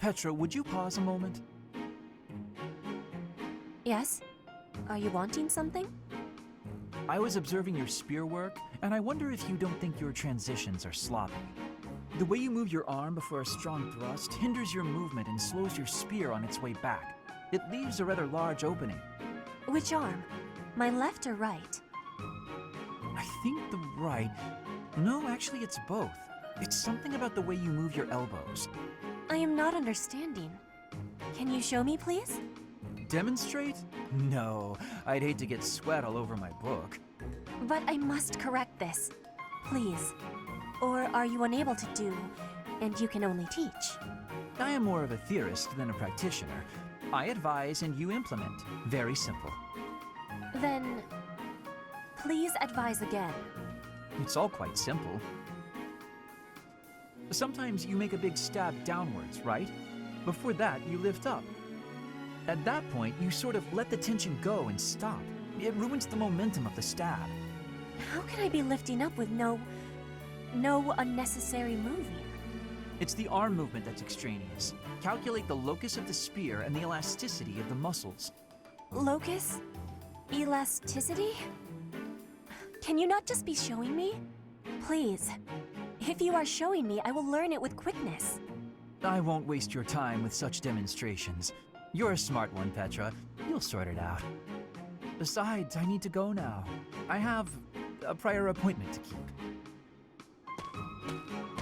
Petra, would you pause a moment? Yes? Are you wanting something? I was observing your spear work, and I wonder if you don't think your transitions are sloppy. The way you move your arm before a strong thrust hinders your movement and slows your spear on its way back. It leaves a rather large opening. Which arm? My left or right? I think the right... No, actually it's both. It's something about the way you move your elbows. I am not understanding. Can you show me, please? Demonstrate? No, I'd hate to get sweat all over my book. But I must correct this. Please. Or are you unable to do, and you can only teach? I am more of a theorist than a practitioner. I advise and you implement. Very simple. Then, please advise again. It's all quite simple. Sometimes you make a big stab downwards, right? Before that, you lift up. At that point, you sort of let the tension go and stop. It ruins the momentum of the stab. How can I be lifting up with no unnecessary moving? It's the arm movement that's extraneous. Calculate the locus of the spear and the elasticity of the muscles. Locus? Elasticity? Can you not just be showing me? Please. If you are showing me, I will learn it with quickness. I won't waste your time with such demonstrations. You're a smart one, Petra. You'll sort it out. Besides, I need to go now. I have a prior appointment to keep.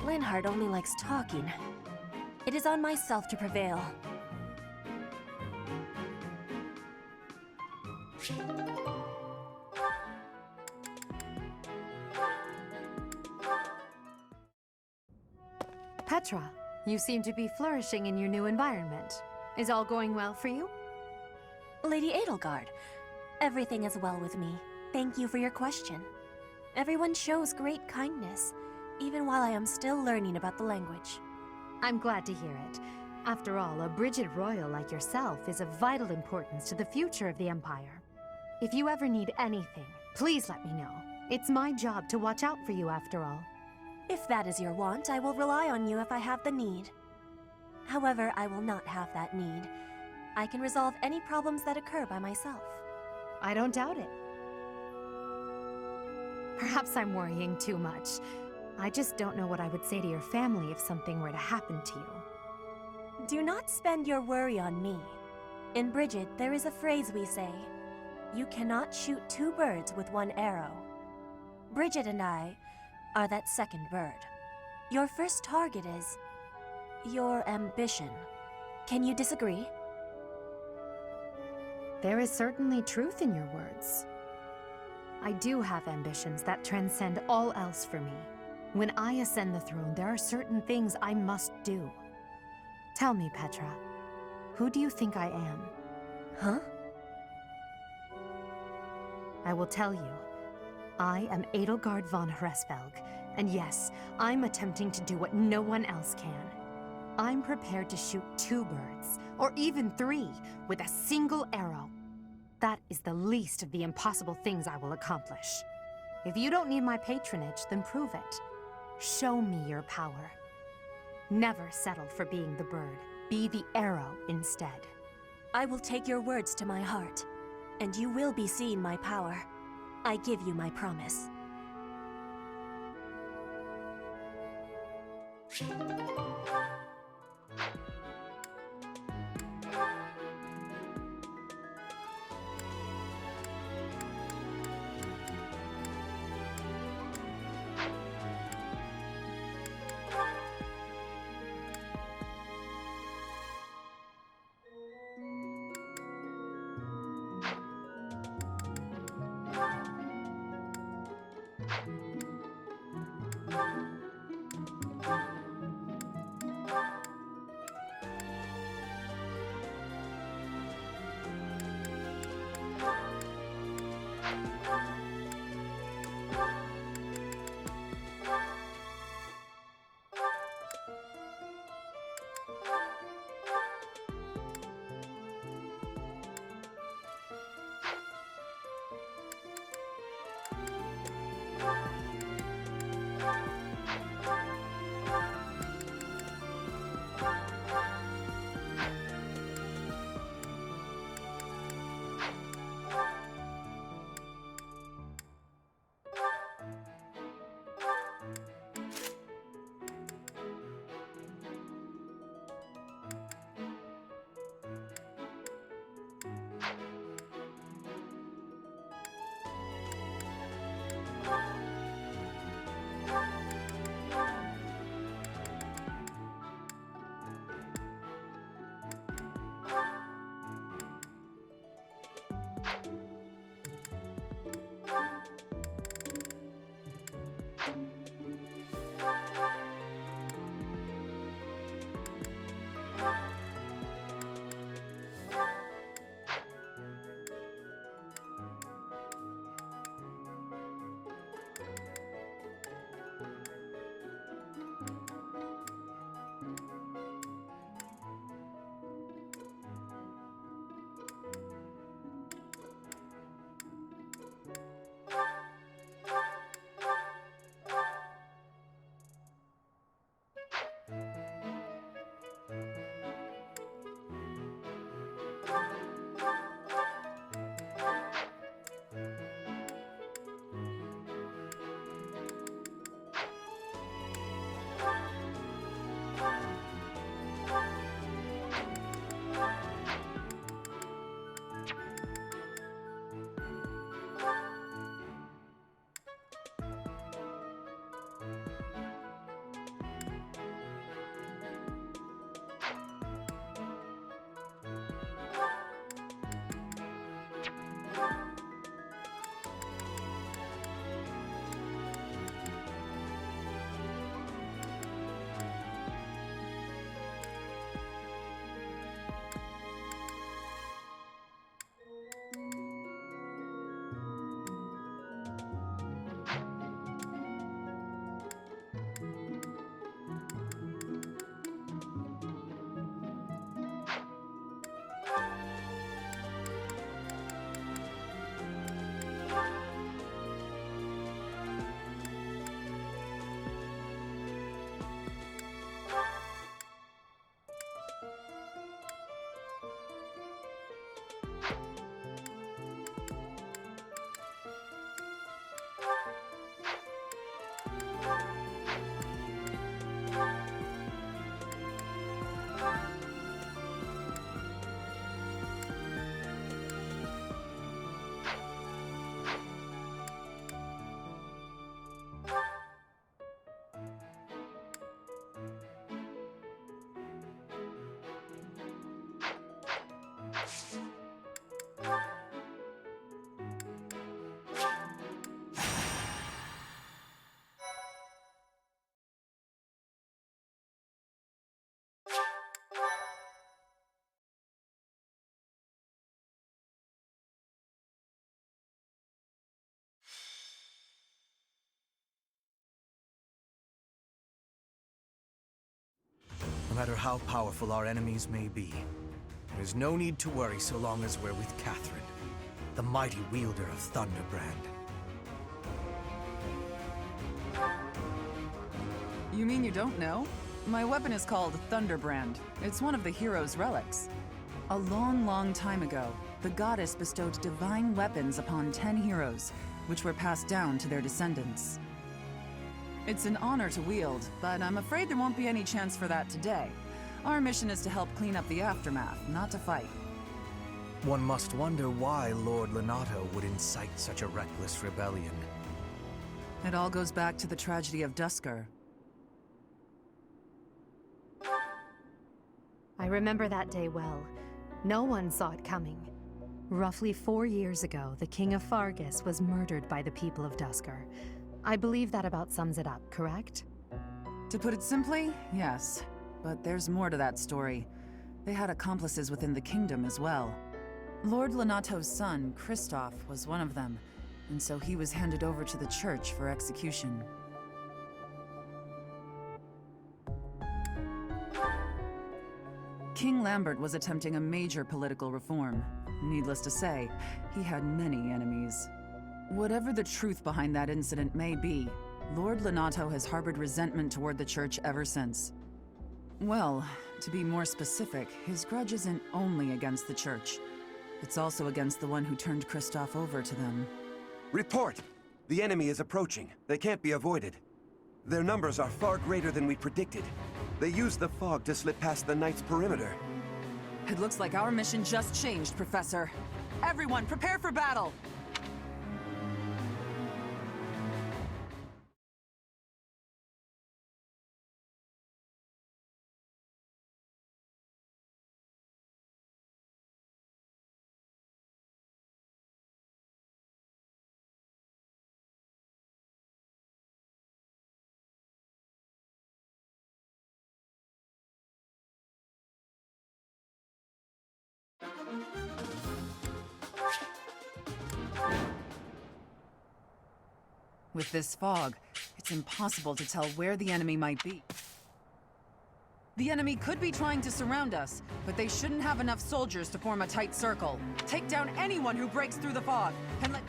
Linhardt only likes talking. It is on myself to prevail. Petra, you seem to be flourishing in your new environment. Is all going well for you? Lady Edelgard, everything is well with me. Thank you for your question. Everyone shows great kindness, even while I am still learning about the language. I'm glad to hear it. After all, a Brigid royal like yourself is of vital importance to the future of the Empire. If you ever need anything, please let me know. It's my job to watch out for you after all. If that is your want, I will rely on you if I have the need. However, I will not have that need. I can resolve any problems that occur by myself. I don't doubt it. Perhaps I'm worrying too much. I just don't know what I would say to your family if something were to happen to you. Do not spend your worry on me. In Brigid, there is a phrase we say. You cannot shoot two birds with one arrow. Brigid and I are that second bird. Your first target is your ambition. Can you disagree? There is certainly truth in your words. I do have ambitions that transcend all else for me. When I ascend the throne, there are certain things I must do. Tell me, Petra, who do you think I am? Huh? I will tell you. I am Edelgard von Hresvelg, and yes, I'm attempting to do what no one else can. I'm prepared to shoot two birds, or even three, with a single arrow. That is the least of the impossible things I will accomplish. If you don't need my patronage, then prove it. Show me your power. Never settle for being the bird. Be the arrow instead. I will take your words to my heart, and you will be seeing my power. I give you my promise. matter how powerful our enemies may be. There's no need to worry so long as we're with Catherine, the mighty wielder of Thunderbrand. You mean you don't know? My weapon is called Thunderbrand. It's one of the hero's relics. A long, long time ago, the goddess bestowed divine weapons upon 10 heroes, which were passed down to their descendants. It's an honor to wield, but I'm afraid there won't be any chance for that today. Our mission is to help clean up the aftermath, not to fight. One must wonder why Lord Lenato would incite such a reckless rebellion. It all goes back to the tragedy of Duscur. I remember that day well. No one saw it coming. Roughly 4 years ago, the King of Fargus was murdered by the people of Duscur. I believe that about sums it up, correct? To put it simply, yes. But there's more to that story. They had accomplices within the kingdom as well. Lord Lenato's son, Kristoff, was one of them, and so he was handed over to the church for execution. King Lambert was attempting a major political reform. Needless to say, he had many enemies. Whatever the truth behind that incident may be, Lord Lenato has harbored resentment toward the church ever since. Well, to be more specific, his grudge isn't only against the church. It's also against the one who turned Kristoff over to them. Report! The enemy is approaching. They can't be avoided. Their numbers are far greater than we predicted. They used the fog to slip past the Knight's perimeter. It looks like our mission just changed, Professor. Everyone, prepare for battle! With this fog, it's impossible to tell where the enemy might be. The enemy could be trying to surround us, but they shouldn't have enough soldiers to form a tight circle. Take down anyone who breaks through the fog, and let...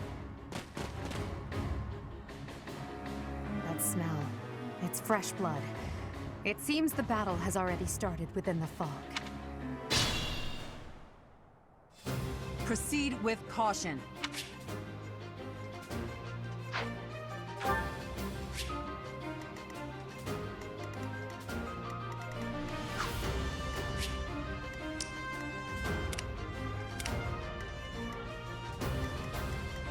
That smell. It's fresh blood. It seems the battle has already started within the fog. Proceed with caution.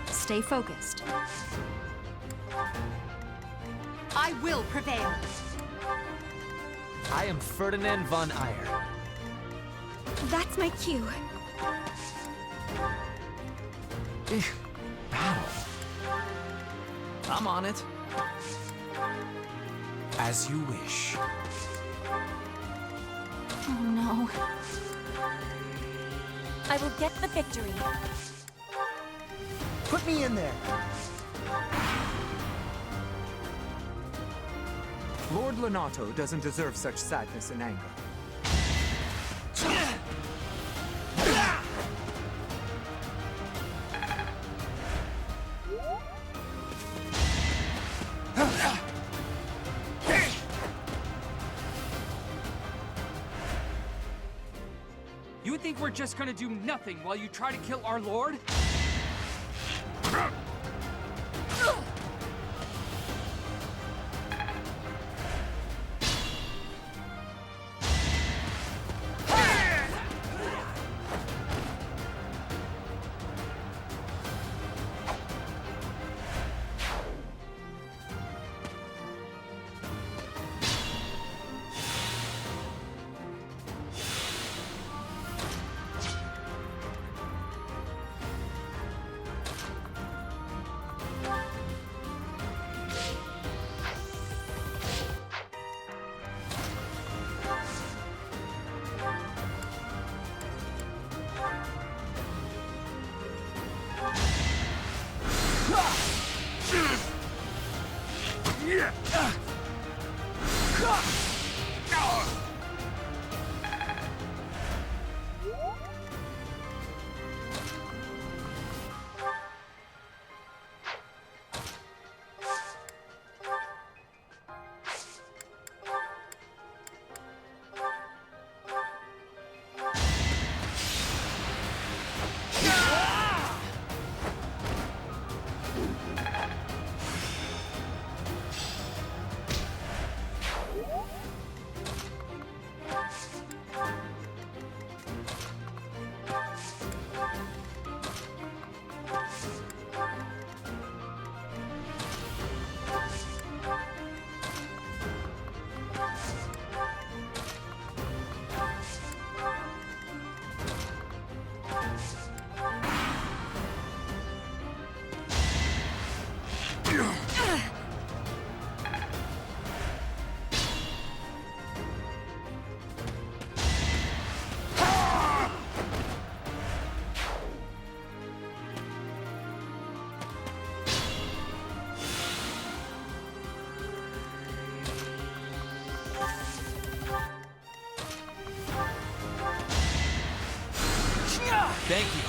Stay focused. I will prevail. I am Ferdinand von Eyre. That's my cue. Battle. I'm on it. As you wish. Oh no. I will get the victory. Put me in there! Lord Lenato doesn't deserve such sadness and anger. You think we're just gonna do nothing while you try to kill our lord? Thank you.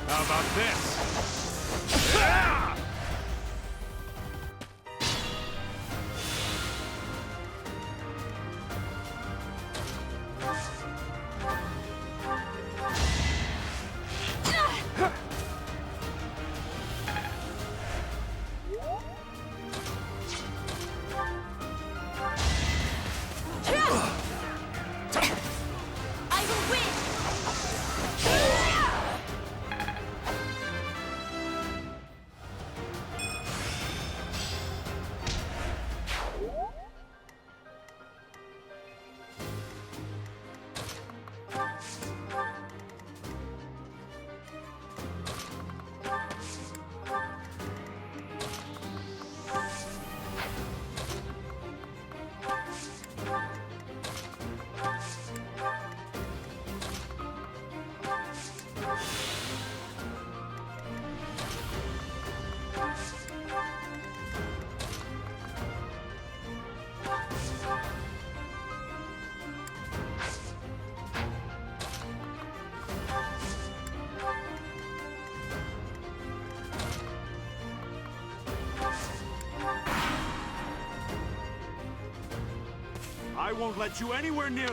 How about this? I will win! I won't let you anywhere near...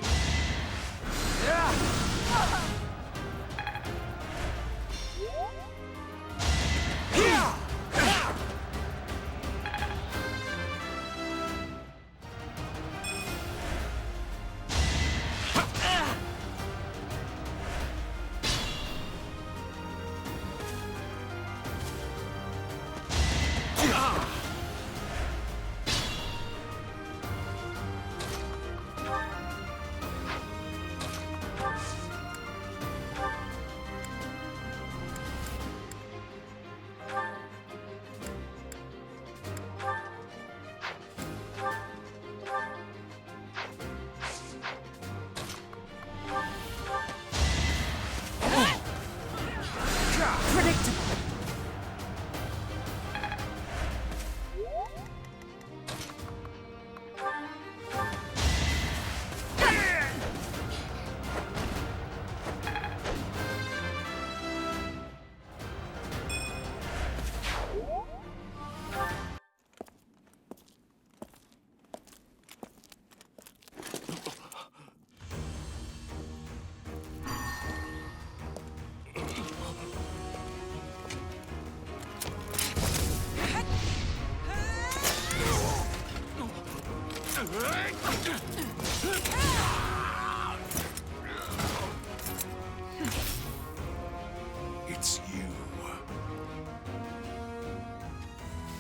It's you.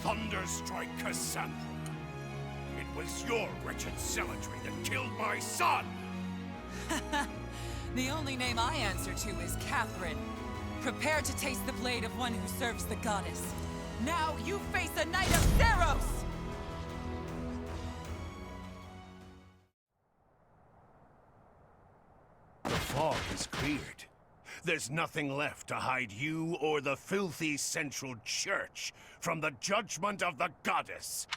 Thunderstrike Cassandra. It was your wretched zealotry that killed my son! The only name I answer to is Catherine. Prepare to taste the blade of one who serves the goddess. Now you face a knight of Theros! The fog is cleared. There's nothing left to hide you or the filthy Central Church from the judgment of the goddess.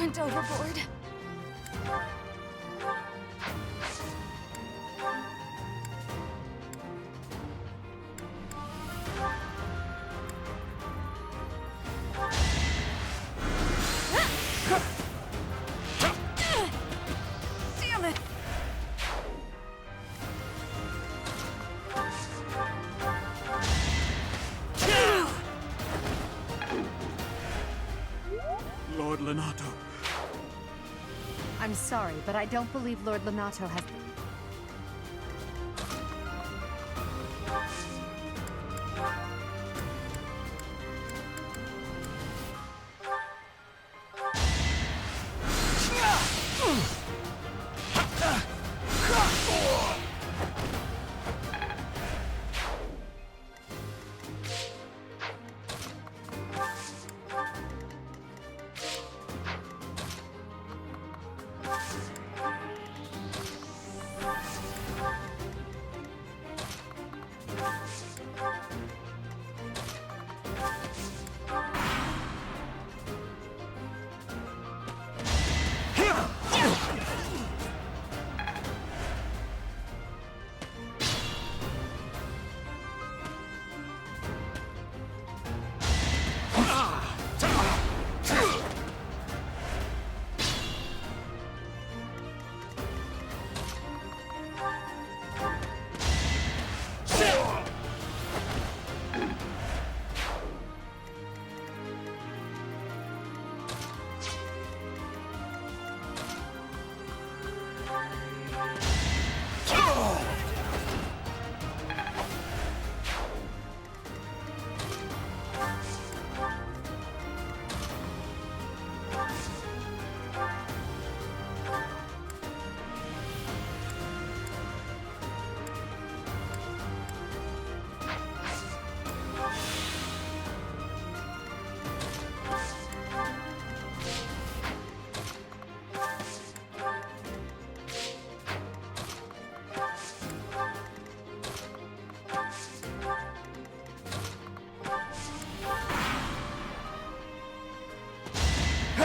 went overboard. Damn it! Lord Lenato. I'm sorry, but I don't believe Lord Lenato has...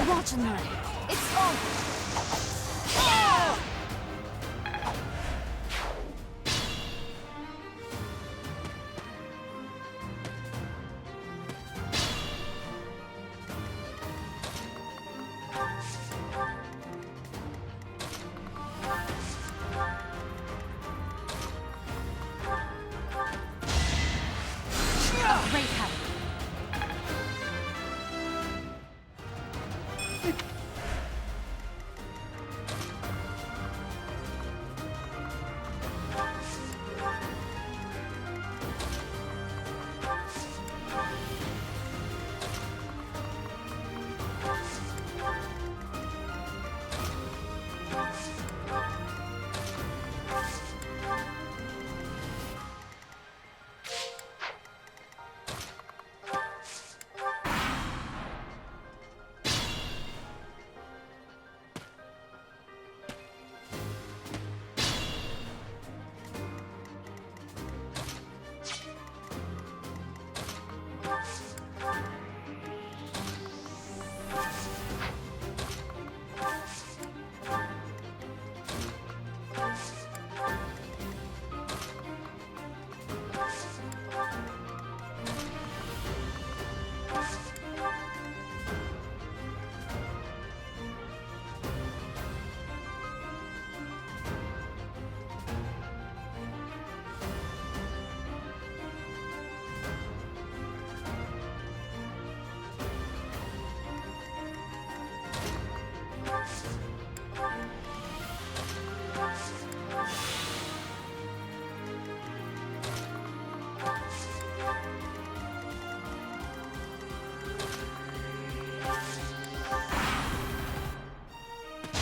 Watch and learn. It's over. Great help.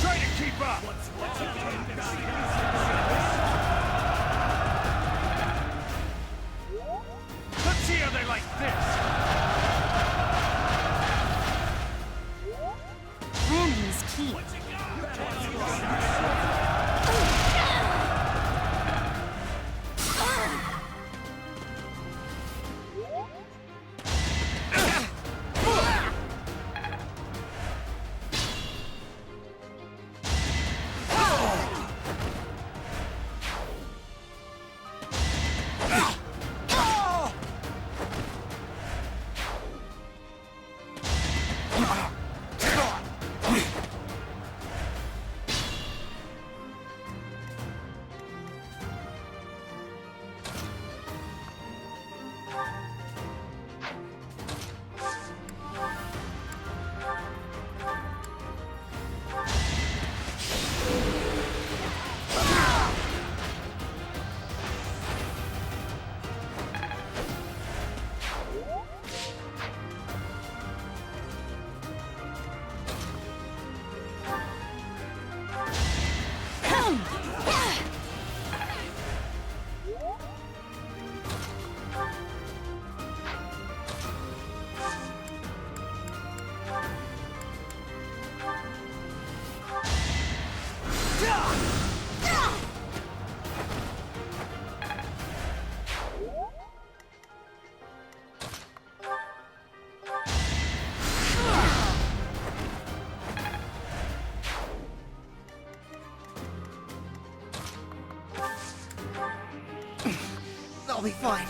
Try to keep up! Let's see how they like this! Planning is key. be fine.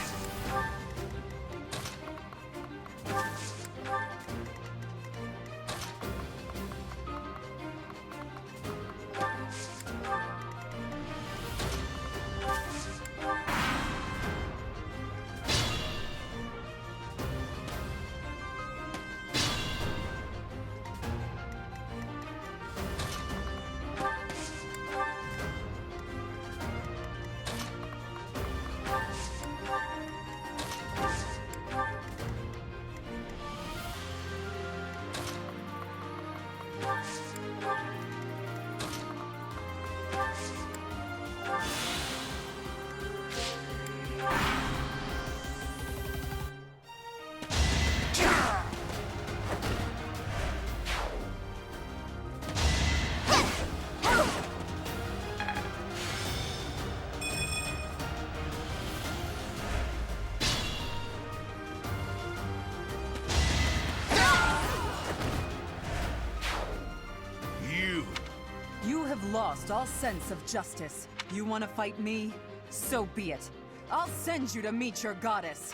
You have lost all sense of justice. You want to fight me? So be it. I'll send you to meet your goddess.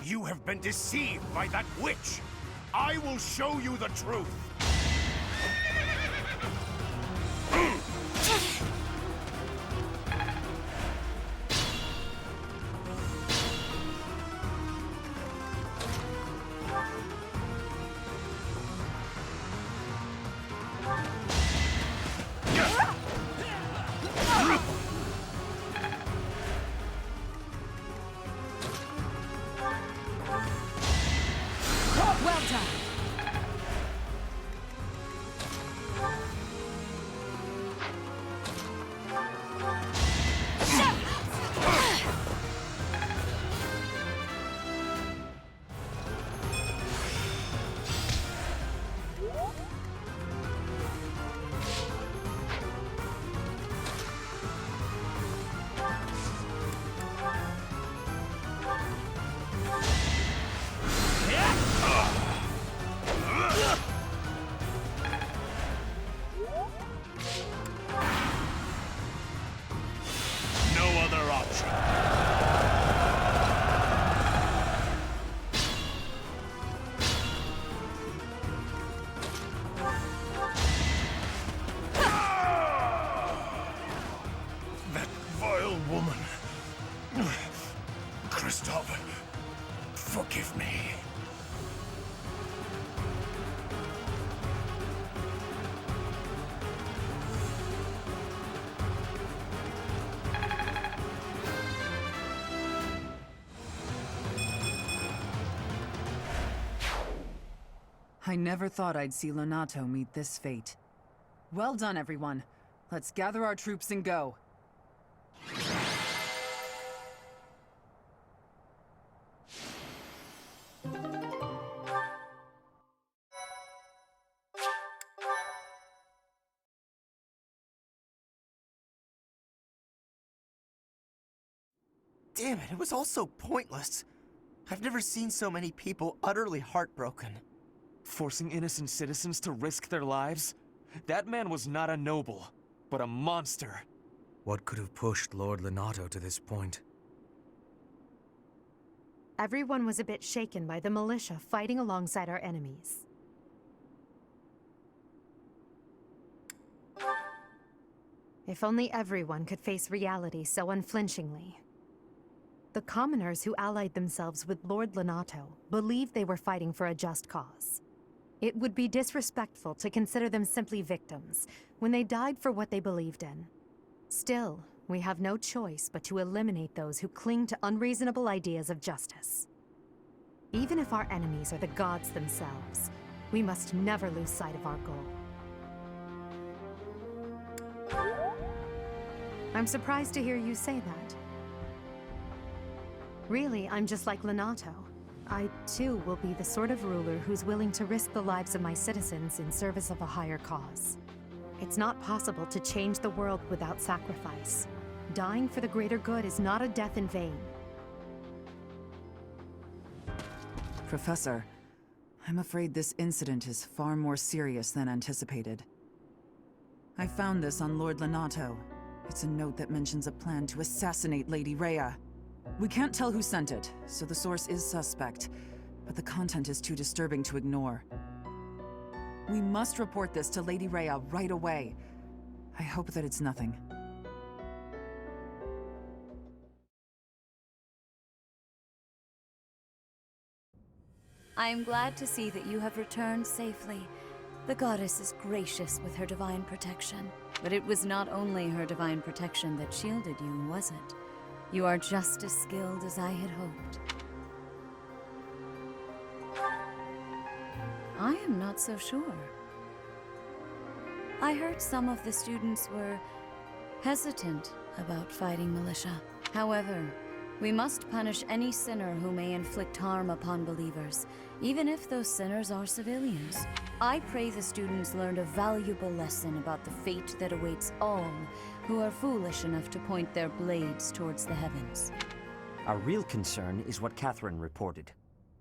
You have been deceived by that witch! I will show you the truth! Well done! No other option. That vile woman. Kristoff, forgive me. I never thought I'd see Lonato meet this fate. Well done, everyone. Let's gather our troops and go. Damn it, it was all so pointless. I've never seen so many people utterly heartbroken. Forcing innocent citizens to risk their lives? That man was not a noble, but a monster. What could have pushed Lord Lonato to this point? Everyone was a bit shaken by the militia fighting alongside our enemies. If only everyone could face reality so unflinchingly. The commoners who allied themselves with Lord Lonato believed they were fighting for a just cause. It would be disrespectful to consider them simply victims when they died for what they believed in. Still, we have no choice but to eliminate those who cling to unreasonable ideas of justice. Even if our enemies are the gods themselves, we must never lose sight of our goal. I'm surprised to hear you say that. Really, I'm just like Lenato. I, too, will be the sort of ruler who's willing to risk the lives of my citizens in service of a higher cause. It's not possible to change the world without sacrifice. Dying for the greater good is not a death in vain. Professor, I'm afraid this incident is far more serious than anticipated. I found this on Lord Lenato. It's a note that mentions a plan to assassinate Lady Rhea. We can't tell who sent it, so the source is suspect, but the content is too disturbing to ignore. We must report this to Lady Rhea right away. I hope that it's nothing. I am glad to see that you have returned safely. The goddess is gracious with her divine protection. But it was not only her divine protection that shielded you, was it? You are just as skilled as I had hoped. I am not so sure. I heard some of the students were hesitant about fighting militia. However, we must punish any sinner who may inflict harm upon believers, even if those sinners are civilians. I pray the students learned a valuable lesson about the fate that awaits all who are foolish enough to point their blades towards the heavens. Our real concern is what Catherine reported.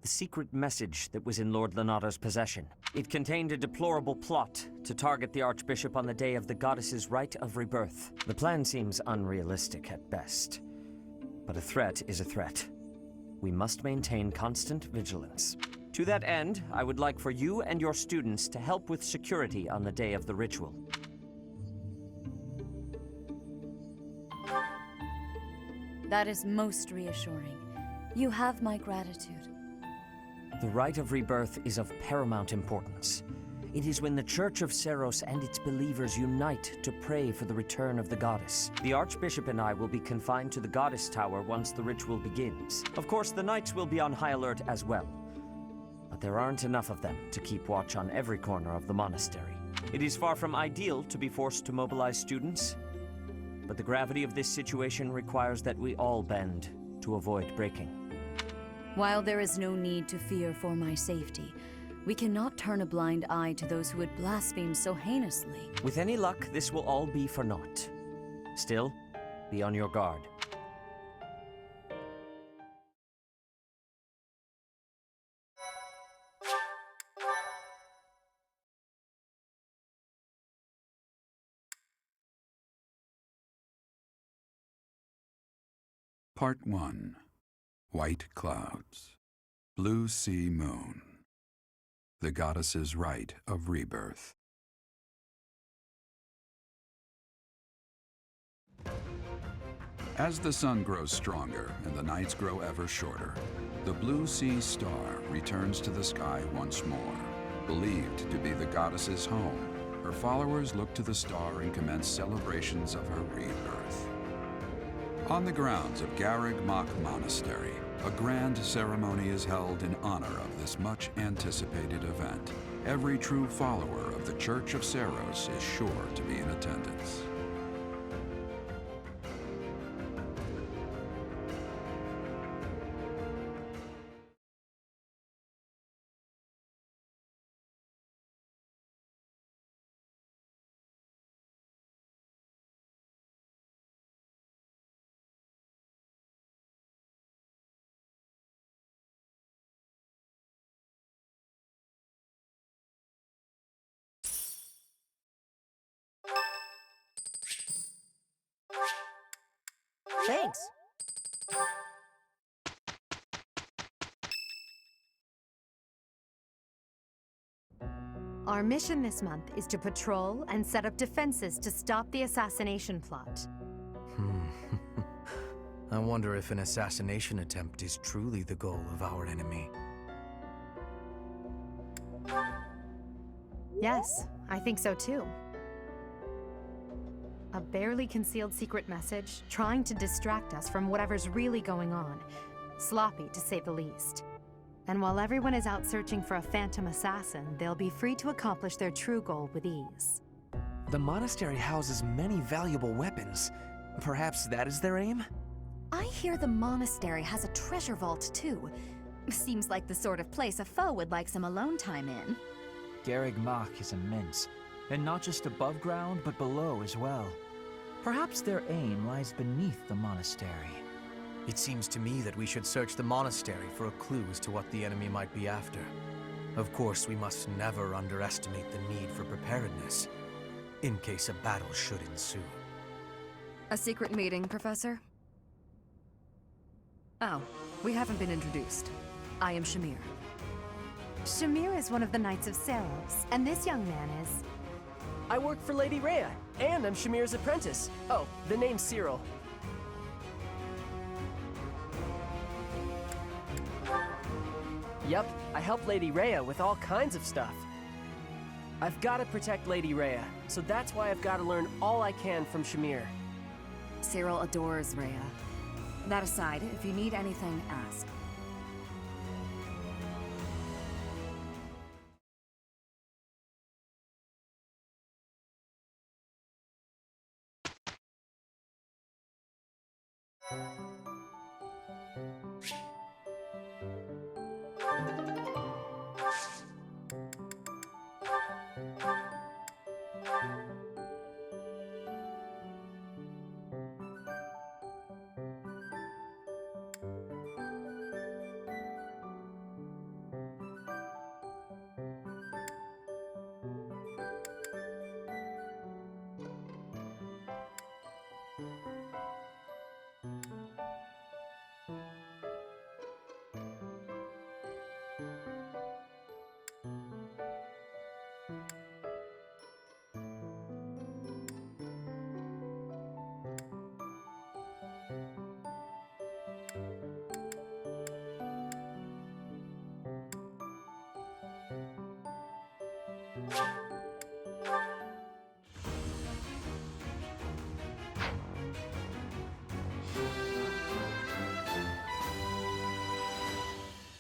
The secret message that was in Lord Lenato's possession. It contained a deplorable plot to target the Archbishop on the day of the goddess's rite of rebirth. The plan seems unrealistic at best. But a threat is a threat. We must maintain constant vigilance. To that end, I would like for you and your students to help with security on the day of the ritual. That is most reassuring. You have my gratitude. The rite of rebirth is of paramount importance. It is when the Church of Seros and its believers unite to pray for the return of the goddess. The Archbishop and I will be confined to the Goddess Tower once the ritual begins. Of course, the Knights will be on high alert as well. But there aren't enough of them to keep watch on every corner of the monastery. It is far from ideal to be forced to mobilize students, but the gravity of this situation requires that we all bend to avoid breaking. While there is no need to fear for my safety, we cannot turn a blind eye to those who would blaspheme so heinously. With any luck, this will all be for naught. Still, be on your guard. Part 1. White Clouds. Blue Sea Moon. The Goddess's Rite of Rebirth. As the sun grows stronger and the nights grow ever shorter, the Blue Sea Star returns to the sky once more. Believed to be the goddess's home, her followers look to the star and commence celebrations of her rebirth. On the grounds of Garreg Mach Monastery, a grand ceremony is held in honor of this much-anticipated event. Every true follower of the Church of Seros is sure to be in attendance. Thanks. Our mission this month is to patrol and set up defenses to stop the assassination plot. I wonder if an assassination attempt is truly the goal of our enemy. Yes, I think so too. A barely concealed secret message trying to distract us from whatever's really going on. Sloppy, to say the least. And while everyone is out searching for a phantom assassin, they'll be free to accomplish their true goal with ease. The monastery houses many valuable weapons. Perhaps that is their aim? I hear the monastery has a treasure vault, too. Seems like the sort of place a foe would like some alone time in. Garreg Mach is immense, and not just above ground, but below as well. Perhaps their aim lies beneath the monastery. It seems to me that we should search the monastery for a clue as to what the enemy might be after. Of course, we must never underestimate the need for preparedness, in case a battle should ensue. A secret meeting, Professor? Oh, we haven't been introduced. I am Shamir. Shamir is one of the Knights of Seros, and this young man is... I work for Lady Rhea, and I'm Shamir's apprentice. Oh, the name's Cyril. Yep, I help Lady Rhea with all kinds of stuff. I've got to protect Lady Rhea, so that's why I've got to learn all I can from Shamir. Cyril adores Rhea. That aside, if you need anything, ask.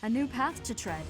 A new path to tread.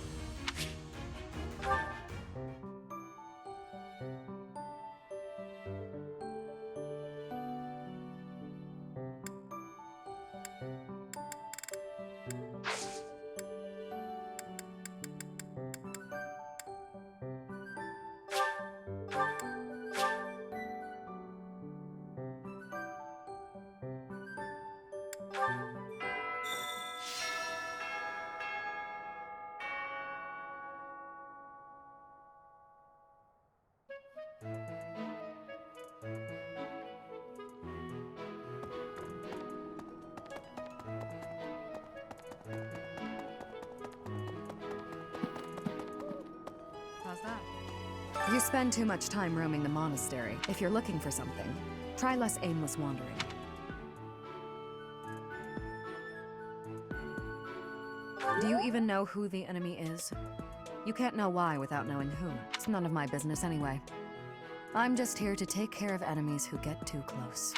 How's that? You spend too much time roaming the monastery. If you're looking for something, try less aimless wandering. Do you even know who the enemy is? You can't know why without knowing who. It's none of my business anyway. I'm just here to take care of enemies who get too close.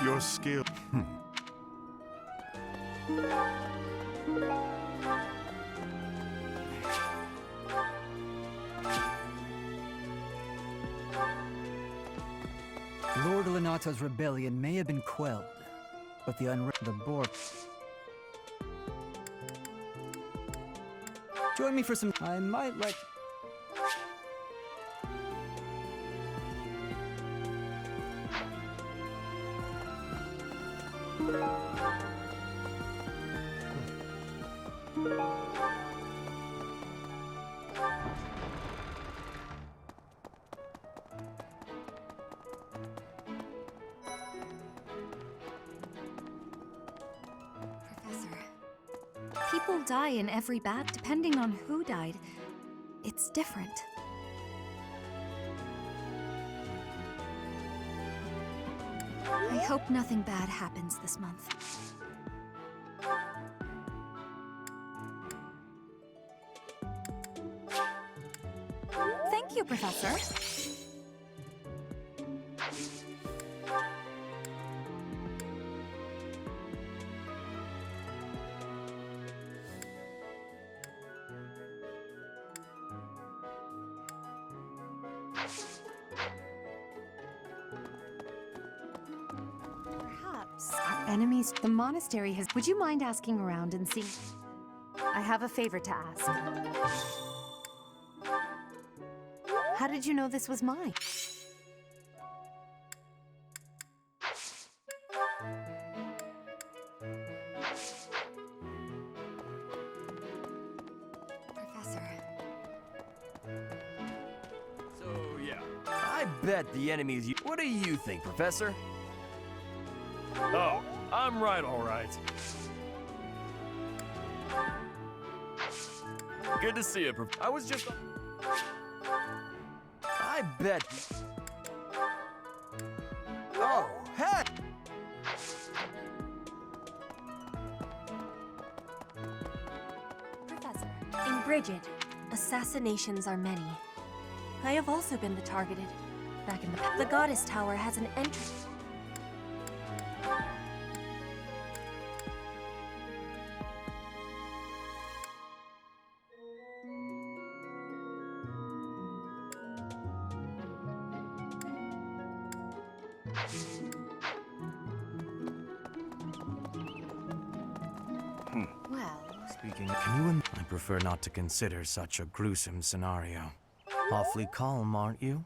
Your skill. Lord Lenata's rebellion may have been quelled, but the board. Join me for some. I might let. People die in every battle, depending on who died. It's different. I hope nothing bad happens this month. you, Professor. Perhaps our enemies. The monastery has. Would you mind asking around and seeing? I have a favor to ask. How did you know this was mine? Professor. So, yeah. I bet the enemy's. What do you think, Professor? Oh, I'm right, all right. Good to see you, I was just... I bet... Oh, hey! Professor, in Brigid, assassinations are many. I have also been the targeted. Back in the Goddess Tower has an entrance. Well... Speaking, can you... I prefer not to consider such a gruesome scenario. Awfully calm, aren't you?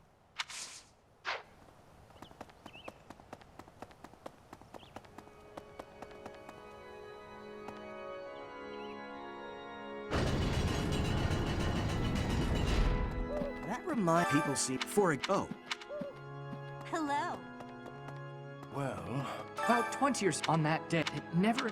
That reminds people see for it. Oh, Hello. Well, about 20 years on that day, it never...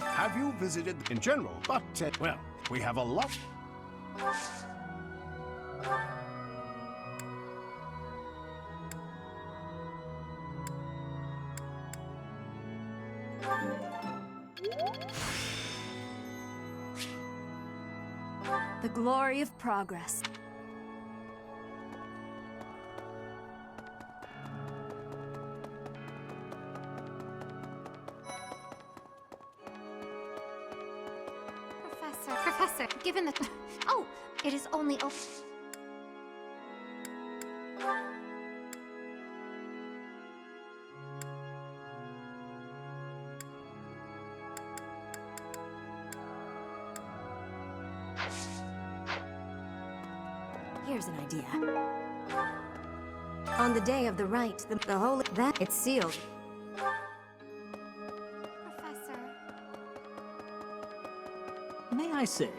Have you visited in general? But, well, we have a lot. The glory of progress. Professor, given the... Oh, it is only... Oh. Here's an idea. On the day of the rite, the holy... That... It's sealed. Professor. May I say?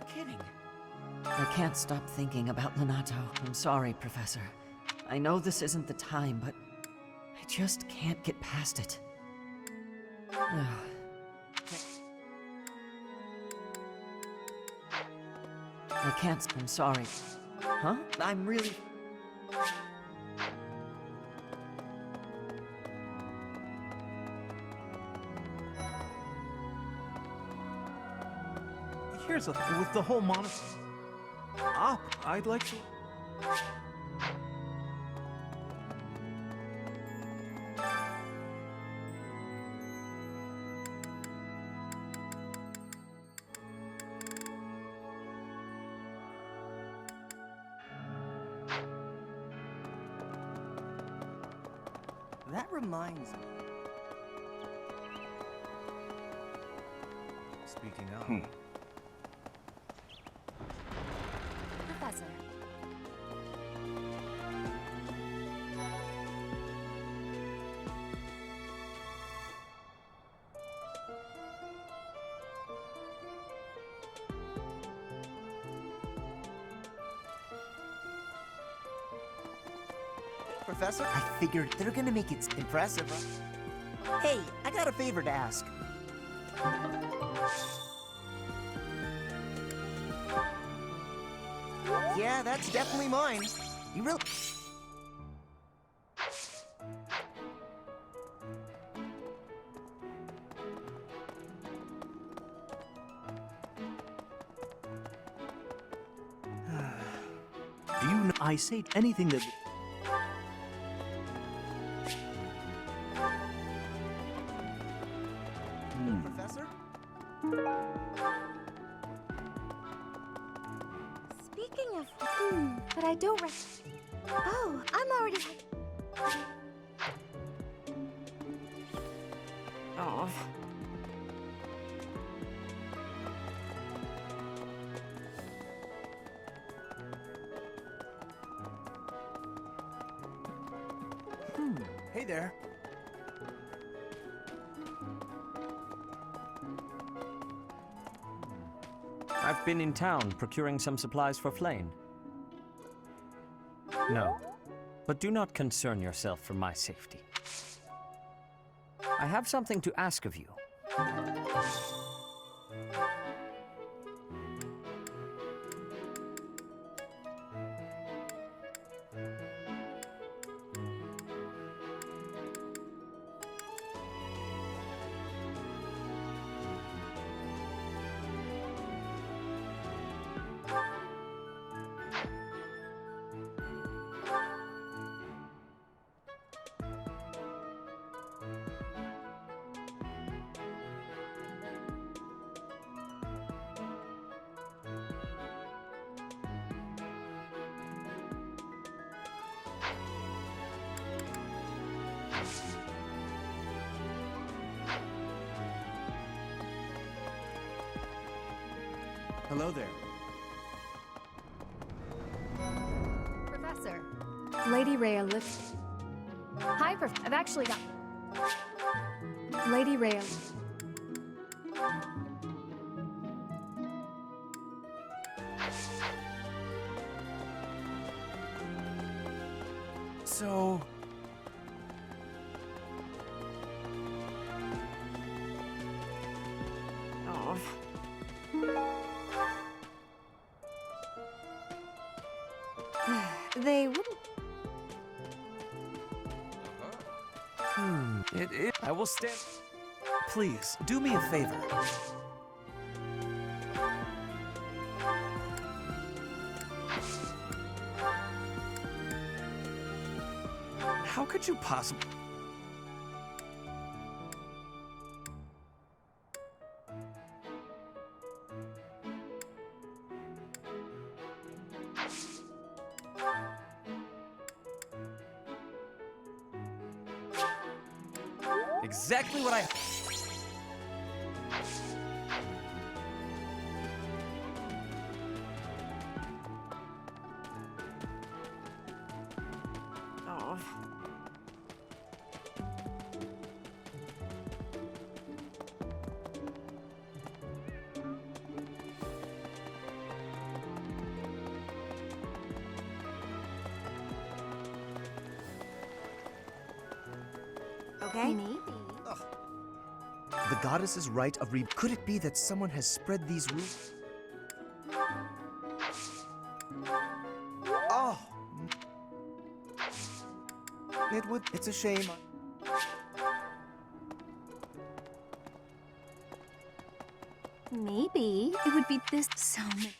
you're kidding. I can't stop thinking about Lenato. I'm sorry, Professor. I know this isn't the time, but I just can't get past it. I can't. I'm sorry. Huh? I'm really... Here's a with the whole monastery. I'd like to. That reminds me. Speaking of... Professor? I figured they're gonna make it impressive. Hey, I got a favor to ask. Yeah, that's definitely mine. You really... Do you know I say anything that... Professor? Speaking of, but I don't Oh, I'm already... Oh. Hey there. I've been in town procuring some supplies for Flame. No, but do not concern yourself for my safety. I have something to ask of you. Hello there. Professor. Lady Rhea lives... Hi, I've actually got... Lady Rhea... So... Oh. They wouldn't... I will stand... Please, do me a favor. How could you possibly... Exactly what I... Oh. Okay. The goddess's right of Could it be that someone has spread these rumors? Oh! It's a shame. Maybe it would be this so many.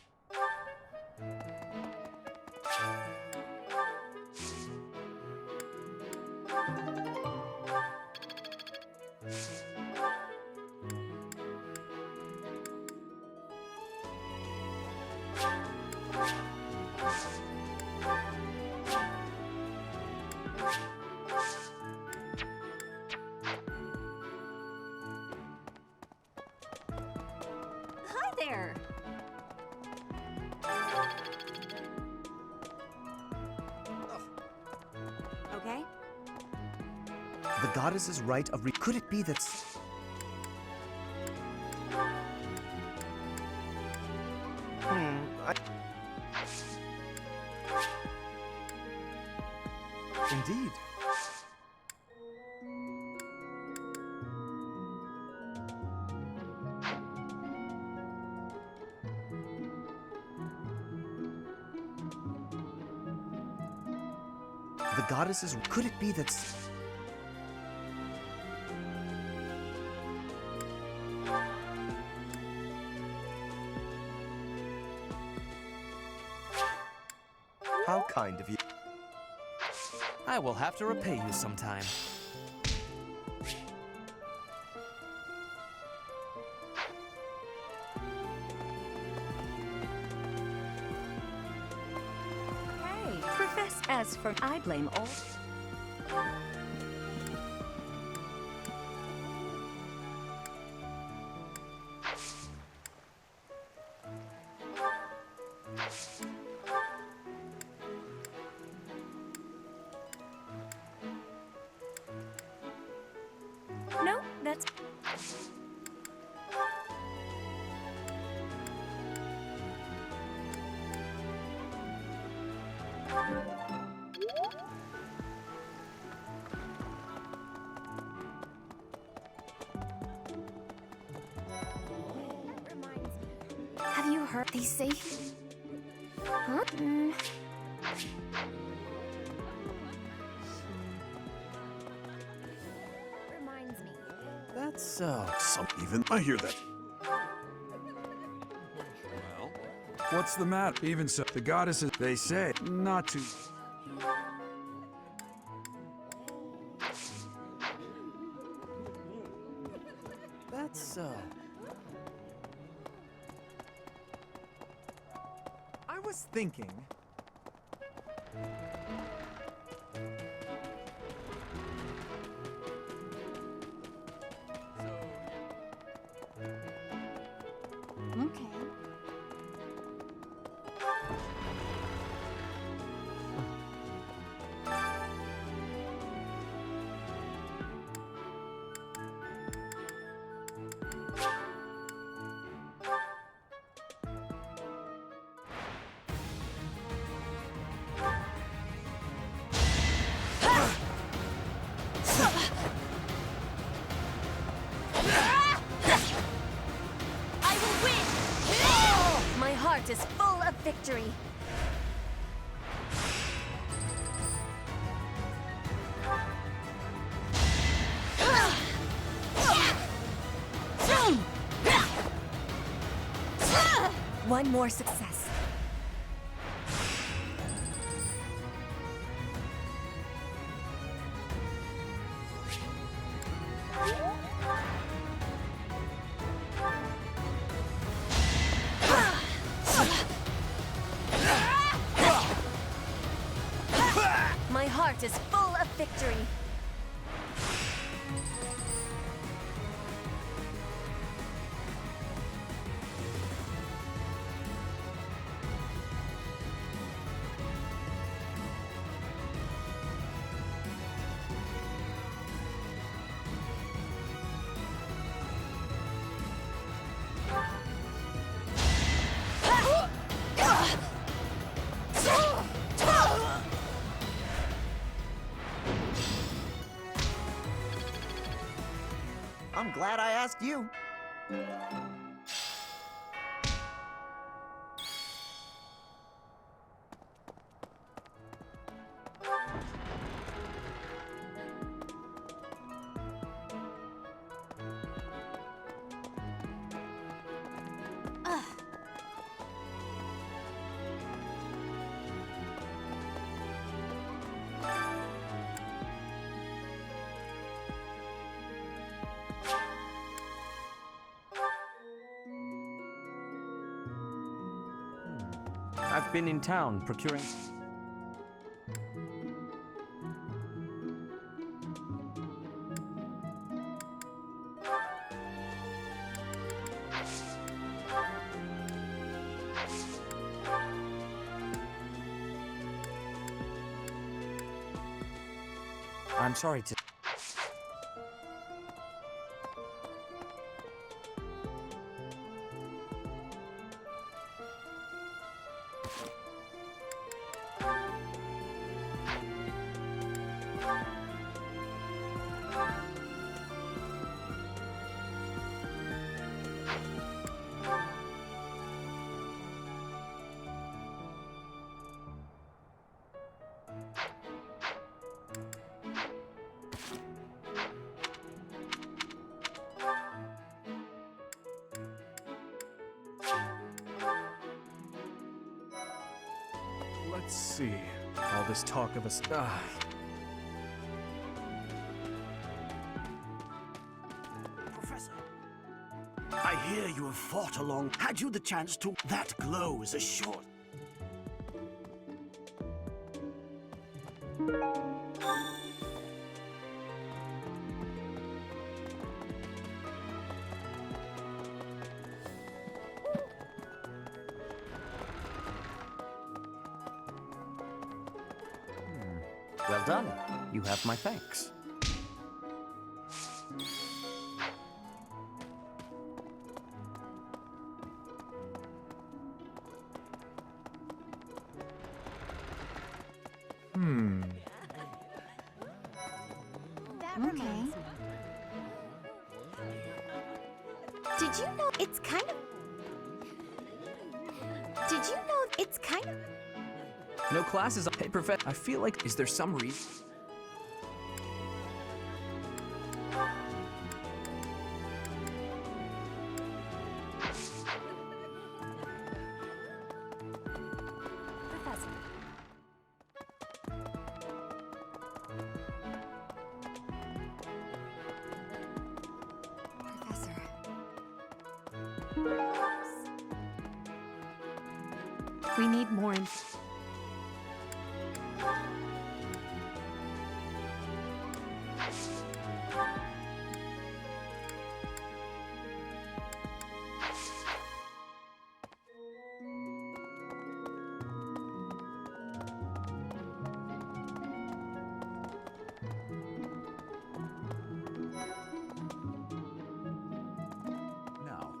Hi there. Okay. The goddess's right of Could it be that... Indeed. The goddesses. Could it be that? How kind of you. I will have to repay you sometime. Hey, profess as for I blame all. No, that's... Have you heard these say? Huh? Reminds me. That's so even I hear that. Well, what's the matter? Even so, the goddesses, they say, not to. That's so. I was thinking. Okay. I will win! My heart is full of victory. One more success. My heart is full of victory. I'm glad I asked you. I've been in town procuring... I'm sorry to... Let's see. All this talk of us. Professor, I hear you have fought along. Had you the chance to? That glow is a short. Well done. You have my thanks. Okay. Did you know it's kind of... Did you know it's kind of... No classes. Hey, Professor. I feel like... Is there some reason? Professor. Professor. We need more info. Now,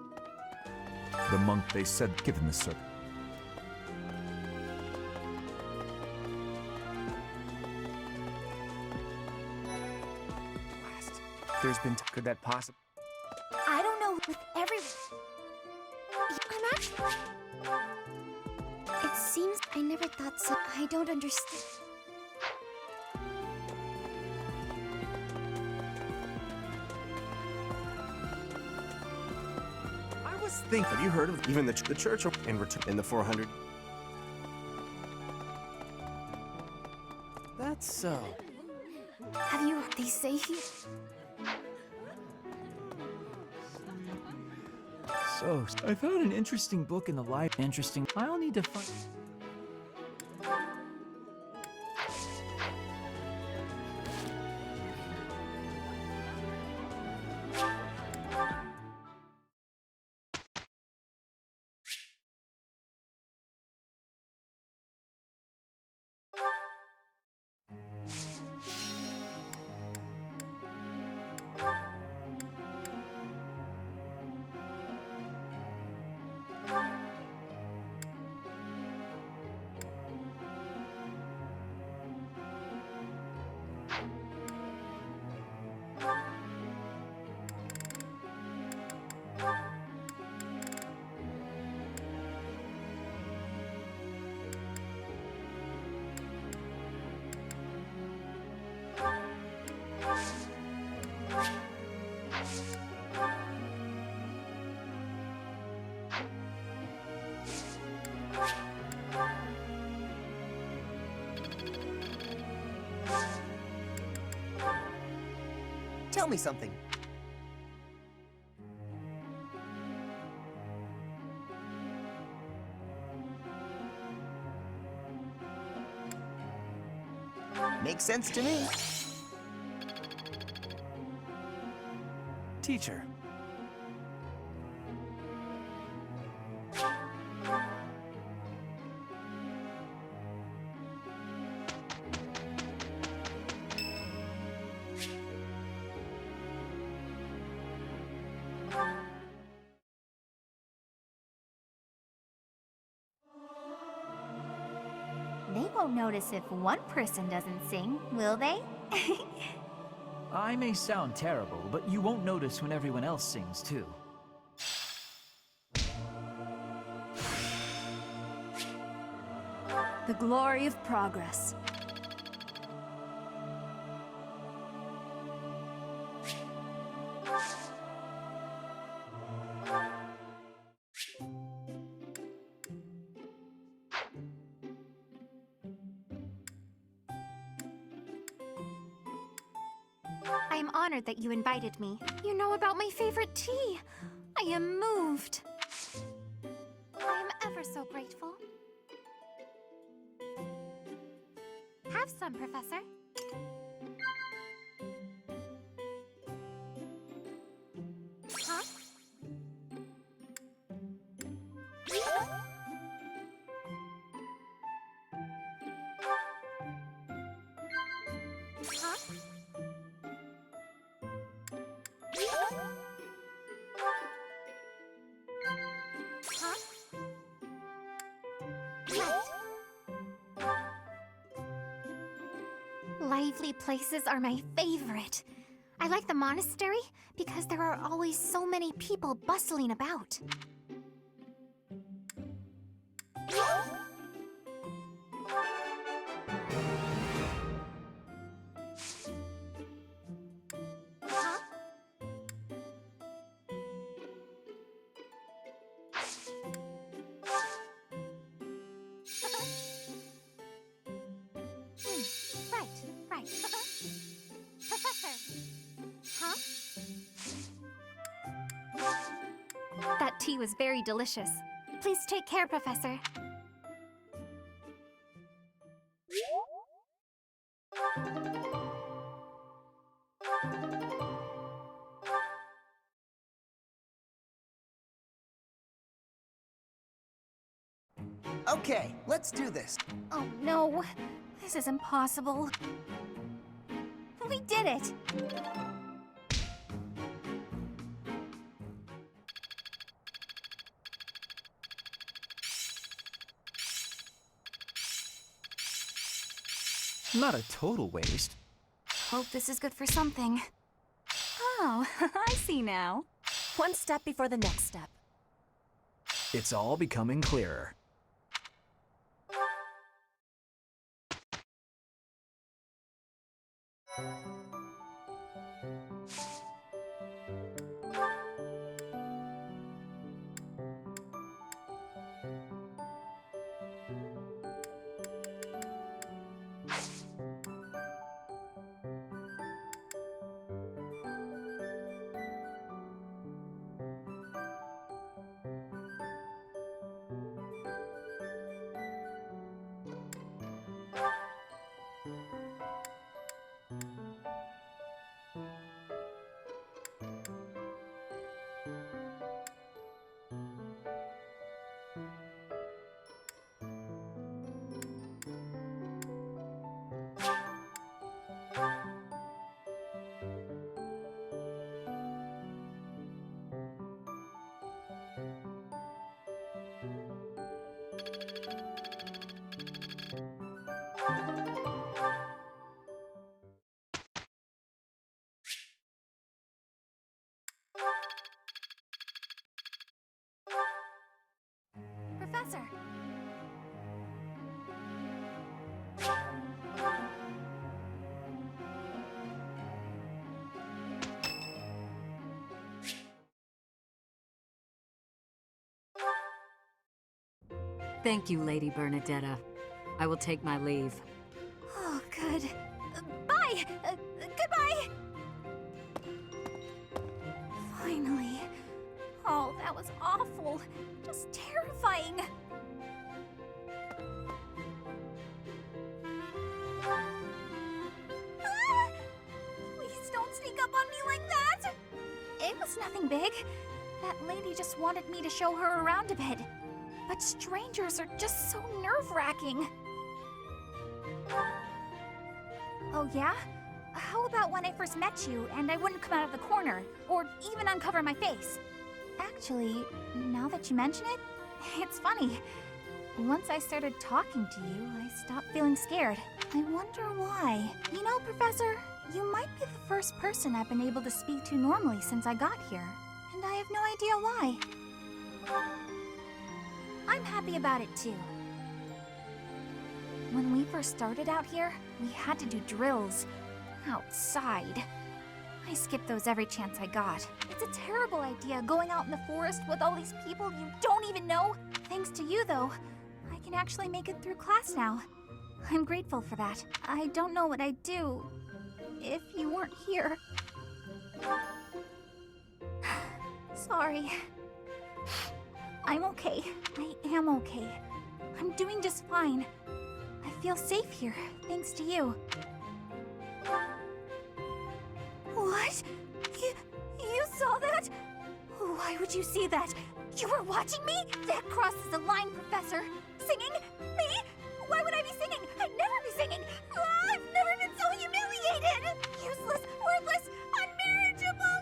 the monk, they said, given the circle. There's been... Could that possibly... I don't know with every... I'm actually... It seems I never thought so. I don't understand. I was thinking... Have you heard of even the church in return in the 400? That's so... Have you... They say he... So, I found an interesting book in the library. Interesting. I'll need to find... Tell me something. Makes sense to me. Teacher. They won't notice if one person doesn't sing, will they? I may sound terrible, but you won't notice when everyone else sings, too. The glory of progress. I'm honored that you invited me. You know about my favorite tea. I am moved. I am ever so grateful. Have some, Professor. Huh? Huh? Huh? Lively places are my favorite. I like the monastery because there are always so many people bustling about. Huh? Right. Professor! Huh? That tea was very delicious. Please take care, Professor. Okay, let's do this. Oh no, this is impossible. We did it! Not a total waste. Hope this is good for something. Oh, I see now. One step before the next step. It's all becoming clearer. Professor! Thank you, Lady Bernadetta. I will take my leave. Oh, good. Bye! Goodbye! Finally. Oh, that was awful. Just terrifying. Ah! Please don't sneak up on me like that! It was nothing big. That lady just wanted me to show her around a bit. But strangers are just so nerve-wracking. Oh, yeah? How about when I first met you and I wouldn't come out of the corner, or even uncover my face? Actually, now that you mention it, it's funny. Once I started talking to you, I stopped feeling scared. I wonder why. You know, Professor, you might be the first person I've been able to speak to normally since I got here, and I have no idea why. I'm happy about it too. When we first started out here, we had to do drills outside. I skipped those every chance I got. It's a terrible idea going out in the forest with all these people you don't even know. Thanks to you, though, I can actually make it through class now. I'm grateful for that. I don't know what I'd do if you weren't here. Sorry. I'm okay. I am okay. I'm doing just fine. I feel safe here, thanks to you. What? You saw that? Why would you see that? You were watching me? That crosses the line, Professor. Singing? Me? Why would I be singing? I'd never be singing. I've never been so humiliated. Useless, worthless, unmarriageable.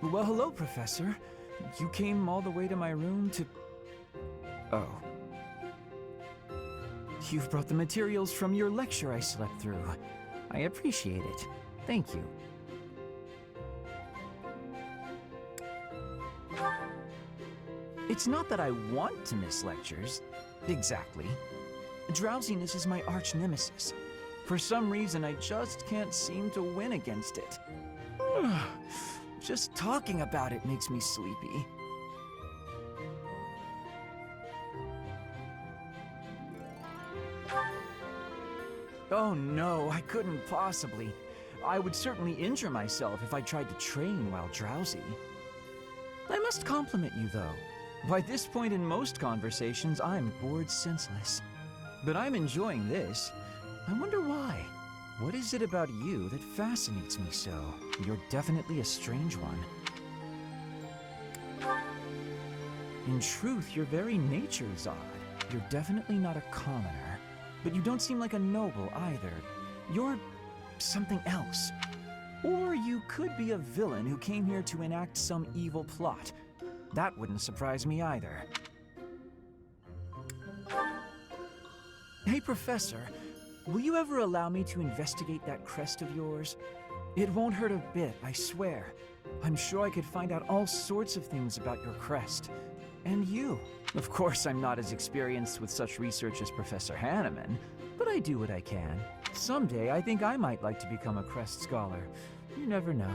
Well, hello, Professor. You came all the way to my room to... Oh. You've brought the materials from your lecture I slept through. I appreciate it. Thank you. It's not that I want to miss lectures. Exactly. Drowsiness is my arch nemesis. For some reason, I just can't seem to win against it. Just talking about it makes me sleepy. Oh no, I couldn't possibly. I would certainly injure myself if I tried to train while drowsy. I must compliment you, though. By this point in most conversations, I'm bored senseless. But I'm enjoying this. I wonder why. What is it about you that fascinates me so? You're definitely a strange one. In truth, your very nature is odd. You're definitely not a commoner. But you don't seem like a noble either. You're something else. Or you could be a villain who came here to enact some evil plot. That wouldn't surprise me either. Hey, Professor. Will you ever allow me to investigate that crest of yours? It won't hurt a bit, I swear. I'm sure I could find out all sorts of things about your crest. And you. Of course, I'm not as experienced with such research as Professor Hanneman, but I do what I can. Someday, I think I might like to become a crest scholar. You never know.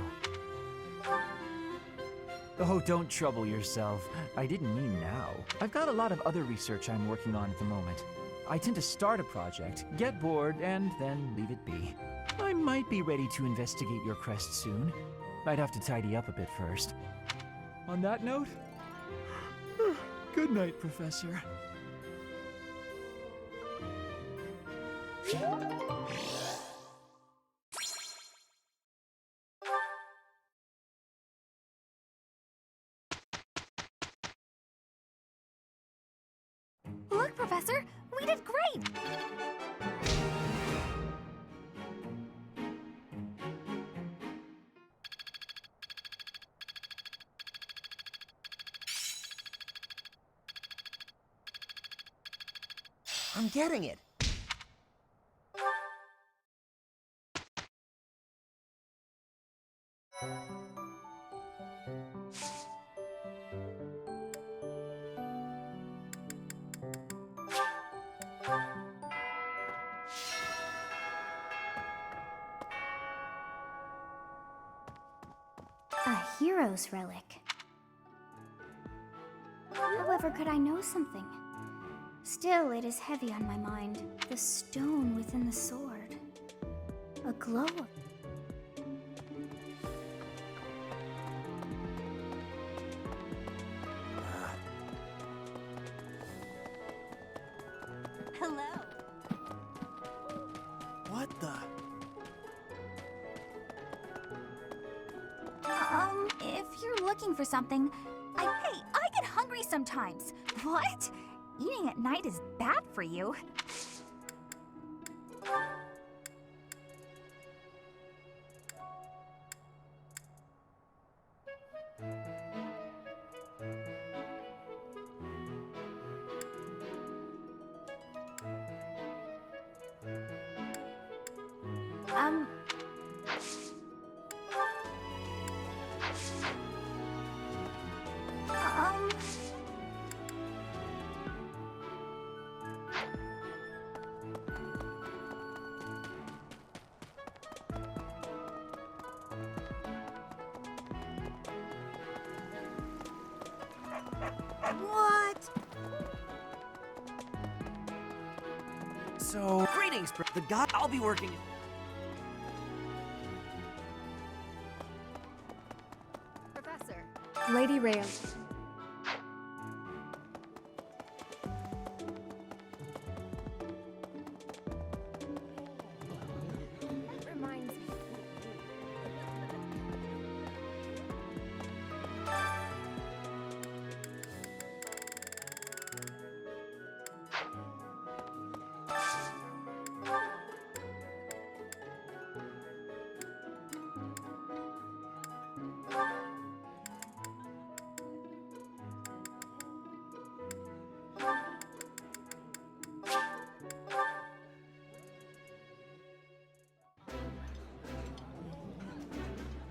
Oh, don't trouble yourself. I didn't mean now. I've got a lot of other research I'm working on at the moment. I tend to start a project, get bored, and then leave it be. I might be ready to investigate your crest soon. I'd have to tidy up a bit first. On that note, good night, Professor. Look, Professor, we did great! I'm getting it. A hero's relic. However, could I know something? Still, it is heavy on my mind. The stone within the sword. A glow. Hello. What the? If you're looking for something, hey, I get hungry sometimes. What? Eating at night is bad for you. So... Greetings, the god. I'll be working. Professor. Lady Rhea.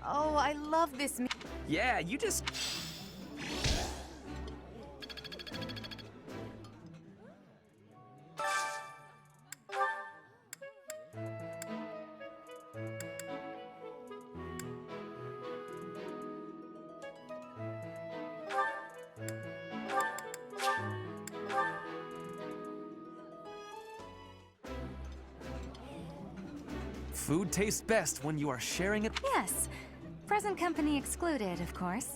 Oh, I love this. Yeah, you just... Food tastes best when you are sharing it. Yes. Present company excluded, of course.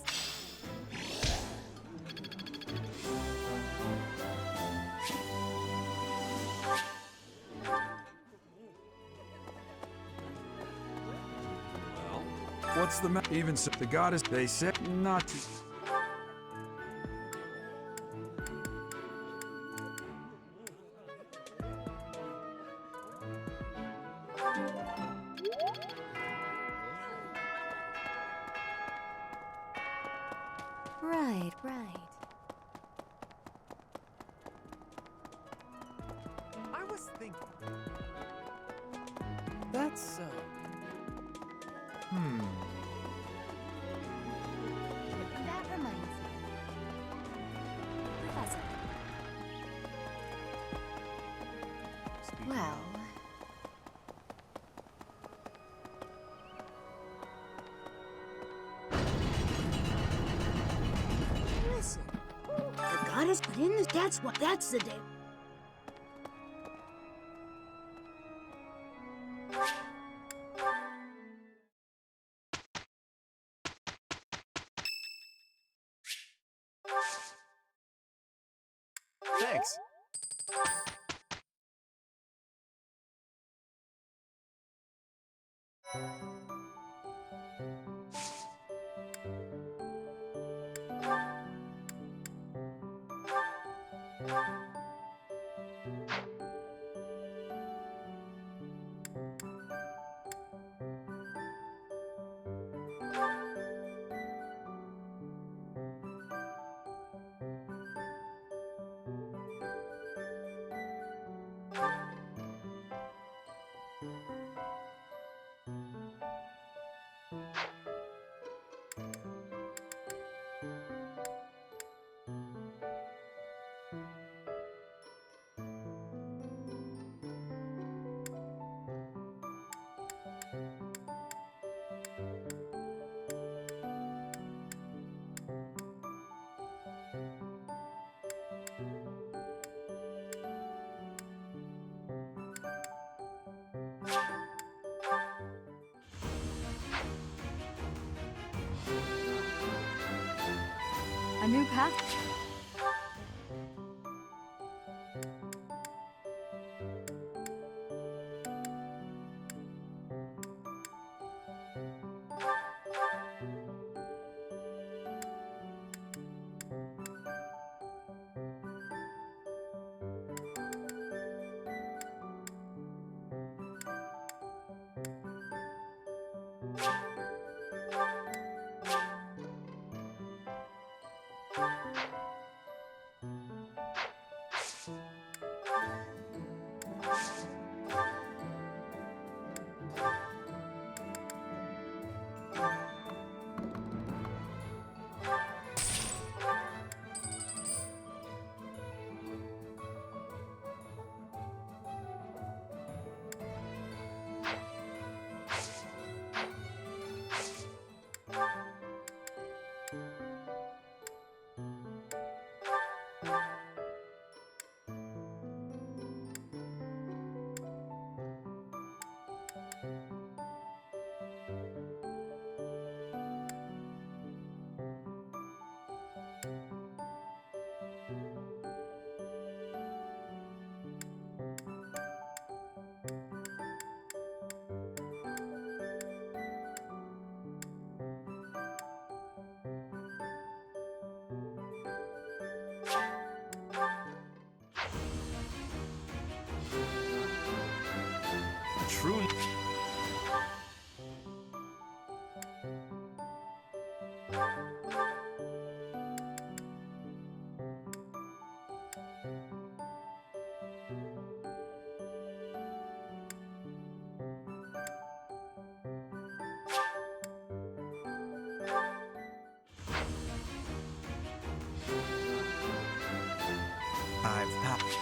What's the matter? Even so, the goddess, they said not to. Right, right. I was thinking. That's That reminds me. Professor. Well, Listen, the goddess put in this. That's the day. Thanks. A new path? true... I've passed.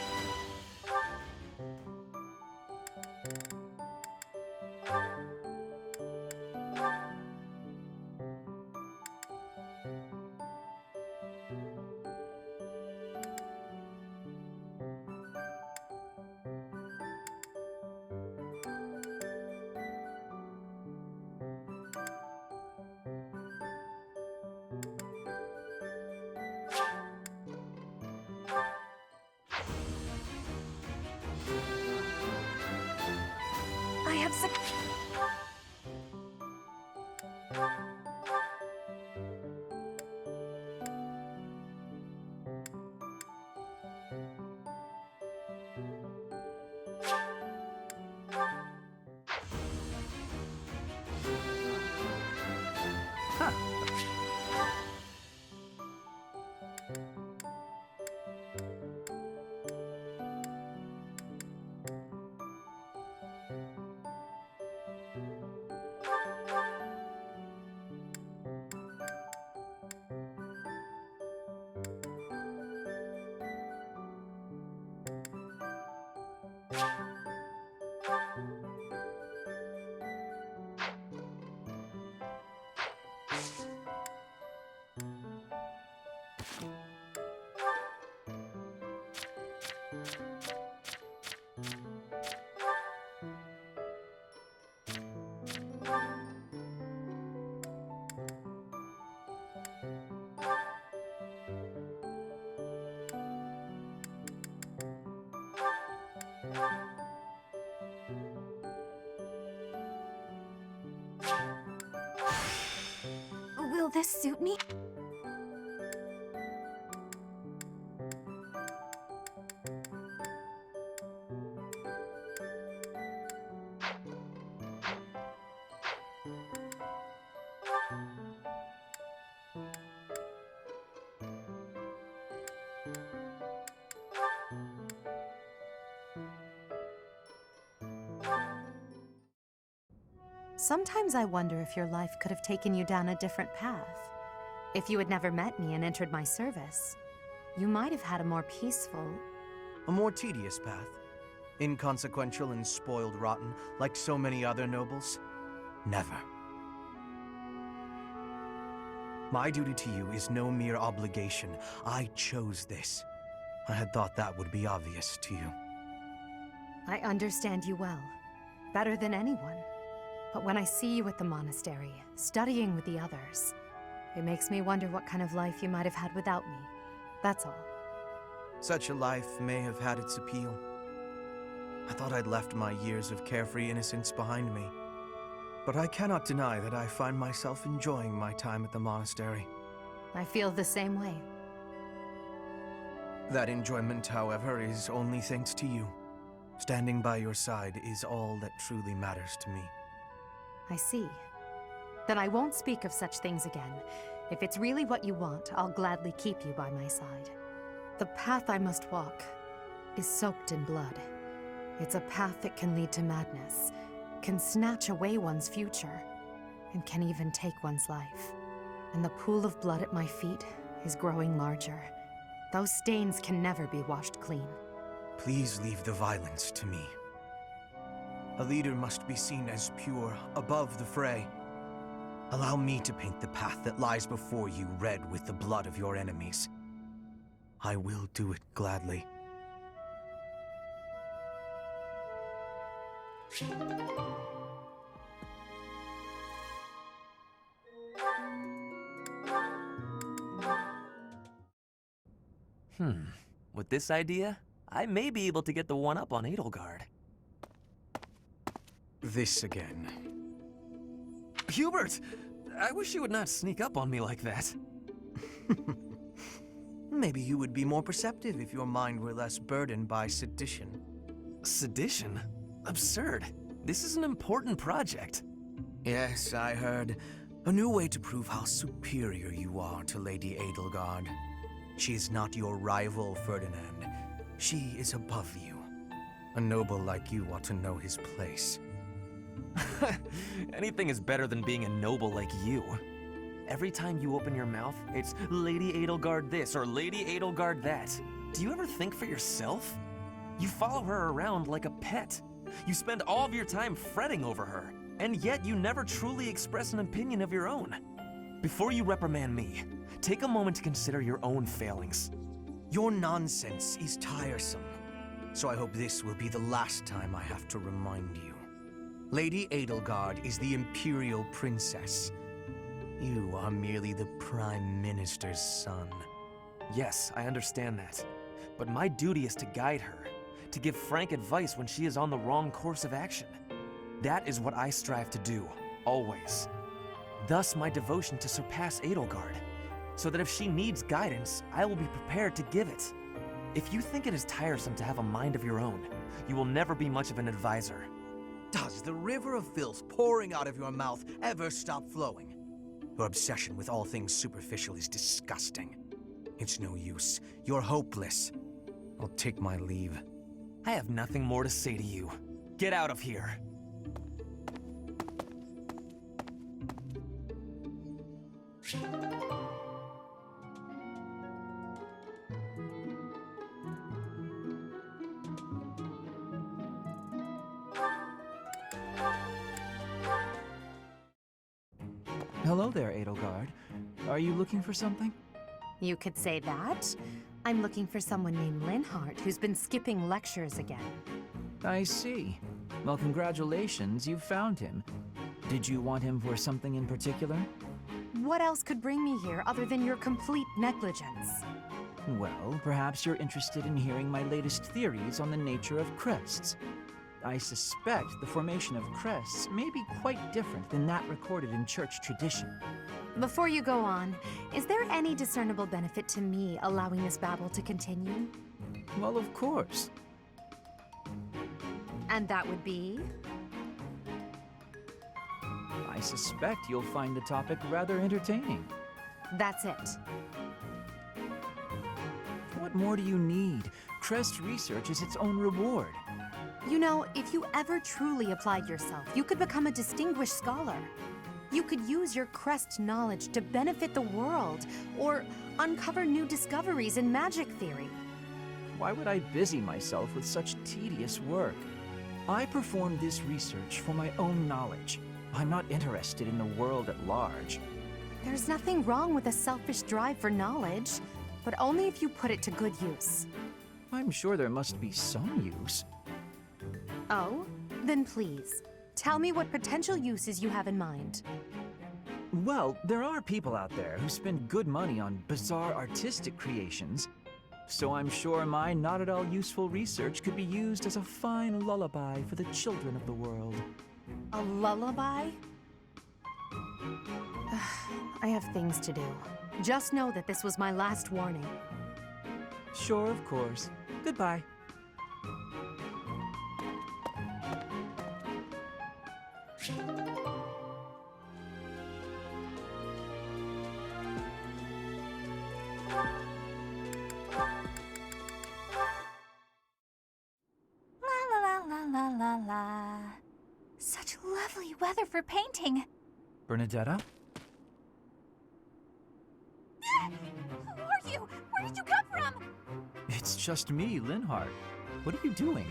I have Will this suit me? Sometimes I wonder if your life could have taken you down a different path. If you had never met me and entered my service, you might have had a more peaceful... A more tedious path. Inconsequential and spoiled rotten, like so many other nobles. Never. My duty to you is no mere obligation. I chose this. I had thought that would be obvious to you. I understand you well. Better than anyone. But when I see you at the monastery, studying with the others, it makes me wonder what kind of life you might have had without me. That's all. Such a life may have had its appeal. I thought I'd left my years of carefree innocence behind me. But I cannot deny that I find myself enjoying my time at the monastery. I feel the same way. That enjoyment, however, is only thanks to you. Standing by your side is all that truly matters to me. I see. Then I won't speak of such things again. If it's really what you want, I'll gladly keep you by my side. The path I must walk is soaked in blood. It's a path that can lead to madness, can snatch away one's future, and can even take one's life. And the pool of blood at my feet is growing larger. Those stains can never be washed clean. Please leave the violence to me. A leader must be seen as pure, above the fray. Allow me to paint the path that lies before you red with the blood of your enemies. I will do it gladly. With this idea, I may be able to get the one-up on Edelgard. This again. Hubert! I wish you would not sneak up on me like that. Maybe you would be more perceptive if your mind were less burdened by sedition. Sedition? Absurd. This is an important project. Yes, I heard. A new way to prove how superior you are to Lady Edelgard. She is not your rival, Ferdinand. She is above you. A noble like you ought to know his place. Anything is better than being a noble like you. Every time you open your mouth, it's Lady Edelgard this or Lady Edelgard that. Do you ever think for yourself? You follow her around like a pet. You spend all of your time fretting over her, and yet you never truly express an opinion of your own. Before you reprimand me, take a moment to consider your own failings. Your nonsense is tiresome, so I hope this will be the last time I have to remind you. Lady Edelgard is the Imperial Princess. You are merely the Prime Minister's son. Yes, I understand that. But my duty is to guide her, to give frank advice when she is on the wrong course of action. That is what I strive to do, always. Thus my devotion to surpass Edelgard, so that if she needs guidance, I will be prepared to give it. If you think it is tiresome to have a mind of your own, you will never be much of an advisor. Does the river of filth pouring out of your mouth ever stop flowing? Your obsession with all things superficial is disgusting. It's no use. You're hopeless. I'll take my leave. I have nothing more to say to you. Get out of here. Hello there, Edelgard. Are you looking for something? You could say that. I'm looking for someone named Linhardt who's been skipping lectures again. I see. Well, congratulations, you found him. Did you want him for something in particular? What else could bring me here other than your complete negligence? Well, perhaps you're interested in hearing my latest theories on the nature of crests. I suspect the formation of crests may be quite different than that recorded in church tradition. Before you go on, is there any discernible benefit to me allowing this babble to continue? Well, of course. And that would be? I suspect you'll find the topic rather entertaining. That's it. What more do you need? Crest research is its own reward. You know, if you ever truly applied yourself, you could become a distinguished scholar. You could use your crest knowledge to benefit the world, or uncover new discoveries in magic theory. Why would I busy myself with such tedious work? I perform this research for my own knowledge. I'm not interested in the world at large. There's nothing wrong with a selfish drive for knowledge, but only if you put it to good use. I'm sure there must be some use. Oh? Then please, tell me what potential uses you have in mind. Well, there are people out there who spend good money on bizarre artistic creations, so I'm sure my not at all useful research could be used as a fine lullaby for the children of the world. A lullaby? I have things to do. Just know that this was my last warning. Sure, of course. Goodbye. La. Such lovely weather for painting. Bernadetta? Who are you? Where did you come from? It's just me, Linhardt. What are you doing?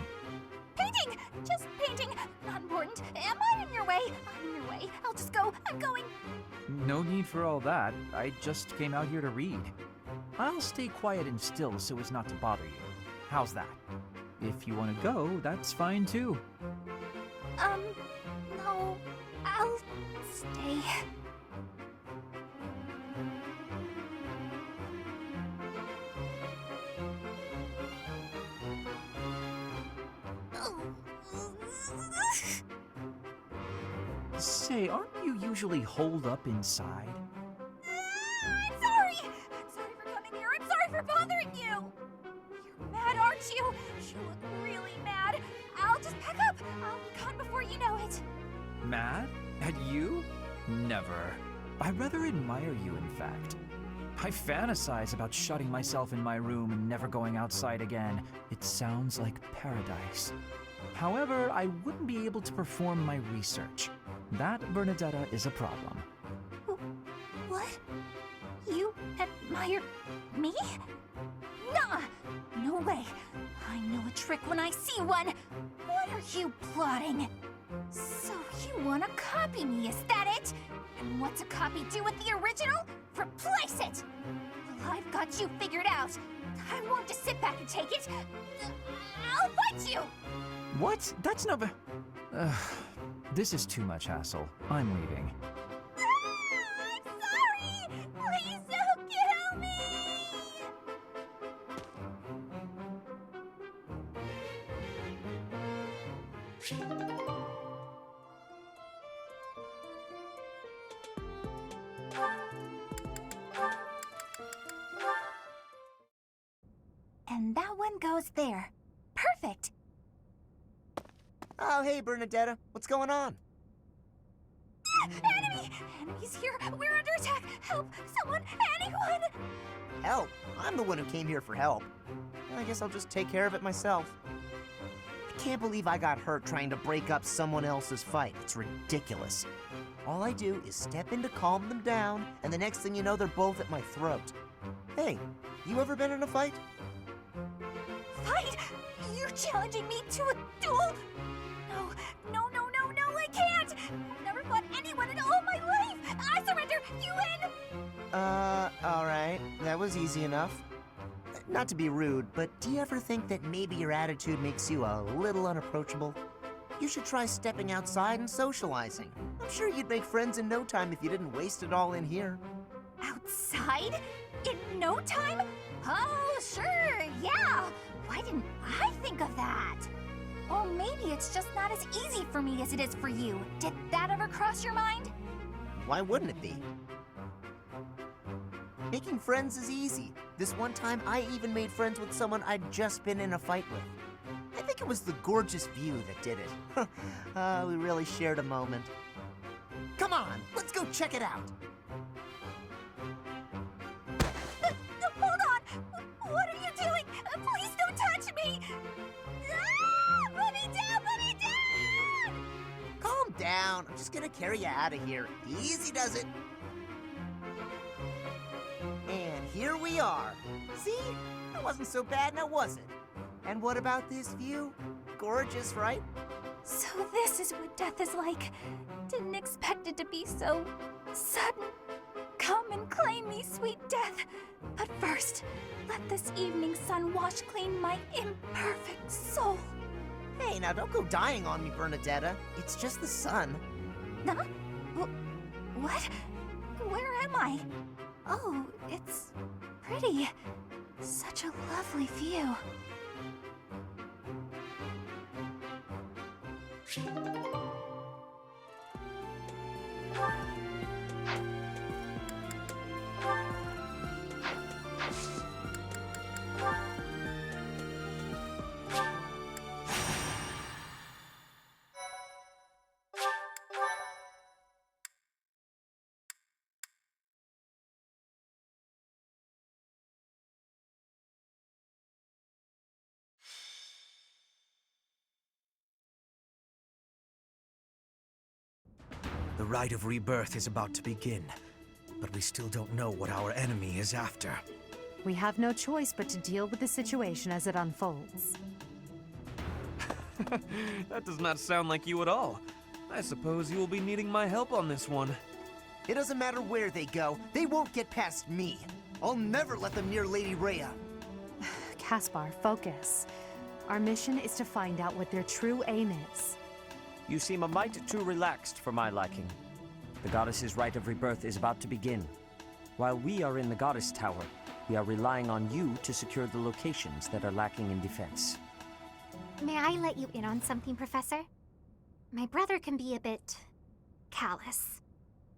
Painting! Just painting. Not important. Am I in your way? I'm in your way. I'll just go. I'm going. No need for all that. I just came out here to read. I'll stay quiet and still so as not to bother you. How's that? If you want to go, that's fine too. No. I'll stay. Say, aren't you usually holed up inside? I'm sorry! I'm sorry for coming here. I'm sorry for bothering you! You're mad, aren't you? You look really mad. I'll just pack up. I'll be gone before you You know it. Mad? At you? Never. I rather admire you, in fact. I fantasize about shutting myself in my room and never going outside again. It sounds like paradise. However, I wouldn't be able to perform my research. That, Bernadetta, is a problem. What? You admire me? Nuh-uh. No way. I know a trick when I see one. What are you plotting? So you want to copy me, is that it? And what's a copy do with the original? Replace it! Well, I've got you figured out. I won't just sit back and take it. I'll fight you! What? That's not this is too much hassle. I'm leaving. I'm sorry! Please don't kill me! And that one goes there. Perfect! Oh, hey, Bernadetta. What's going on? Enemy! Enemies here! We're under attack! Help! Someone! Anyone! Help? I'm the one who came here for help. I guess I'll just take care of it myself. I can't believe I got hurt trying to break up someone else's fight. It's ridiculous. All I do is step in to calm them down, and the next thing you know, they're both at my throat. Hey, you ever been in a fight? Fight? You're challenging me to a duel? No, I can't! I've never fought anyone in all my life! I surrender! You win! Alright. That was easy enough. Not to be rude, but do you ever think that maybe your attitude makes you a little unapproachable? You should try stepping outside and socializing. I'm sure you'd make friends in no time if you didn't waste it all in here. Outside? In no time? Oh, sure, yeah! Why didn't I think of that? Or maybe it's just not as easy for me as it is for you. Did that ever cross your mind? Why wouldn't it be? Making friends is easy. This one time, I even made friends with someone I'd just been in a fight with. I think it was the gorgeous view that did it. We really shared a moment. Come on, let's go check it out. Hold on! What are you doing? Please don't touch me! Ah! Put me down! Put me down! Calm down. I'm just gonna carry you out of here. Easy does it. And here we are. See? That wasn't so bad now, was it? And what about this view? Gorgeous, right? So this is what death is like. Didn't expect it to be so sudden. Come and claim me, sweet death. But first, let this evening sun wash clean my imperfect soul. Hey, now don't go dying on me, Bernadetta. It's just the sun. Huh? What? Where am I? Oh, it's pretty. Such a lovely view. The rite of rebirth is about to begin, but we still don't know what our enemy is after. We have no choice but to deal with the situation as it unfolds. That does not sound like you at all. I suppose you will be needing my help on this one. It doesn't matter where they go, they won't get past me. I'll never let them near Lady Rhea. Caspar, focus. Our mission is to find out what their true aim is. You seem a mite too relaxed for my liking. The goddess's rite of rebirth is about to begin. While we are in the goddess tower, we are relying on you to secure the locations that are lacking in defense. May I let you in on something, Professor? My brother can be a bit callous.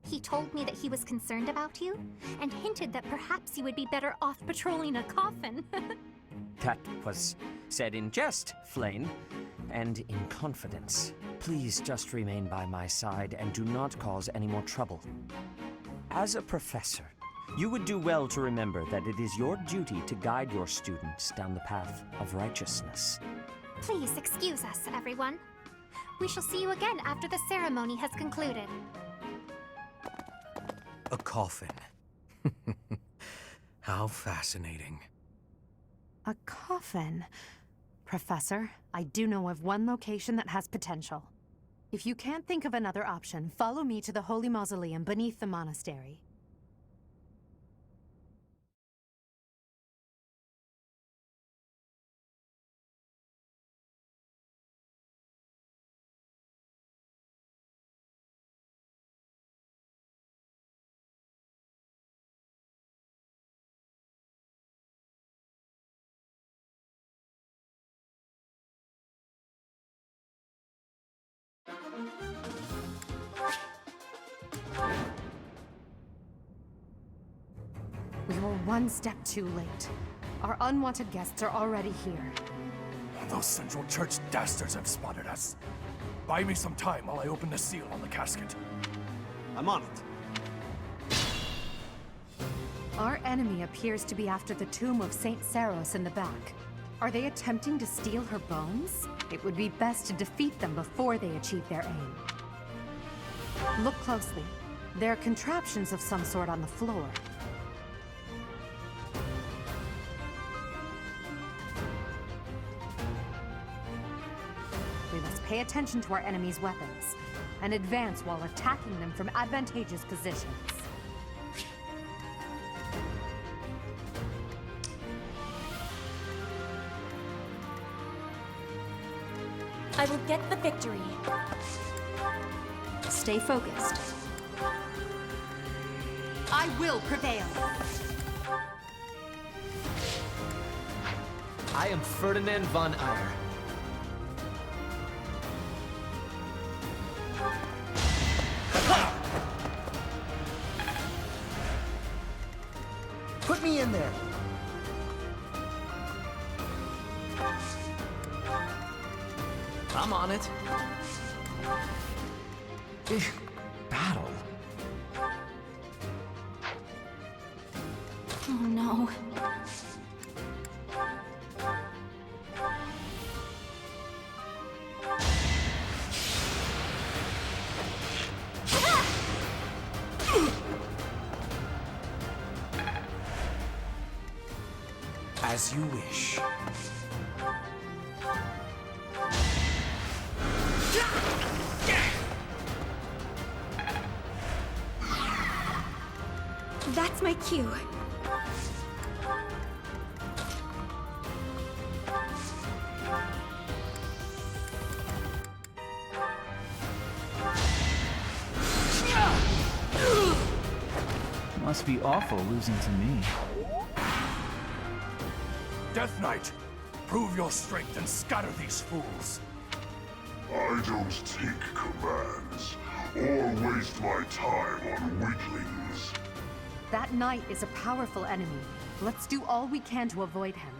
He told me that he was concerned about you, and hinted that perhaps you would be better off patrolling a coffin. That was said in jest, Flame, and in confidence. Please just remain by my side and do not cause any more trouble. As a professor, you would do well to remember that it is your duty to guide your students down the path of righteousness. Please excuse us, everyone. We shall see you again after the ceremony has concluded. A coffin. How fascinating. A coffin? Professor, I do know of one location that has potential. If you can't think of another option, follow me to the Holy Mausoleum beneath the monastery. We were one step too late. Our unwanted guests are already here. Those Central Church dastards have spotted us. Buy me some time while I open the seal on the casket. I'm on it. Our enemy appears to be after the tomb of Saint Saros in the back. Are they attempting to steal her bones? It would be best to defeat them before they achieve their aim. Look closely. There are contraptions of some sort on the floor. We must pay attention to our enemy's weapons, and advance while attacking them from advantageous positions. I will get the victory. Stay focused. I will prevail. I am Ferdinand von Eyre. Put me in there. I'm on it. Battle? Oh no. As you wish. That's my cue. Must be awful losing to me. Death Knight, prove your strength and scatter these fools. I don't take commands, or waste my time on weaklings. That knight is a powerful enemy. Let's do all we can to avoid him.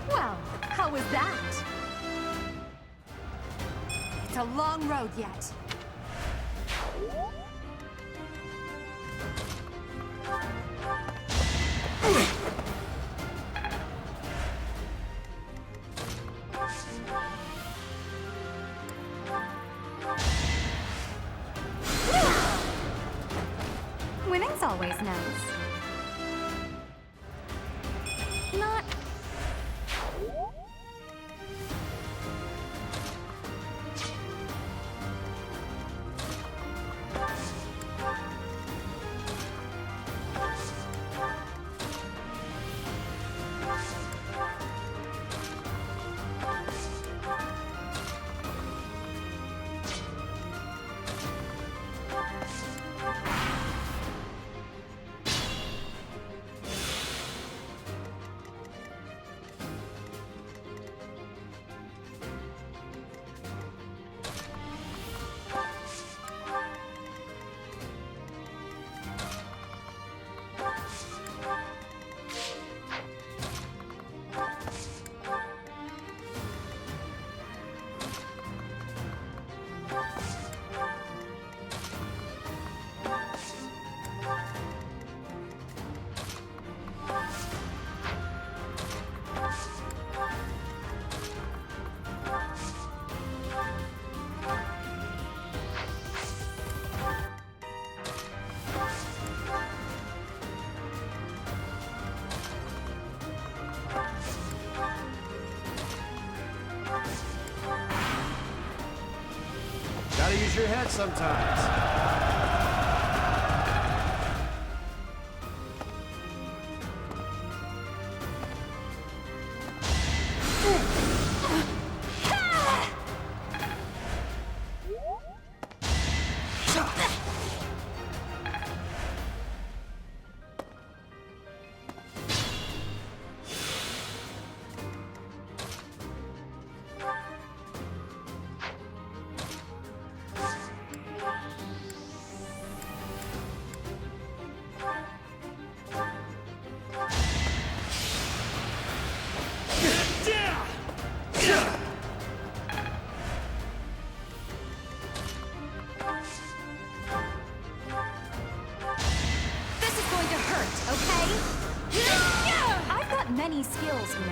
Well, how was that? It's a long road yet. Winning's always nice. Not... use your head sometimes. Many skills, you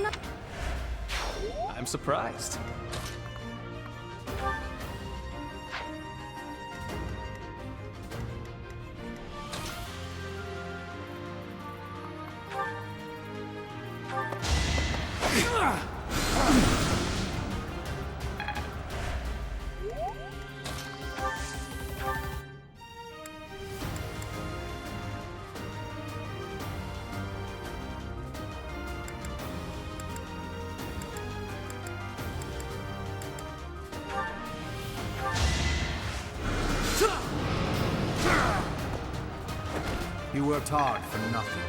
know. I'm surprised. You worked hard for nothing.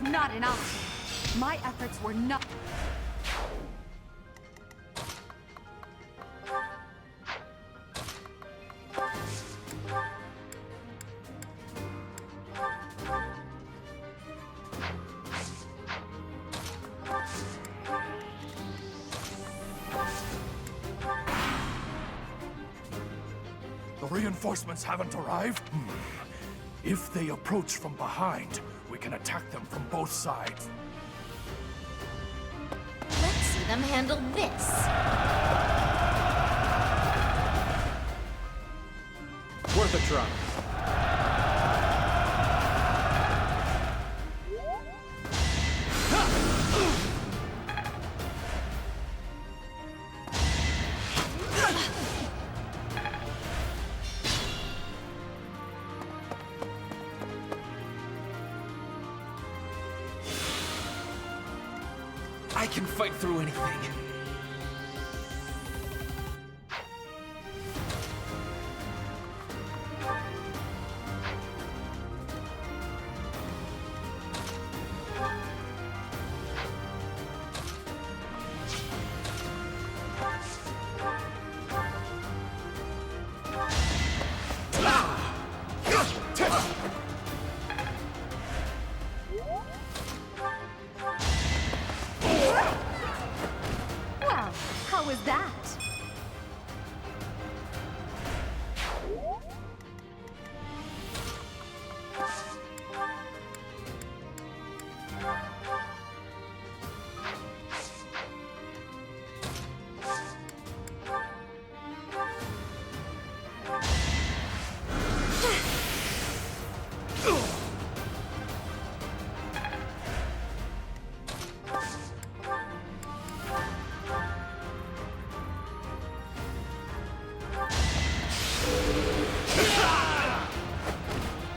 Not an option. My efforts were not. The reinforcements haven't arrived? If they approach from behind, we can attack them from both sides. Let's see them handle this. Worth a try. I can fight through anything.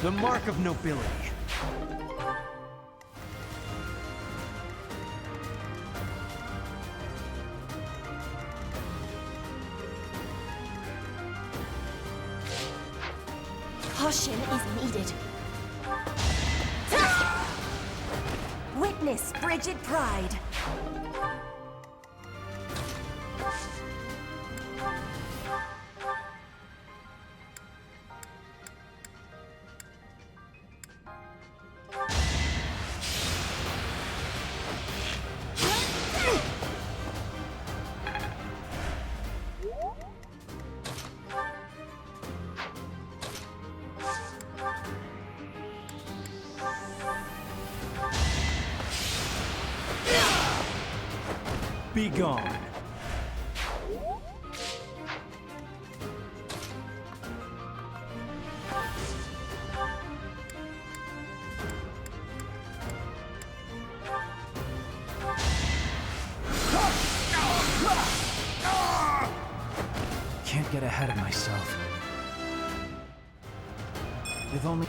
The mark of nobility. Caution is needed. Witness frigid pride. Be gone. Can't get ahead of myself. If only...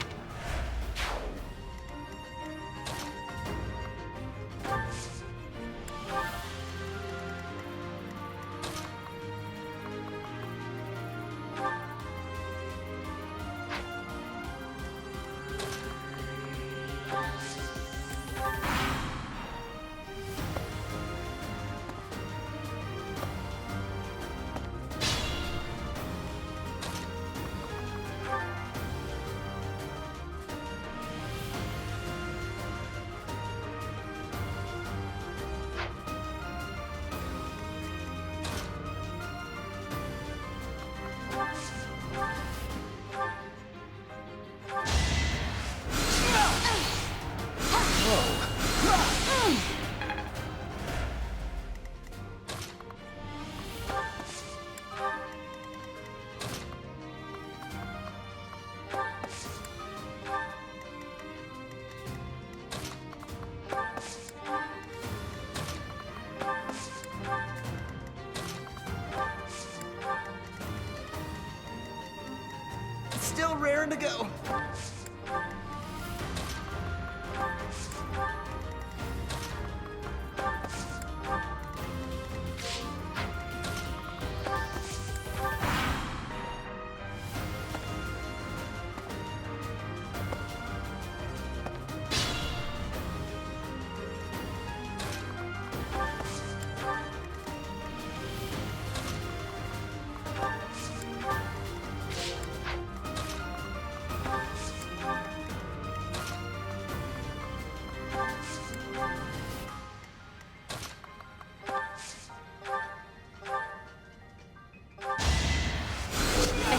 Still raring to go.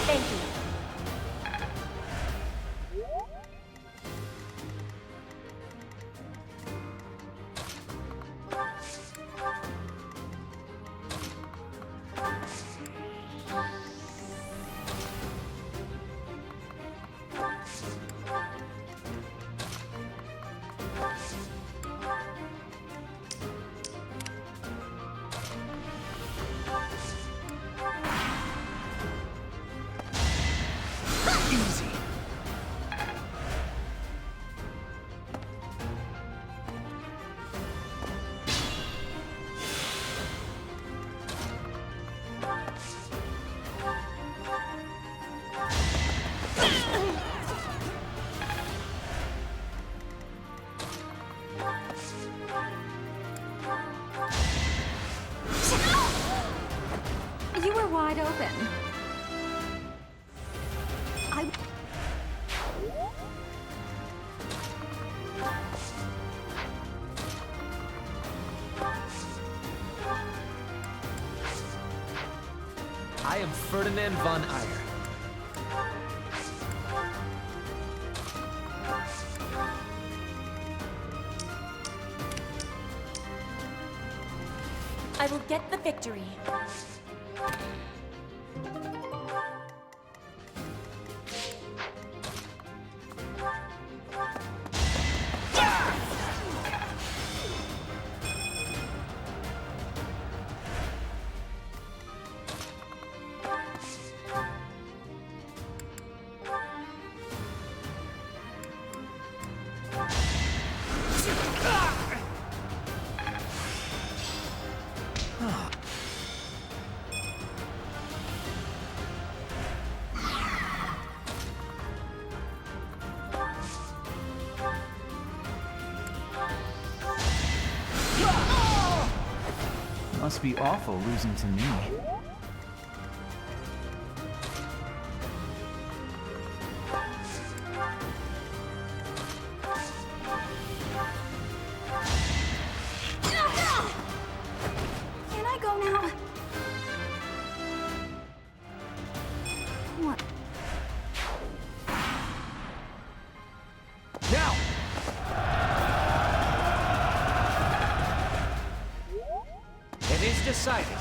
Thank you. Easy. You were wide open. I am Ferdinand von Eyre. I will get the victory. must be awful losing to me. Can I go now? What? Now! It is decided.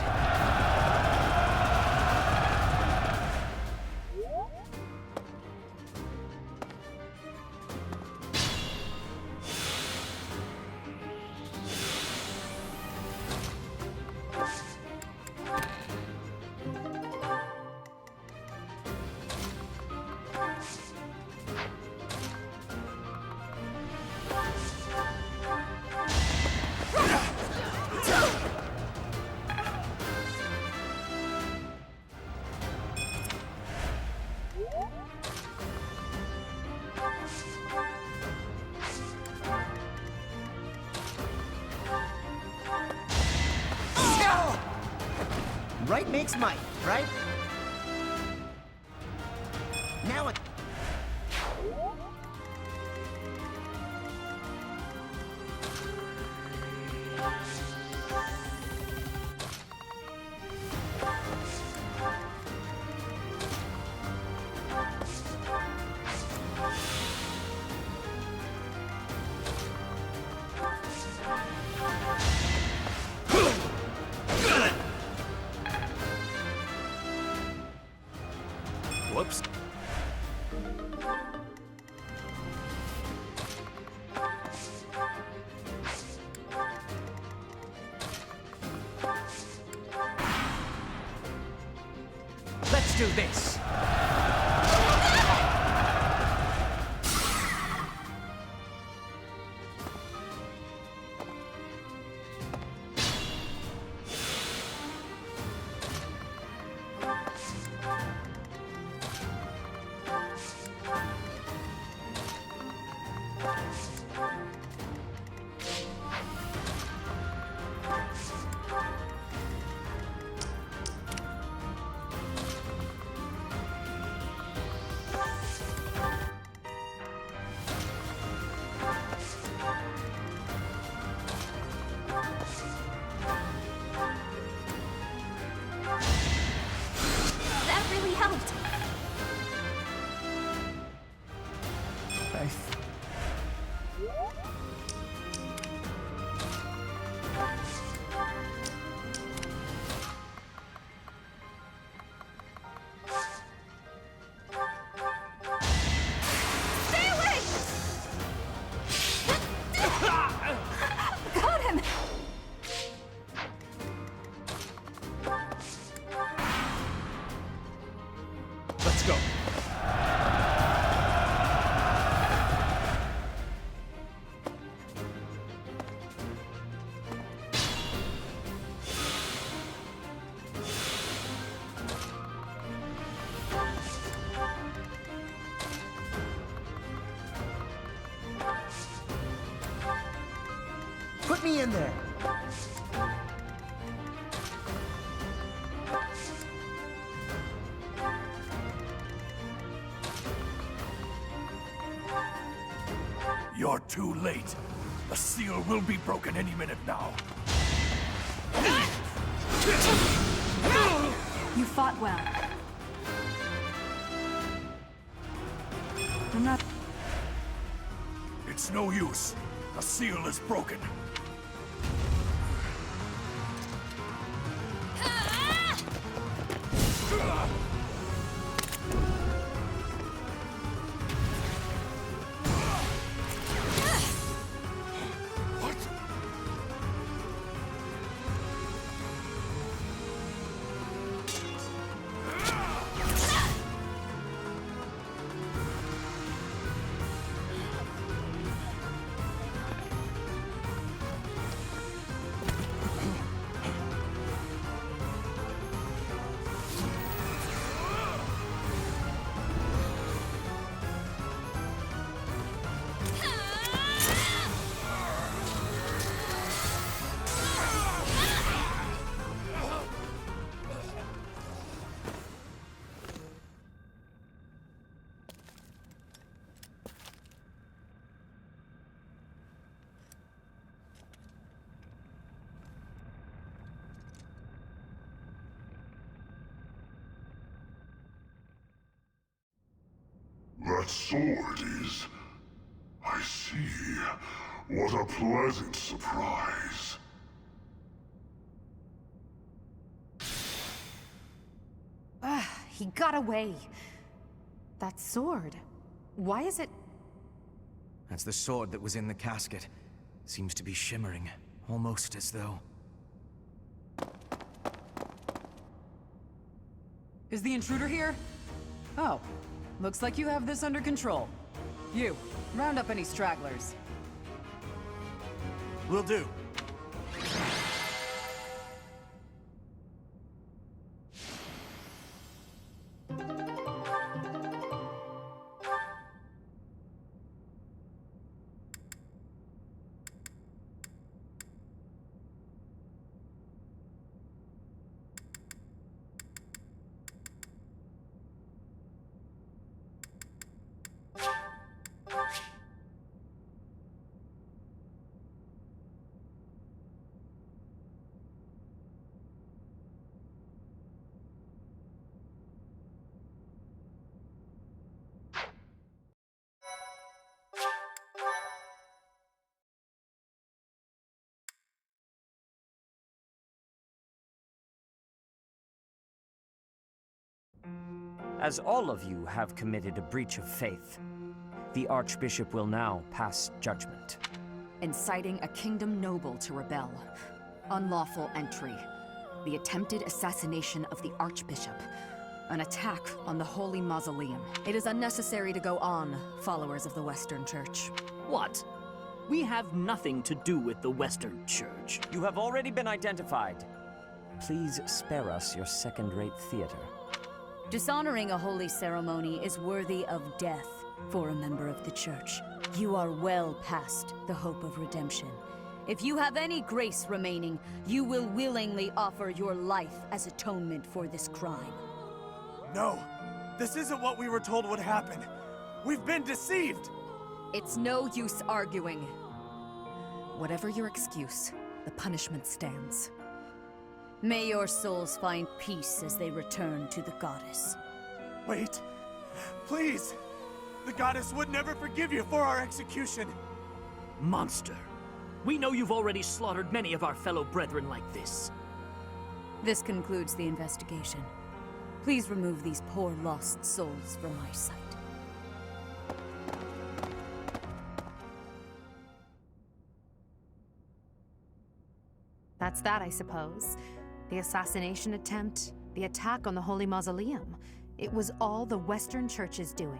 Right makes might, right? Now it... Whoops. Let's do this. That really helped. Stay away! Got him! Let's go. Put me in there. You're too late. The seal will be broken any minute now. You fought well. I'm not... It's no use. The seal is broken. sword is. I see. What a pleasant surprise. He got away. That sword. Why is it... That's the sword that was in the casket. Seems to be shimmering, almost as though... Is the intruder here? Oh, looks like you have this under control. You, round up any stragglers. Will do. As all of you have committed a breach of faith, the Archbishop will now pass judgment. Inciting a kingdom noble to rebel. Unlawful entry. The attempted assassination of the Archbishop. An attack on the Holy Mausoleum. It is unnecessary to go on, followers of the Western Church. What? We have nothing to do with the Western Church. You have already been identified. Please spare us your second-rate theater. Dishonoring a holy ceremony is worthy of death for a member of the Church. You are well past the hope of redemption. If you have any grace remaining, you will willingly offer your life as atonement for this crime. No, this isn't what we were told would happen. We've been deceived! It's no use arguing. Whatever your excuse, the punishment stands. May your souls find peace as they return to the goddess. Wait, please! The goddess would never forgive you for our execution! Monster! We know you've already slaughtered many of our fellow brethren like this. This concludes the investigation. Please remove these poor lost souls from my sight. That's that, I suppose. The assassination attempt, the attack on the Holy Mausoleum. It was all the Western Church's doing.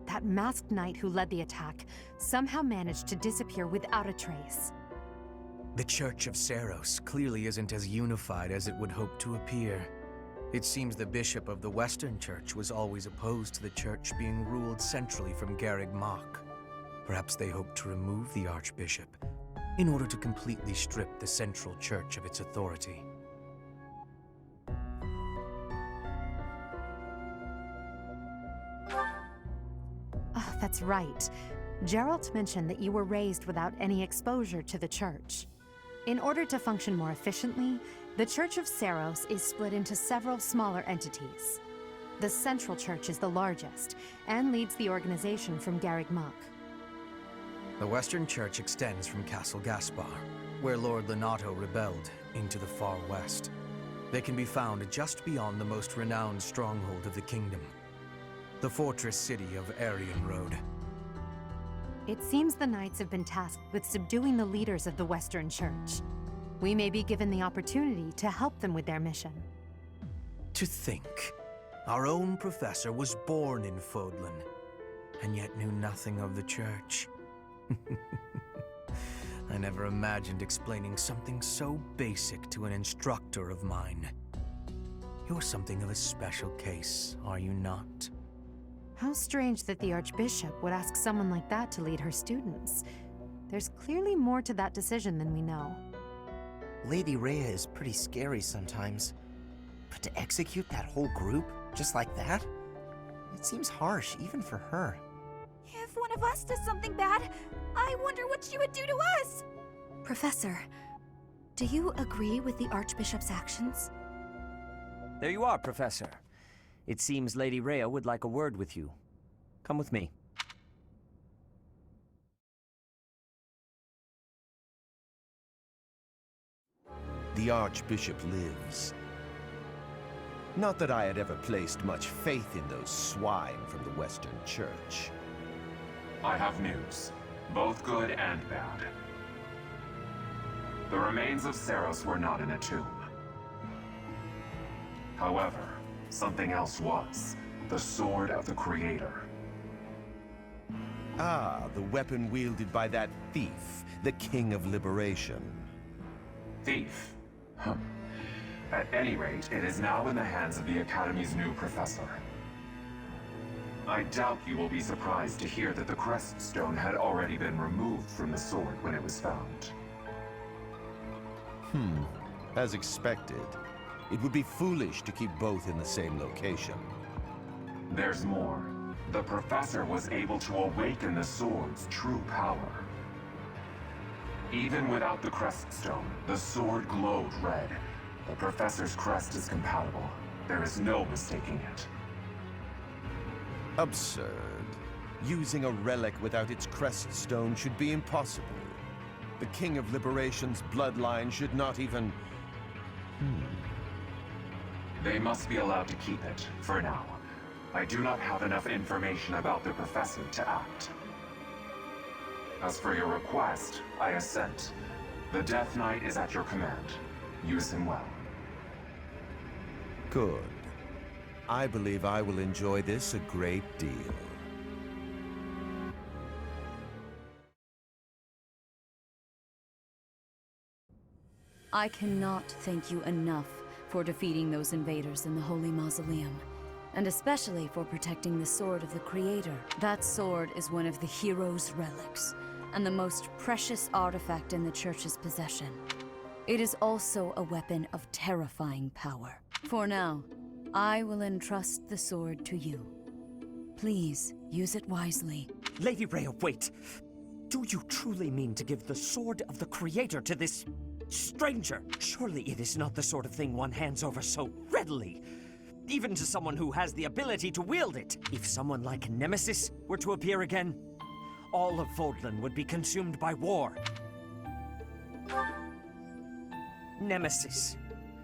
That masked knight who led the attack somehow managed to disappear without a trace. The Church of Seros clearly isn't as unified as it would hope to appear. It seems the bishop of the Western Church was always opposed to the Church being ruled centrally from Garreg Mach. Perhaps they hoped to remove the Archbishop in order to completely strip the Central Church of its authority. Oh, that's right. Geralt mentioned that you were raised without any exposure to the Church. In order to function more efficiently, the Church of Seros is split into several smaller entities. The Central Church is the largest, and leads the organization from Garreg Mach. The Western Church extends from Castle Gaspar, where Lord Lenato rebelled, into the far west. They can be found just beyond the most renowned stronghold of the kingdom, the fortress city of Aryan Road. It seems the Knights have been tasked with subduing the leaders of the Western Church. We may be given the opportunity to help them with their mission. To think, our own professor was born in Fodlan, and yet knew nothing of the Church. I never imagined explaining something so basic to an instructor of mine. You're something of a special case, are you not? How strange that the Archbishop would ask someone like that to lead her students. There's clearly more to that decision than we know. Lady Rhea is pretty scary sometimes. But to execute that whole group, just like that? It seems harsh, even for her. If one of us does something bad, I wonder what she would do to us! Professor, do you agree with the Archbishop's actions? There you are, Professor. It seems Lady Rhea would like a word with you. Come with me. The Archbishop lives. Not that I had ever placed much faith in those swine from the Western Church. I have news, both good and bad. The remains of Seros were not in a tomb. However, something else was. The Sword of the Creator. Ah, the weapon wielded by that thief, the King of Liberation. Thief? Huh. At any rate, it is now in the hands of the Academy's new professor. I doubt you will be surprised to hear that the crest stone had already been removed from the sword when it was found. As expected. It would be foolish to keep both in the same location. There's more. The professor was able to awaken the sword's true power. Even without the crest stone, the sword glowed red. The professor's crest is compatible. There is no mistaking it. Absurd. Using a relic without its crest stone should be impossible. The King of Liberation's bloodline should not even... They must be allowed to keep it, for now. I do not have enough information about the professor to act. As for your request, I assent. The Death Knight is at your command. Use him well. Good. I believe I will enjoy this a great deal. I cannot thank you enough for defeating those invaders in the Holy Mausoleum, and especially for protecting the Sword of the Creator. That sword is one of the hero's relics, and the most precious artifact in the Church's possession. It is also a weapon of terrifying power. For now, I will entrust the sword to you. Please, use it wisely. Lady Rhea, wait! Do you truly mean to give the Sword of the Creator to this stranger? Surely it is not the sort of thing one hands over so readily, even to someone who has the ability to wield it. If someone like Nemesis were to appear again, all of Vodland would be consumed by war. Nemesis,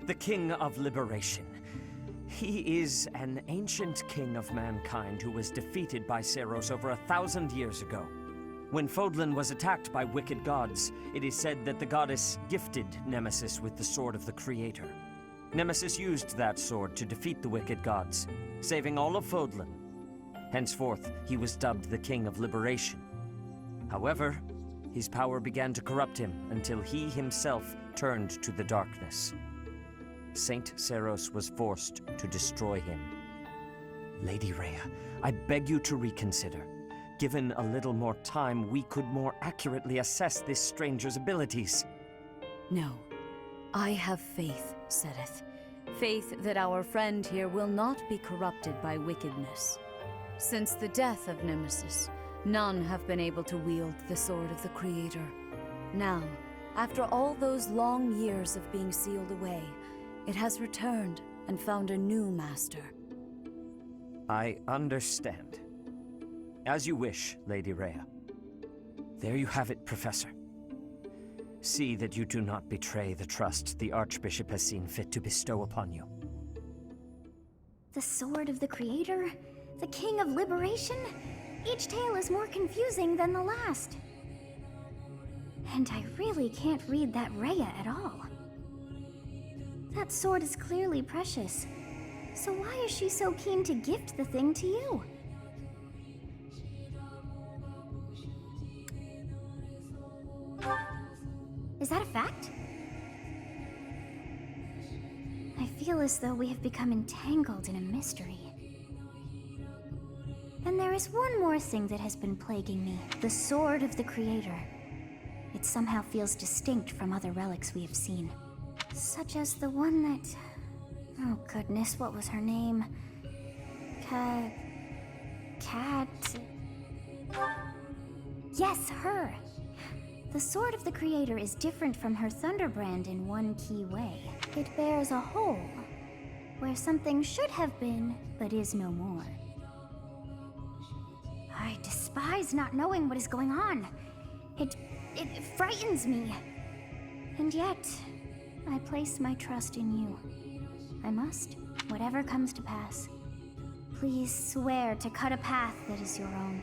the King of Liberation. He is an ancient king of mankind who was defeated by Seros over 1,000 years ago. When Fodlan was attacked by wicked gods, it is said that the goddess gifted Nemesis with the Sword of the Creator. Nemesis used that sword to defeat the wicked gods, saving all of Fodlan. Henceforth, he was dubbed the King of Liberation. However, his power began to corrupt him until he himself turned to the darkness. Saint Seros was forced to destroy him. Lady Rhea, I beg you to reconsider. Given a little more time, we could more accurately assess this stranger's abilities. No. I have faith, Sothis. Faith that our friend here will not be corrupted by wickedness. Since the death of Nemesis, none have been able to wield the Sword of the Creator. Now, after all those long years of being sealed away, it has returned and found a new master. I understand. As you wish, Lady Rhea. There you have it, Professor. See that you do not betray the trust the Archbishop has seen fit to bestow upon you. The Sword of the Creator? The King of Liberation? Each tale is more confusing than the last. And I really can't read that Rhea at all. That sword is clearly precious. So why is she so keen to gift the thing to you? Is that a fact? I feel as though we have become entangled in a mystery. And there is one more thing that has been plaguing me. The Sword of the Creator. It somehow feels distinct from other relics we have seen. Such as the one that... Oh goodness, what was her name? Yes, her! The Sword of the Creator is different from her Thunderbrand in one key way. It bears a hole, where something should have been, but is no more. I despise not knowing what is going on. It frightens me. And yet, I place my trust in you. I must, whatever comes to pass. Please swear to cut a path that is your own.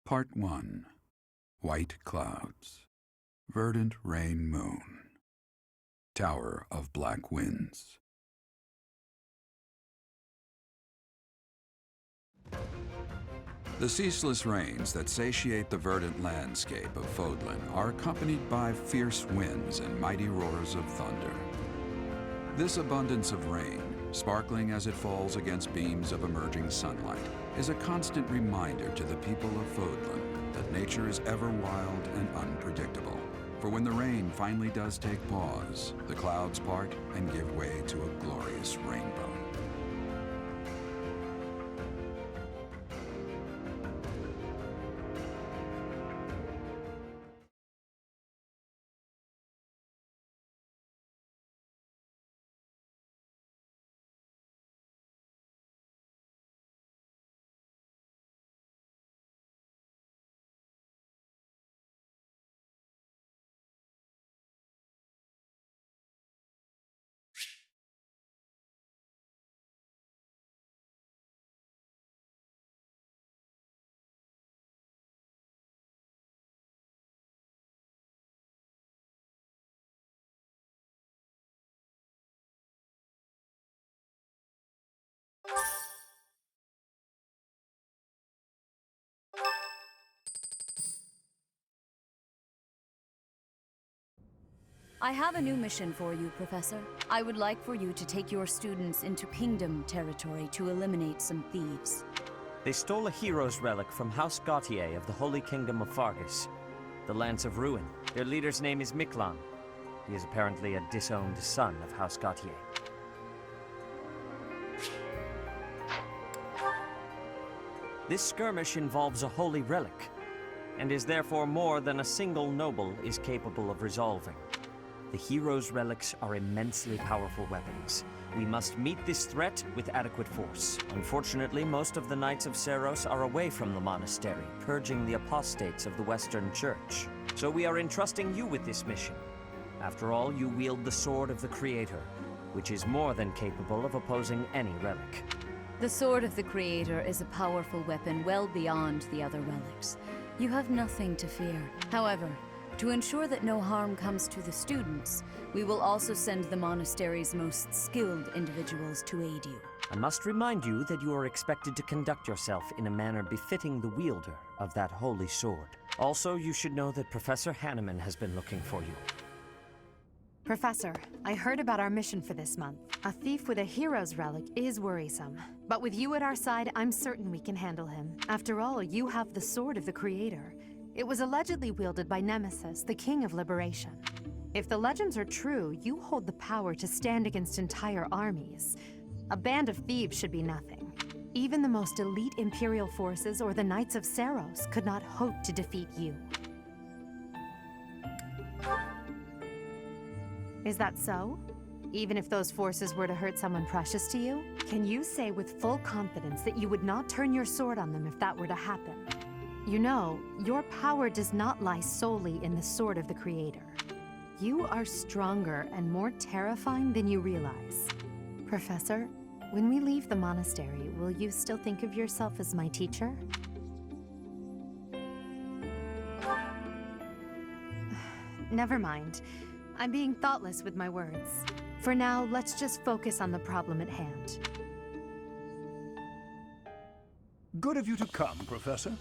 Part 1. White Clouds. Verdant Rain Moon. Tower of Black Winds. The ceaseless rains that satiate the verdant landscape of Fodlan are accompanied by fierce winds and mighty roars of thunder. This abundance of rain, sparkling as it falls against beams of emerging sunlight, is a constant reminder to the people of Fodlan that nature is ever wild and unpredictable. For when the rain finally does take pause, the clouds part and give way to a glorious rainbow. I have a new mission for you, Professor. I would like for you to take your students into Kingdom territory to eliminate some thieves. They stole a hero's relic from House Gautier of the Holy Kingdom of Fargus, the Lance of Ruin. Their leader's name is Miklan. He is apparently a disowned son of House Gautier. This skirmish involves a holy relic, and is therefore more than a single noble is capable of resolving. The hero's relics are immensely powerful weapons. We must meet this threat with adequate force. Unfortunately, most of the Knights of Seiros are away from the monastery, purging the apostates of the Western Church. So we are entrusting you with this mission. After all, you wield the Sword of the Creator, which is more than capable of opposing any relic. The Sword of the Creator is a powerful weapon well beyond the other relics. You have nothing to fear. However, to ensure that no harm comes to the students, we will also send the monastery's most skilled individuals to aid you. I must remind you that you are expected to conduct yourself in a manner befitting the wielder of that holy sword. Also, you should know that Professor Hanneman has been looking for you. Professor, I heard about our mission for this month. A thief with a hero's relic is worrisome. But with you at our side, I'm certain we can handle him. After all, you have the Sword of the Creator. It was allegedly wielded by Nemesis, the King of Liberation. If the legends are true, you hold the power to stand against entire armies. A band of thieves should be nothing. Even the most elite Imperial forces or the Knights of Seiros could not hope to defeat you. Is that so? Even if those forces were to hurt someone precious to you? Can you say with full confidence that you would not turn your sword on them if that were to happen? You know, your power does not lie solely in the Sword of the Creator. You are stronger and more terrifying than you realize. Professor, when we leave the monastery, will you still think of yourself as my teacher? Never mind. I'm being thoughtless with my words. For now, let's just focus on the problem at hand. Good of you to come, Professor.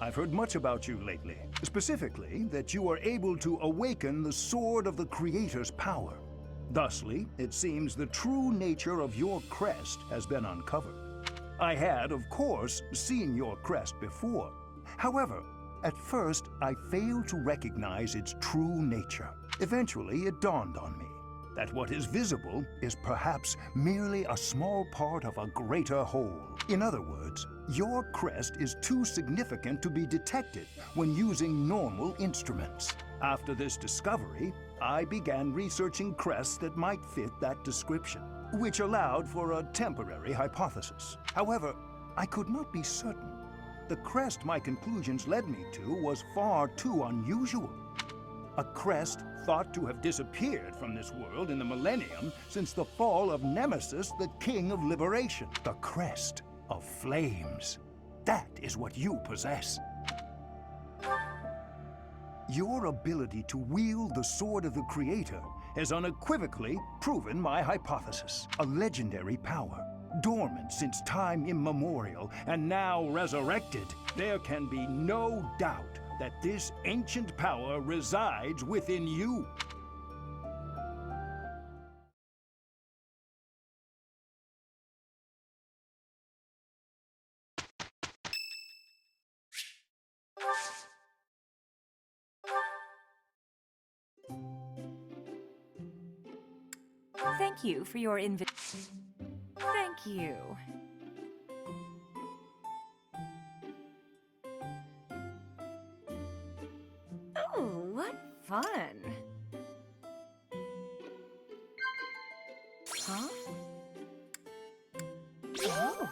I've heard much about you lately. Specifically, that you are able to awaken the Sword of the Creator's power. Thusly, it seems the true nature of your crest has been uncovered. I had, of course, seen your crest before. However, at first, I failed to recognize its true nature. Eventually, it dawned on me. that what is visible is perhaps merely a small part of a greater whole. In other words, your crest is too significant to be detected when using normal instruments. After this discovery, I began researching crests that might fit that description, which allowed for a temporary hypothesis. However, I could not be certain. The crest my conclusions led me to was far too unusual. A crest thought to have disappeared from this world in the millennium since the fall of Nemesis, the King of Liberation. The crest of flames. That is what you possess. Your ability to wield the sword of the Creator has unequivocally proven my hypothesis. A legendary power, dormant since time immemorial, and now resurrected. There can be no doubt that this ancient power resides within you. Thank you for your invitation. Thank you. Oh, what fun. Huh? Oh.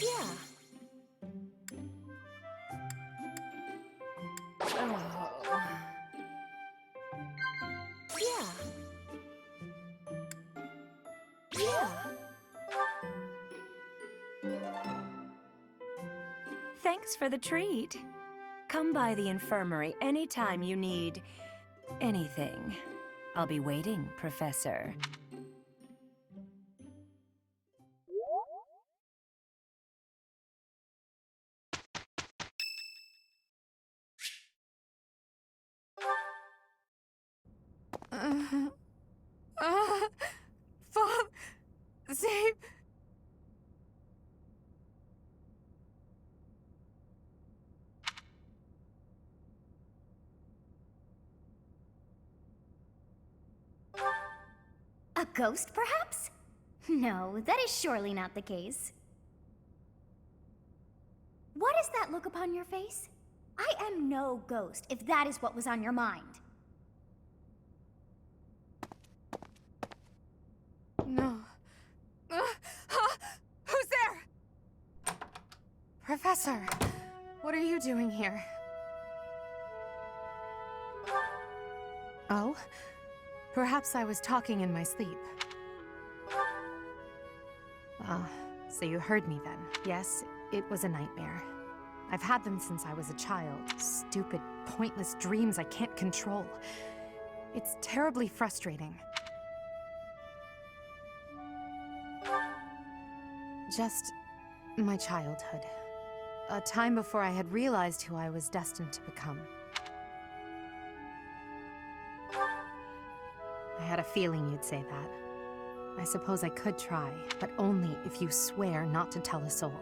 Yeah. Oh. Yeah. Yeah. Thanks for the treat. Come by the infirmary anytime you need anything. I'll be waiting, Professor. Save. A ghost, perhaps? No, that is surely not the case. What is that look upon your face? I am no ghost, if that is what was on your mind. No. Who's there? Professor, what are you doing here? Oh? Perhaps I was talking in my sleep. Ah, so you heard me then. Yes, it was a nightmare. I've had them since I was a child. Stupid, pointless dreams I can't control. It's terribly frustrating. Just my childhood. A time before I had realized who I was destined to become. I had a feeling you'd say that. I suppose I could try, but only if you swear not to tell a soul.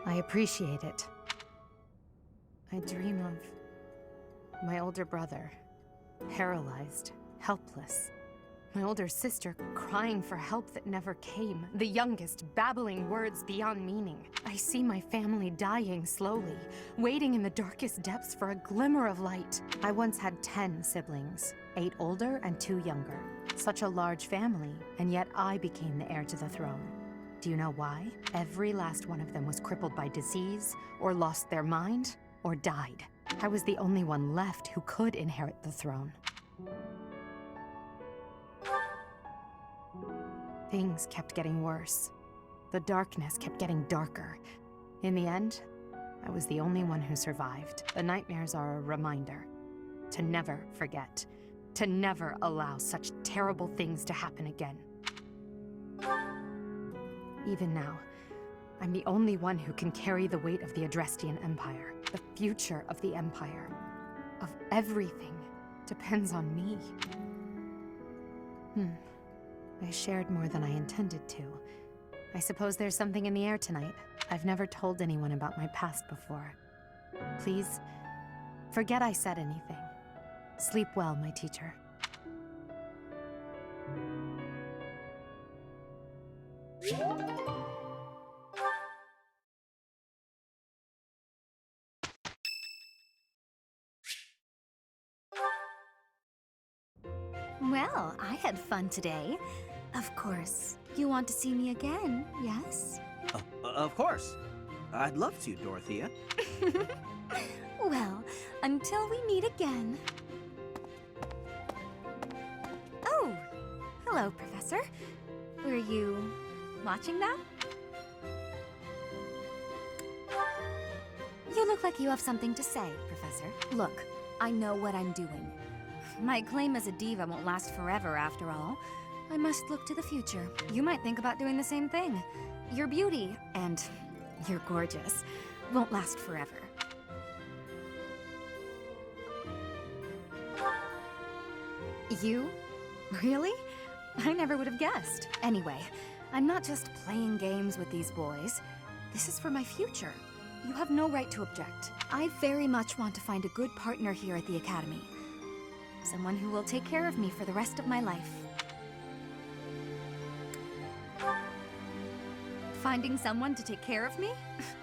I appreciate it. I dream of my older brother, paralyzed, helpless. My older sister crying for help that never came. The youngest babbling words beyond meaning. I see my family dying slowly, waiting in the darkest depths for a glimmer of light. I once had 10 siblings, 8 older and 2 younger. Such a large family, and yet I became the heir to the throne. Do you know why? Every last one of them was crippled by disease, or lost their mind, or died. I was the only one left who could inherit the throne. Things kept getting worse. The darkness kept getting darker. In the end, I was the only one who survived. The nightmares are a reminder to never forget, to never allow such terrible things to happen again. Even now, I'm the only one who can carry the weight of the Adrestian Empire. The future of the Empire, of everything, depends on me. I shared more than I intended to. I suppose there's something in the air tonight. I've never told anyone about my past before. Please, forget I said anything. Sleep well, my teacher. Well, I had fun today. Of course, you want to see me again, yes? Of course. I'd love to, Dorothea. Well, until we meet again. Oh, hello, Professor. Were you watching that? You look like you have something to say, Professor. Look, I know what I'm doing. My claim as a diva won't last forever, after all. I must look to the future. You might think about doing the same thing. Your beauty, and you're gorgeous, won't last forever. You? Really? I never would have guessed. Anyway, I'm not just playing games with these boys. This is for my future. You have no right to object. I very much want to find a good partner here at the Academy. Someone who will take care of me for the rest of my life. Finding someone to take care of me?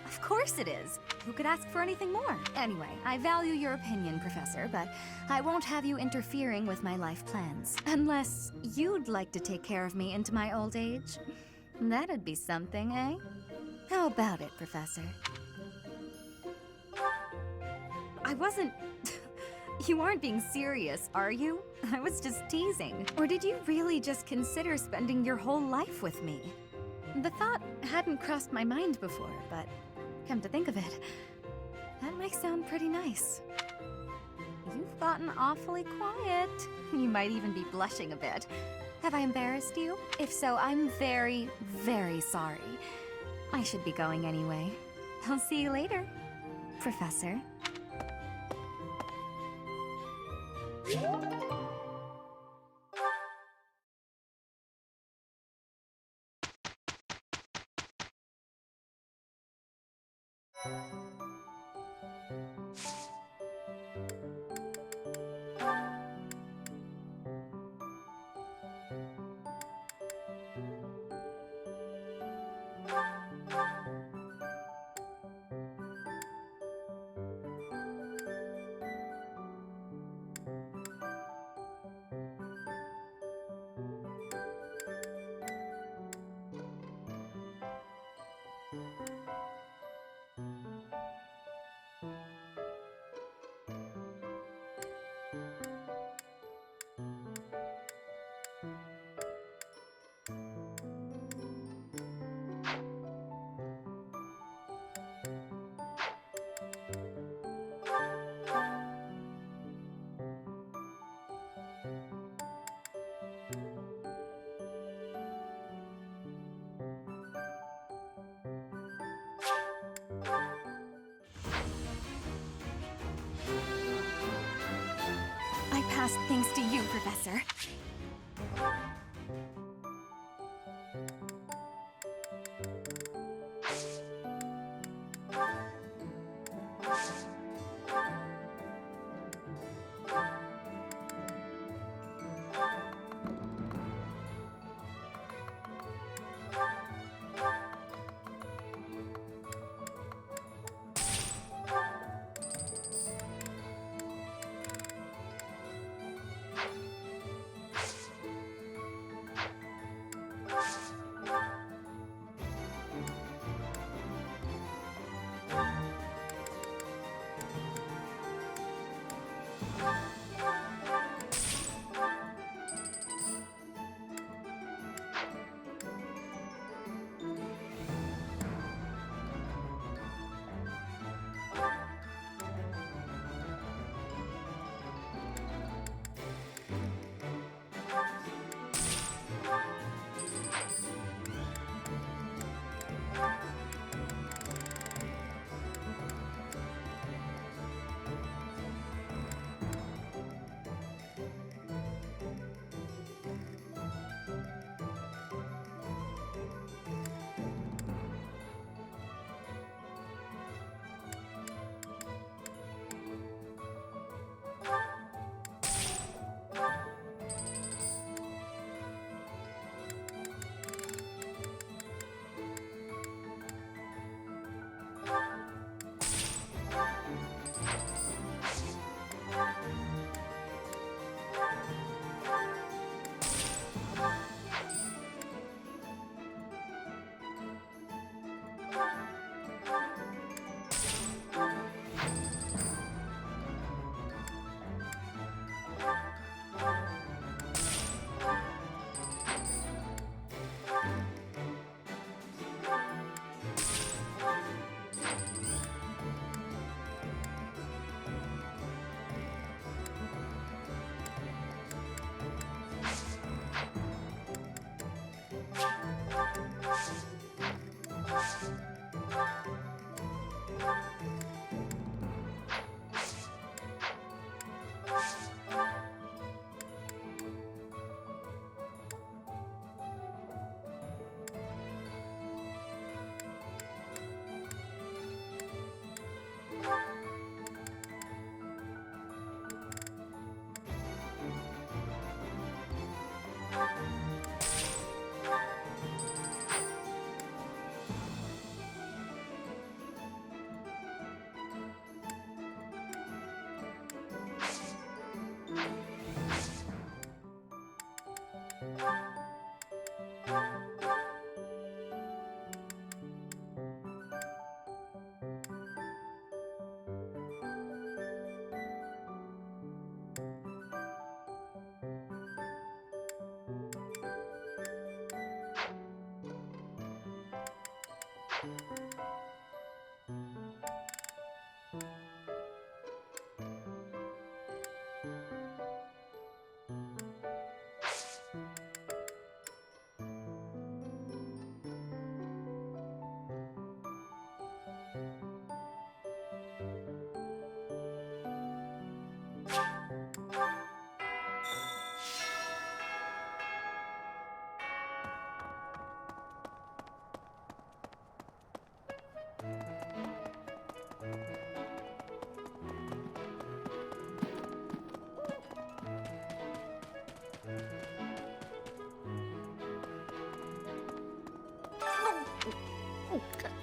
Of course it is. Who could ask for anything more? Anyway, I value your opinion, Professor, but I won't have you interfering with my life plans. Unless you'd like to take care of me into my old age. That'd be something, eh? How about it, Professor? I wasn't... You aren't being serious, are you? I was just teasing. Or did you really just consider spending your whole life with me? The thought hadn't crossed my mind before, but come to think of it, that might sound pretty nice. You've gotten awfully quiet. You might even be blushing a bit. Have I embarrassed you? If so, I'm very, very sorry. I should be going anyway. I'll see you later, Professor. I pass things to you, Professor.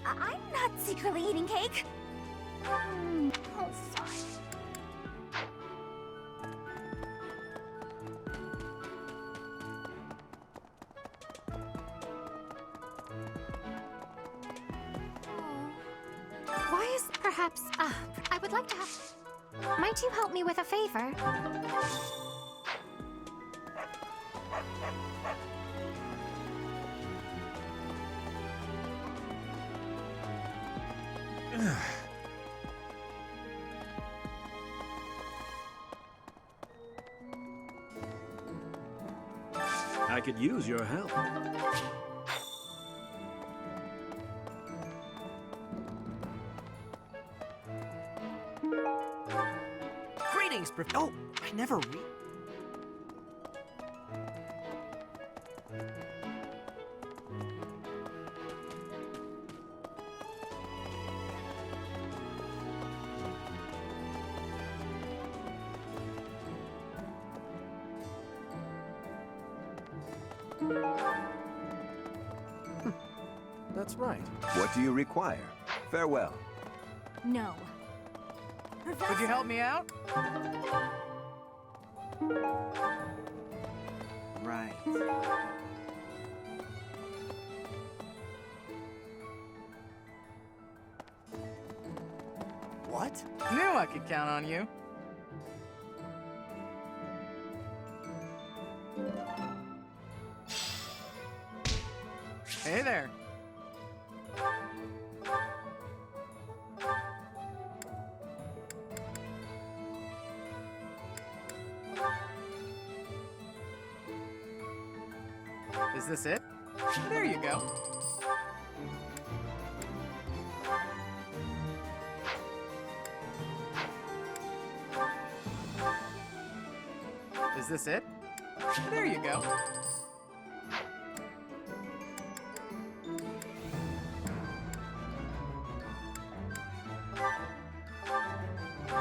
I'm not secretly eating cake. Oh, fine. Why is perhaps, I would like to have... Might you help me with a favor? I could use your help. Greetings, Oh, I never read. That's right. What do you require? Farewell. No. Could you help me out? Right. What? Knew I could count on you. Hey there. Is this it? There you go. Is this it? There you go.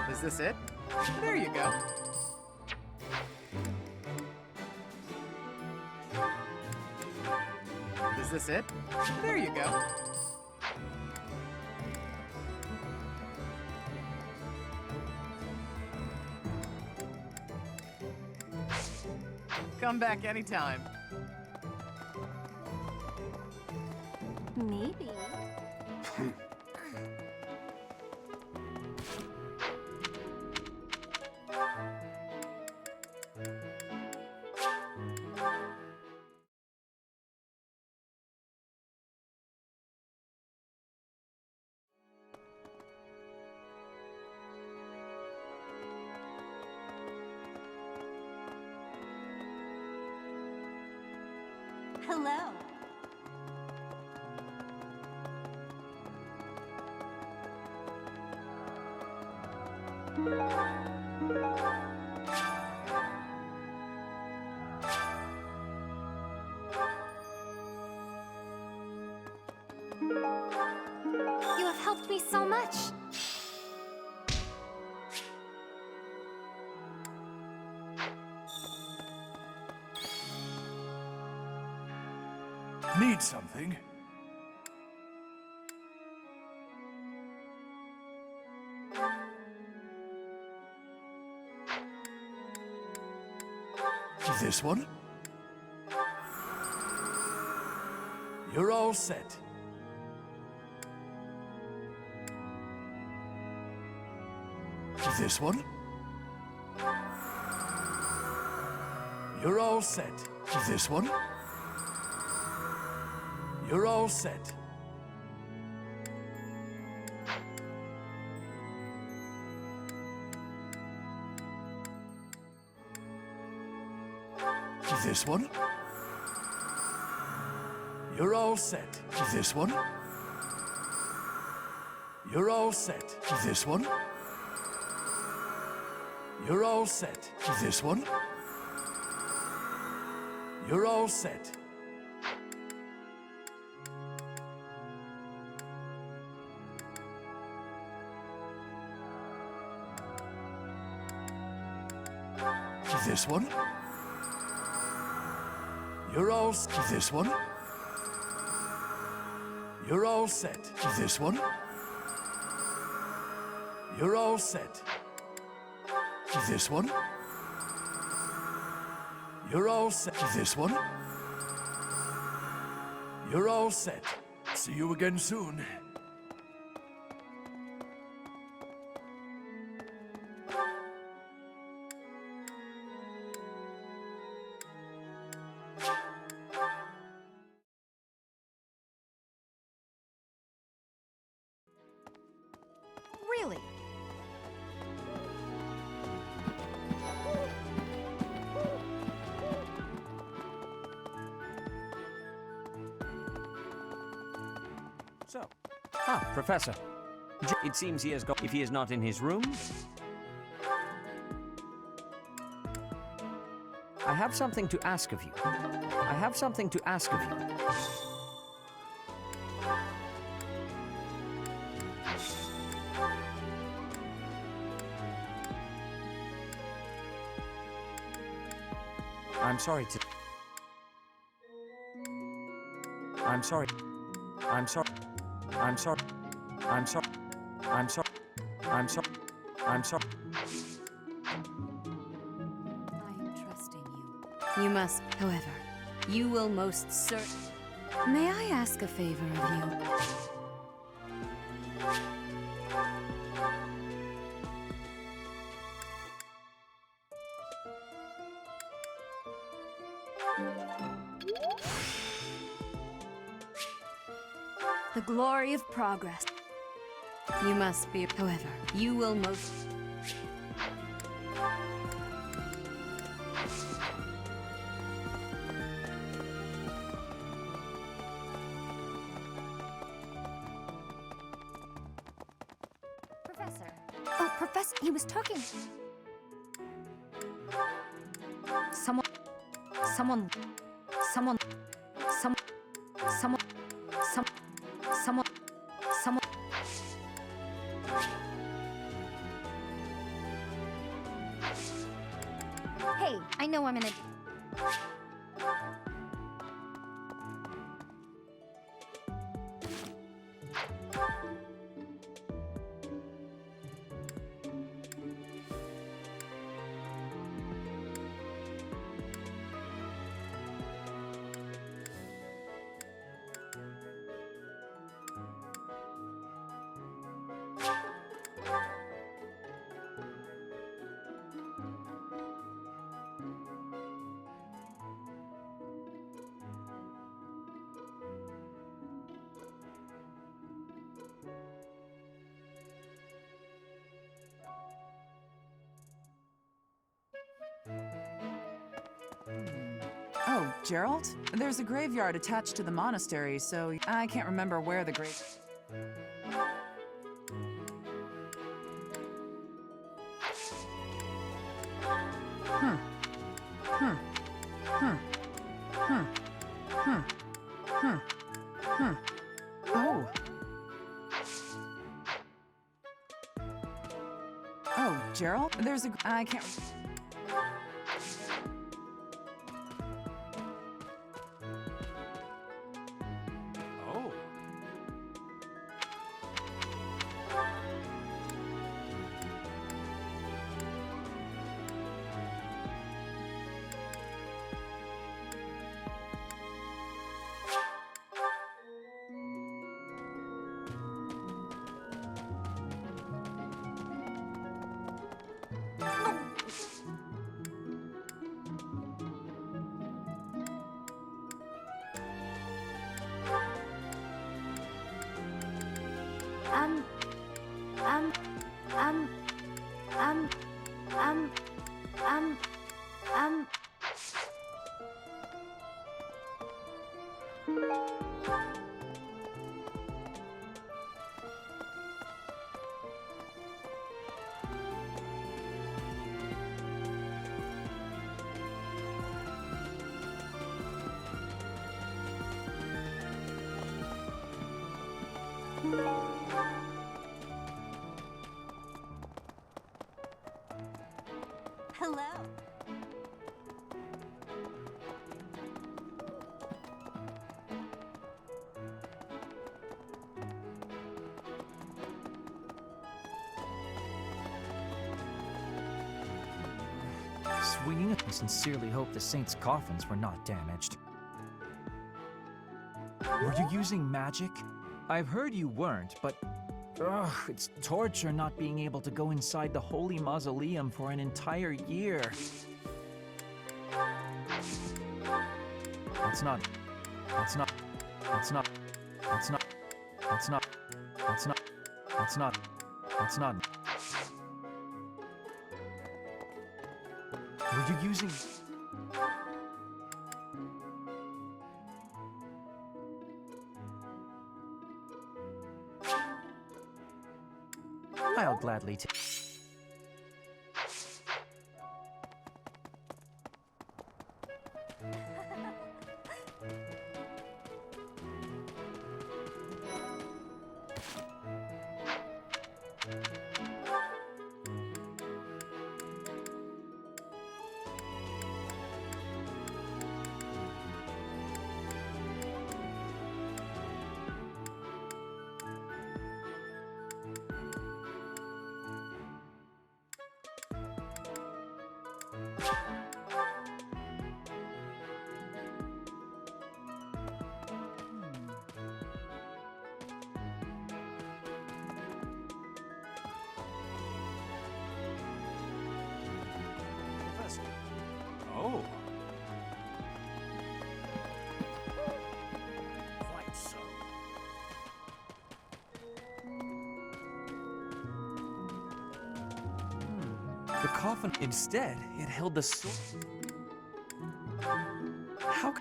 Is this it? There you go. Is this it? There you go. Come back anytime. Maybe. Hello. You have helped me so much. Need something? This one? You're all set. This one? You're all set. This one? You're all set. This one? You're all set. This one? You're all set. This one? You're all set. This one? You're all set. This one? You're all this one? You're all set. This one? You're all set. This one? You're all set. This one? You're all set. See you again soon. Really? So, Professor. It seems he has gone. If he is not in his room, I have something to ask of you. I have something to ask of you. I'm sorry to... I'm sorry. I'm sorry. I'm sorry. I'm sorry. I'm sorry. I'm sorry. I'm sorry. I am trusting you. You must, however, you will most certainly... May I ask a favor of you? The glory of progress. You must be, however, you will most... Professor. Oh, Professor, he was talking. Someone... Hey, I know I'm in a... Oh, Gerald? There's a graveyard attached to the monastery, so I can't remember where the grave... Oh. Oh, Gerald? There's a... I can't... Oh. um, um, um, um, um, um, um. Hello. Swinging it, I sincerely hope the saints' coffins were not damaged. Were you using magic? I've heard you weren't, but ugh, it's torture not being able to go inside the holy mausoleum for an entire year. That's not. That's not. That's not. That's not. That's not. That's not. That's not. That's not. Were you using... I'll gladly take... Oh. Quite so. The coffin, instead, it held the sword. How?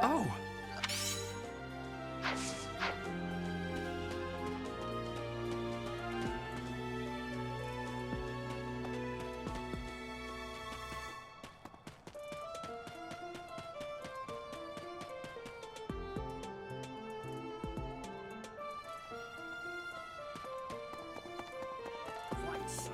Oh! Quite so.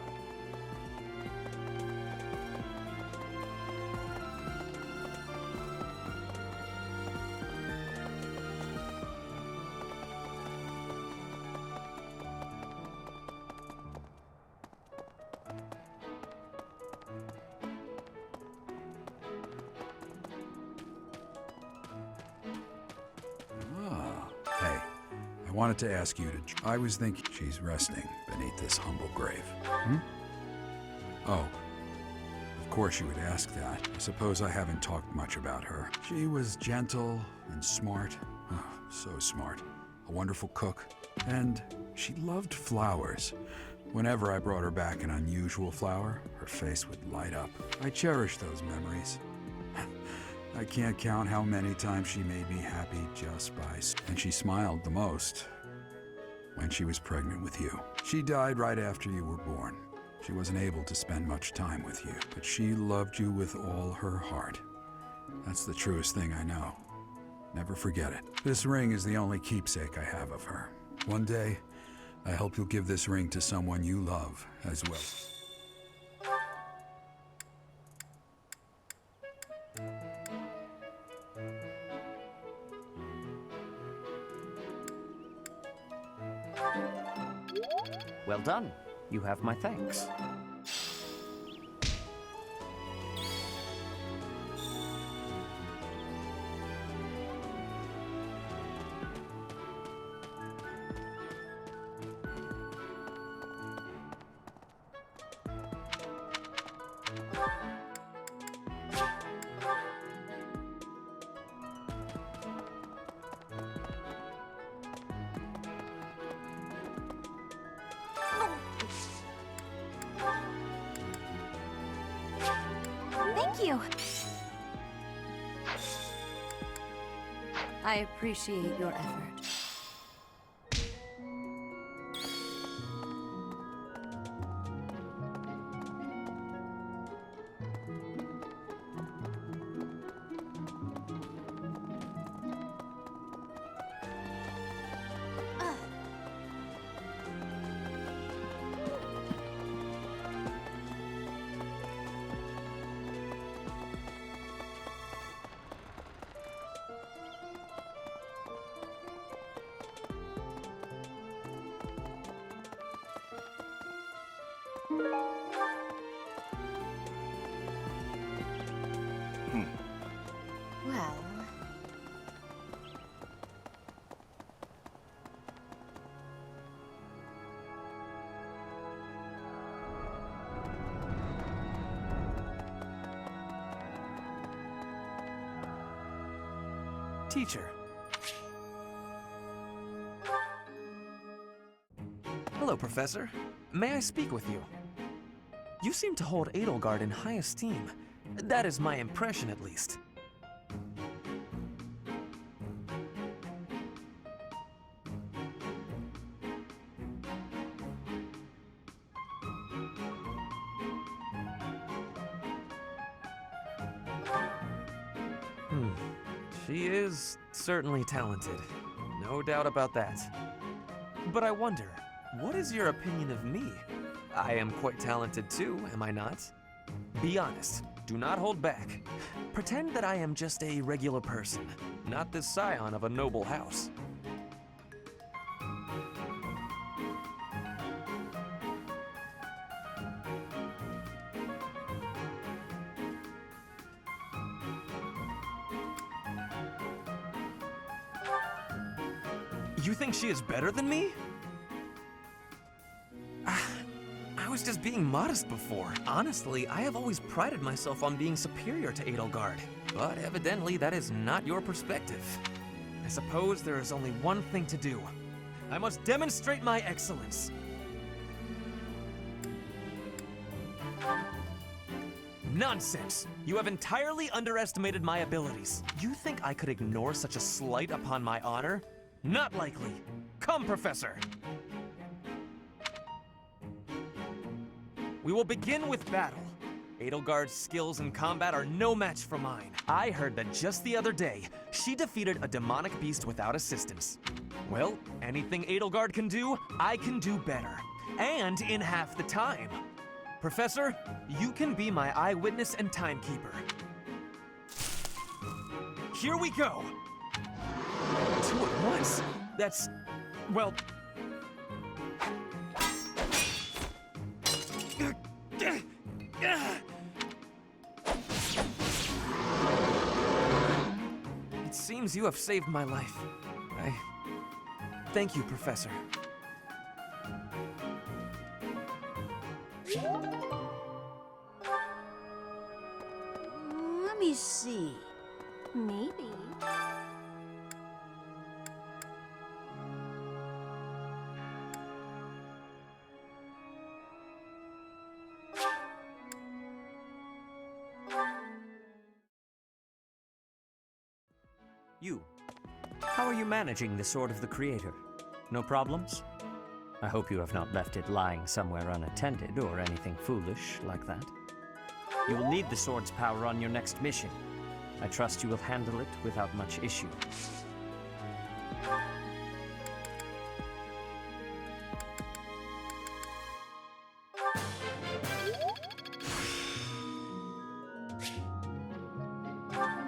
Hey, I wanted to ask you to... I was thinking she's resting beneath this humble grave. Hmm? Oh, of course you would ask that. I suppose I haven't talked much about her. She was gentle and smart. Oh, so smart. A wonderful cook. And she loved flowers. Whenever I brought her back an unusual flower, her face would light up. I cherish those memories. I can't count how many times she made me happy just by... And she smiled the most when she was pregnant with you. She died right after you were born. She wasn't able to spend much time with you, but she loved you with all her heart. That's the truest thing I know. Never forget it. This ring is the only keepsake I have of her. One day, I hope you'll give this ring to someone you love as well. Well done. You have my thanks. Thank you. I appreciate your effort. Well... Teacher. Hello, Professor. May I speak with you? You seem to hold Edelgard in high esteem. That is my impression, at least. She is certainly talented. No doubt about that. But I wonder, what is your opinion of me? I am quite talented too, am I not? Be honest. Do not hold back. Pretend that I am just a regular person, not the scion of a noble house. You think she is better than me? I was just being modest before. Honestly, I have always prided myself on being superior to Edelgard. But evidently, that is not your perspective. I suppose there is only one thing to do. I must demonstrate my excellence. Nonsense! You have entirely underestimated my abilities. You think I could ignore such a slight upon my honor? Not likely. Come, Professor. We will begin with battle. Edelgard's skills in combat are no match for mine. I heard that just the other day, she defeated a demonic beast without assistance. Well, anything Edelgard can do, I can do better. And in half the time. Professor, you can be my eyewitness and timekeeper. Here we go! 2 at once? That's... well... It seems you have saved my life. Thank you, Professor. Let me see. Maybe. You. How are you managing the Sword of the Creator? No problems? I hope you have not left it lying somewhere unattended or anything foolish like that. You will need the sword's power on your next mission. I trust you will handle it without much issue.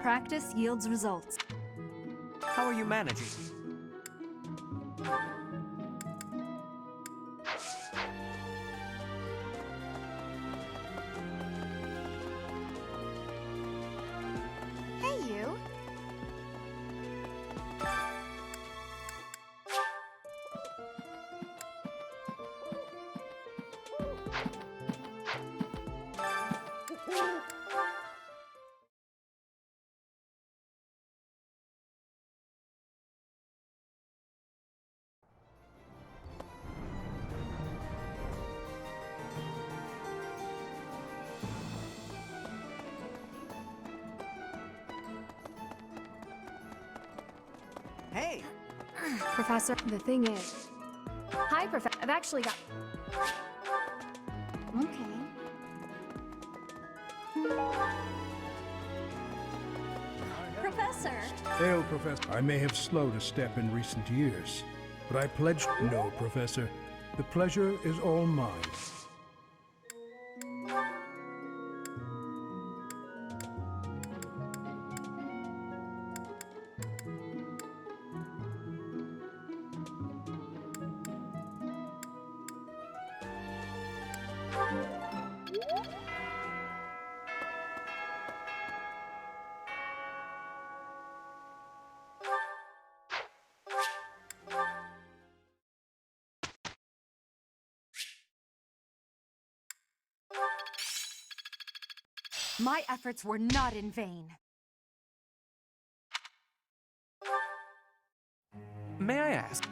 Practice yields results. How are you managing? Hey, you. Hey! Professor, the thing is... Hi, Professor. I've actually got... Okay. Professor! Hail, Professor. I may have slowed a step in recent years, but I pledge no, Professor. The pleasure is all mine. My efforts were not in vain. May I ask?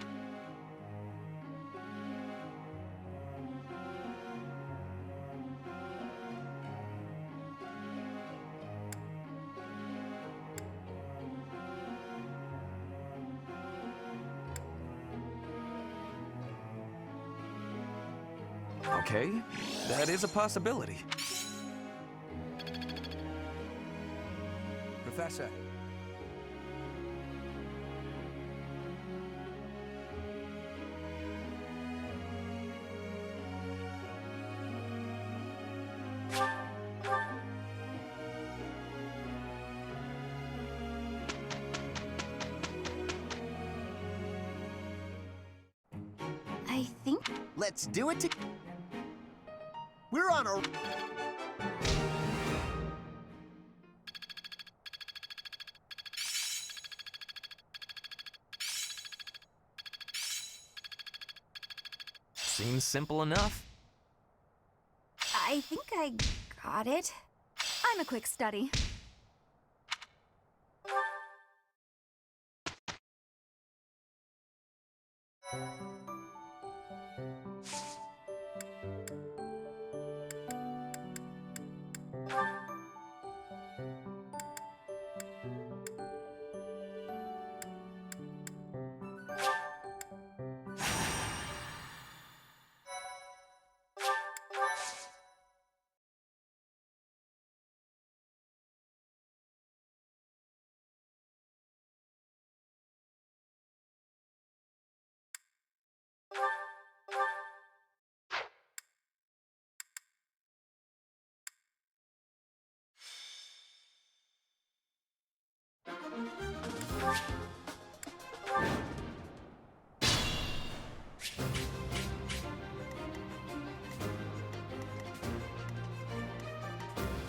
Okay, that is a possibility. Professor. I think... Let's do it We're on a... Seems simple enough. I think I got it. I'm a quick study.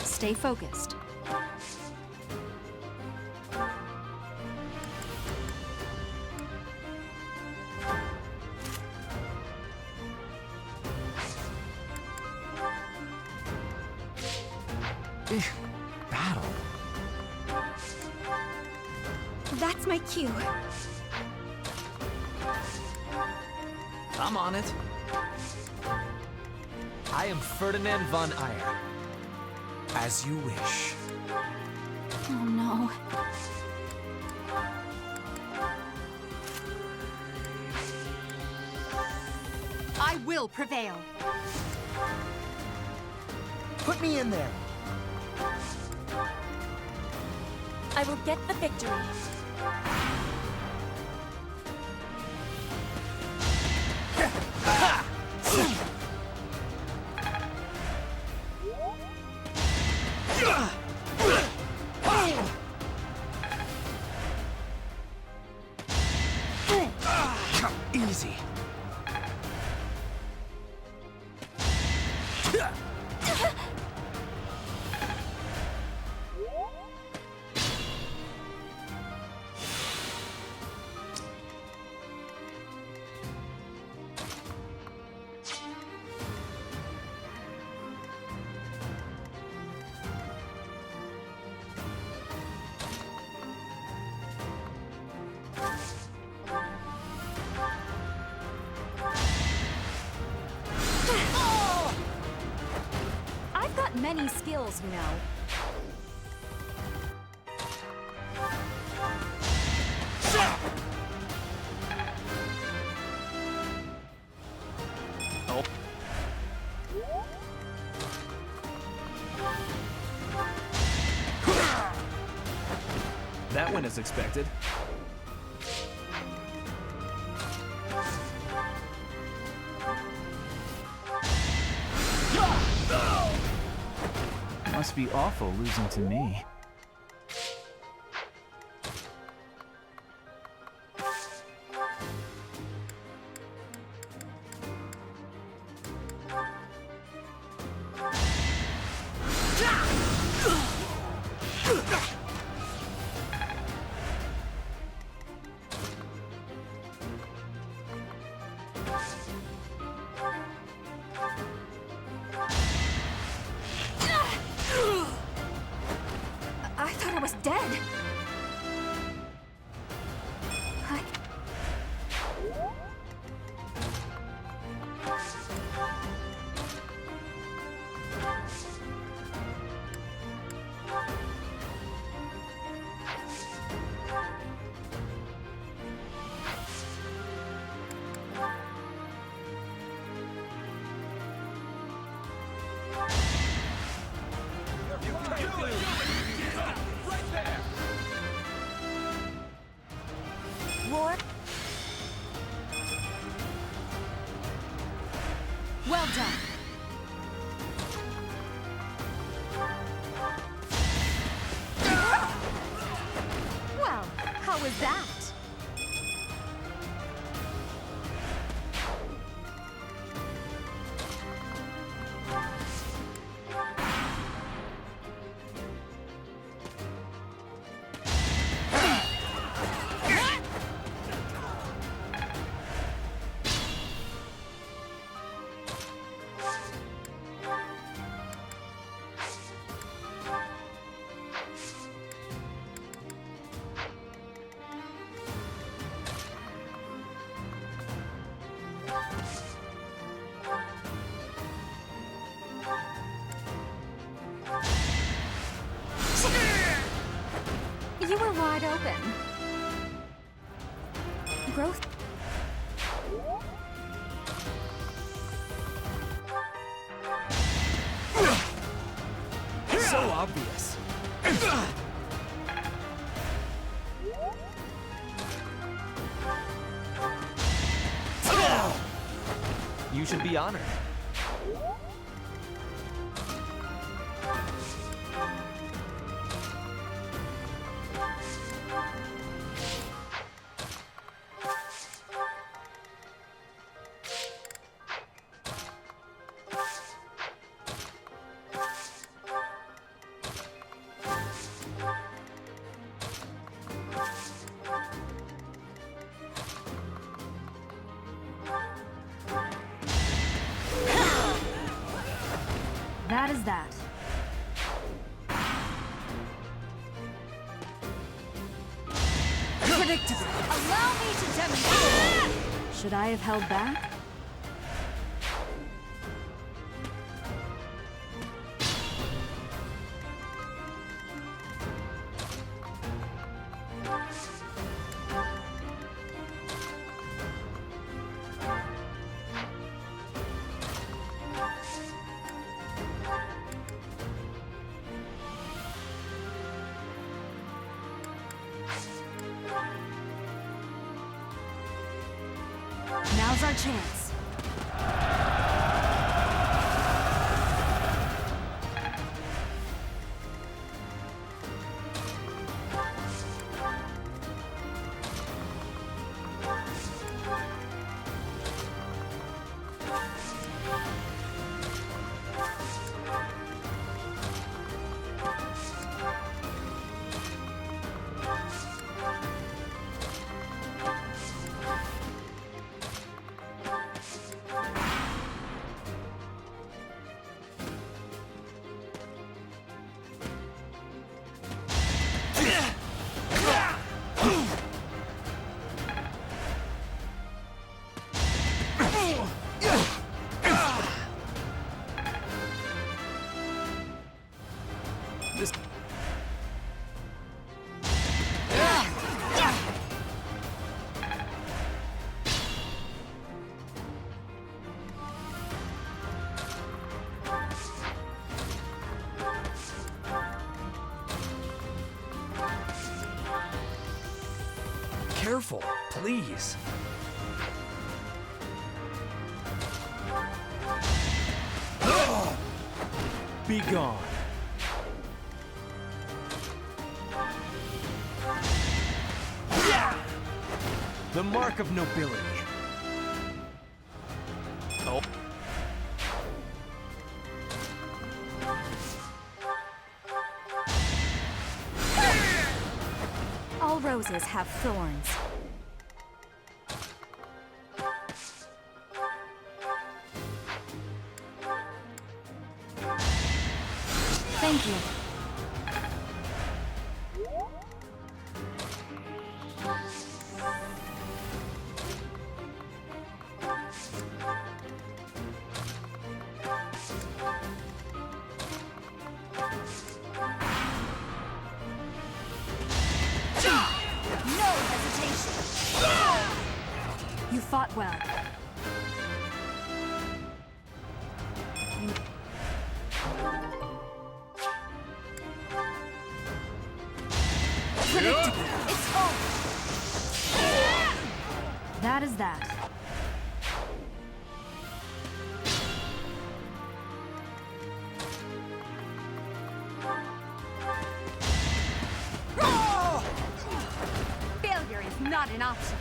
Stay focused. Battle. That's my cue. I'm on it. I am Ferdinand von Eyre. As you wish. Oh no. I will prevail. Put me in there. I will get the victory. Easy. Many skills, you know. That went as expected. Must be awful losing to me. I thought I was dead. Lord? Well done. Well, how was that? You were wide open. Growth? So obvious. You should be honored. That is that. Predictable. Allow me to demonstrate. Should I have held back? Now's our chance. careful, please. Be gone. The mark of nobility. Oh. All roses have thorns. Thank you. No hesitation! You fought well. Predictable. It's over. That is that. Failure is not an option.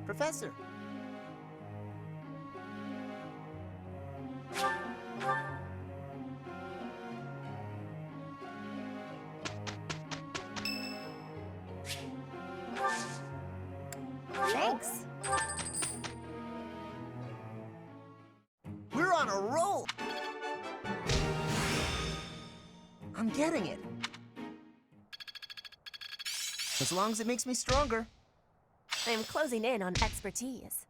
Professor! Thanks. We're on a roll! I'm getting it. As long as it makes me stronger. I'm closing in on expertise.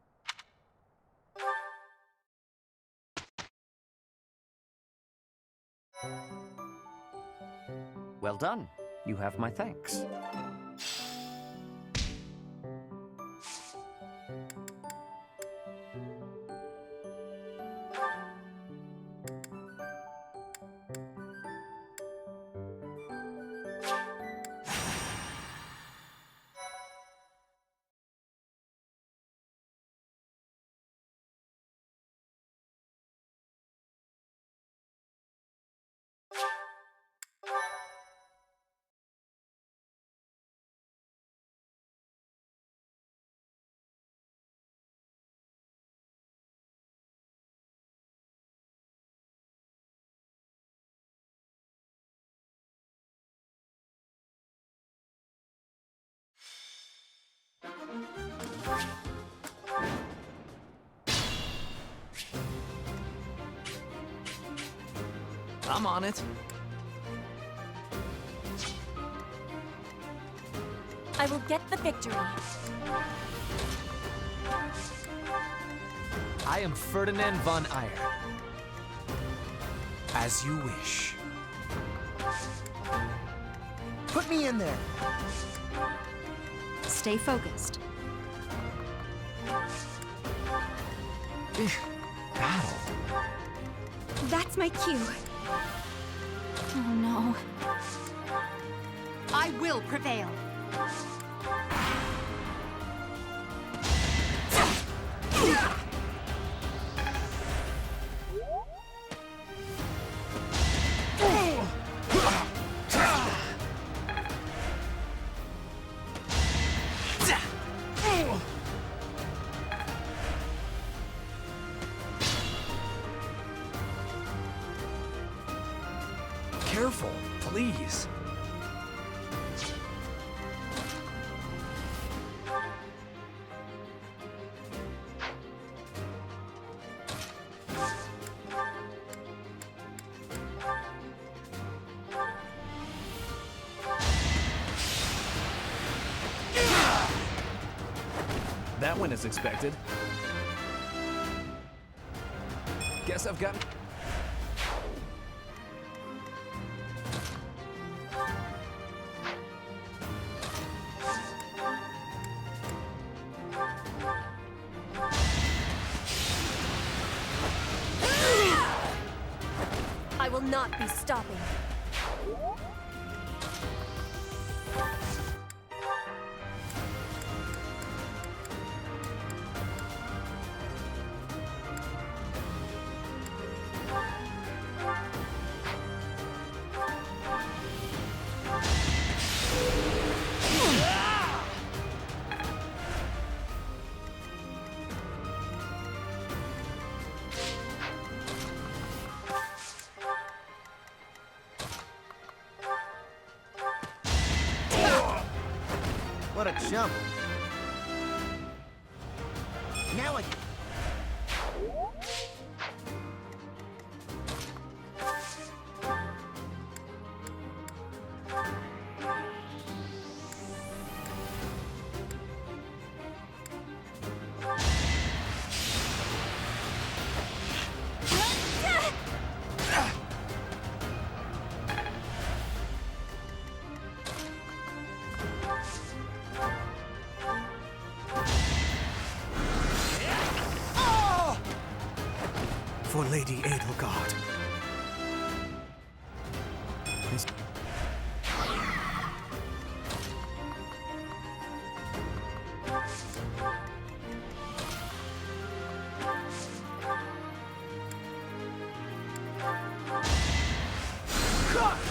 Well done. You have my thanks. I'm on it. I will get the victory. I am Ferdinand von Eyre. As you wish. Put me in there. Stay focused. Battle. That's my cue. Oh no. I will prevail. careful, please. That went as expected. Guess I've got... I will not be stopping. What a jump. Now I... For Lady Edelgard.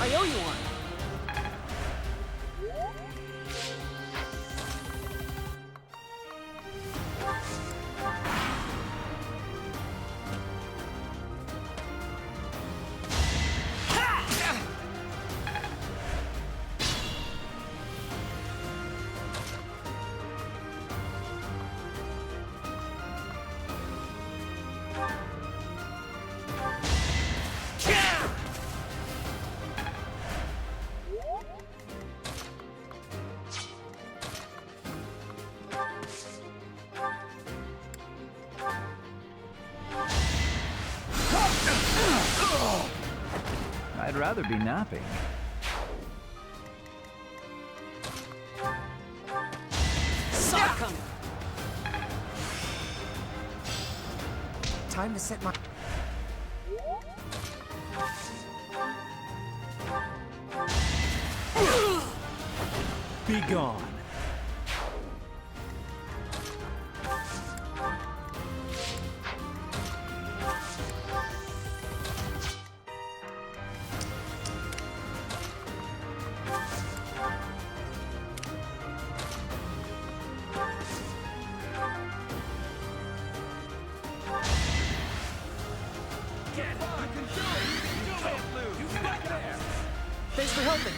I owe you one. I'd rather be napping. Suck 'em! Time to set my... Be gone. Thanks for helping.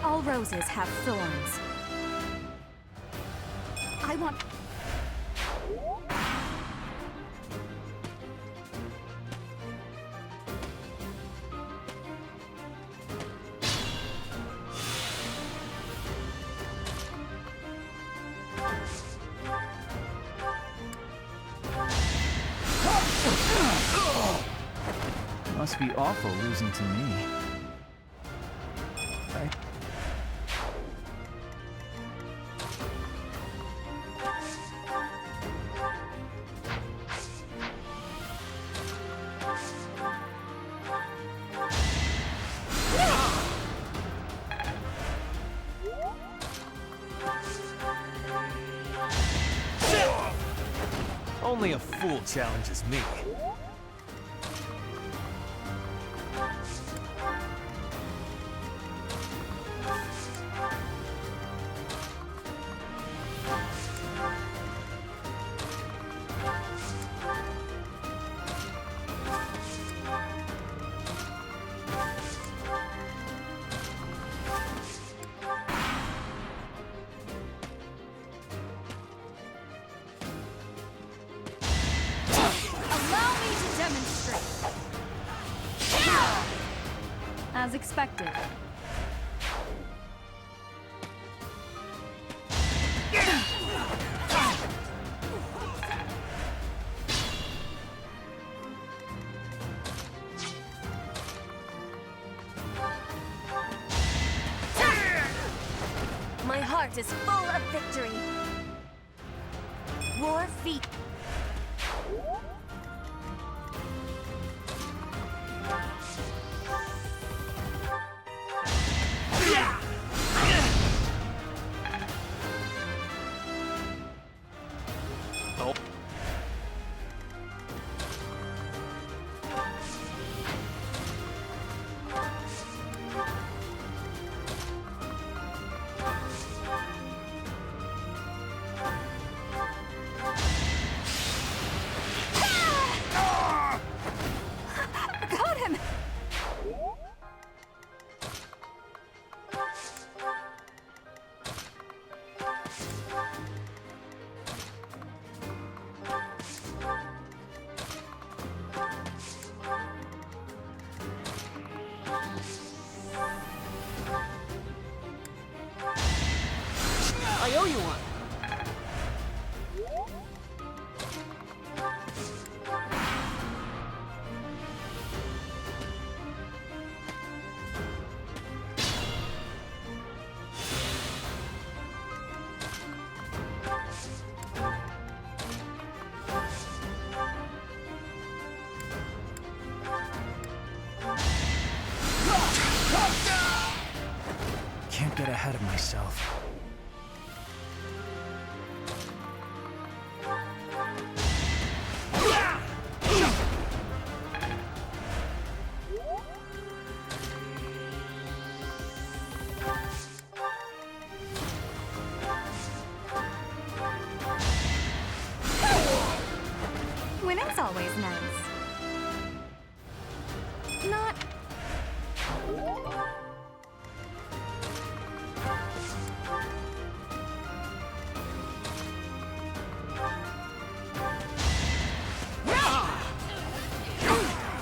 All roses have thorns. I want... Must be awful losing to me. Right? Only a fool challenges me. As expected. My heart is full of victory. War feet. Got him! I owe you one. Can't get ahead of myself. Winning's always nice. Not...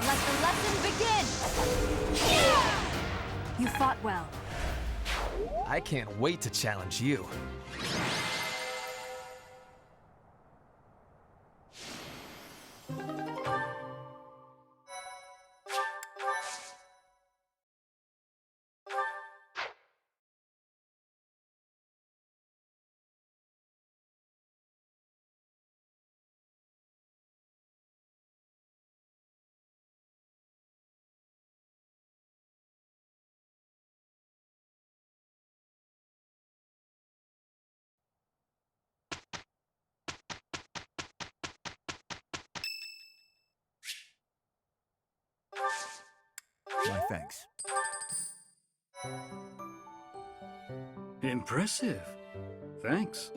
Let the lesson begin! You fought well. I can't wait to challenge you. My thanks. Impressive. Thanks.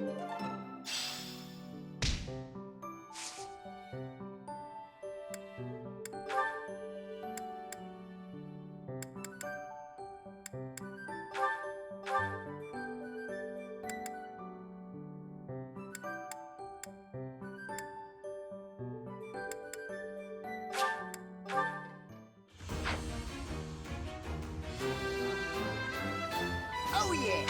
Oh yeah!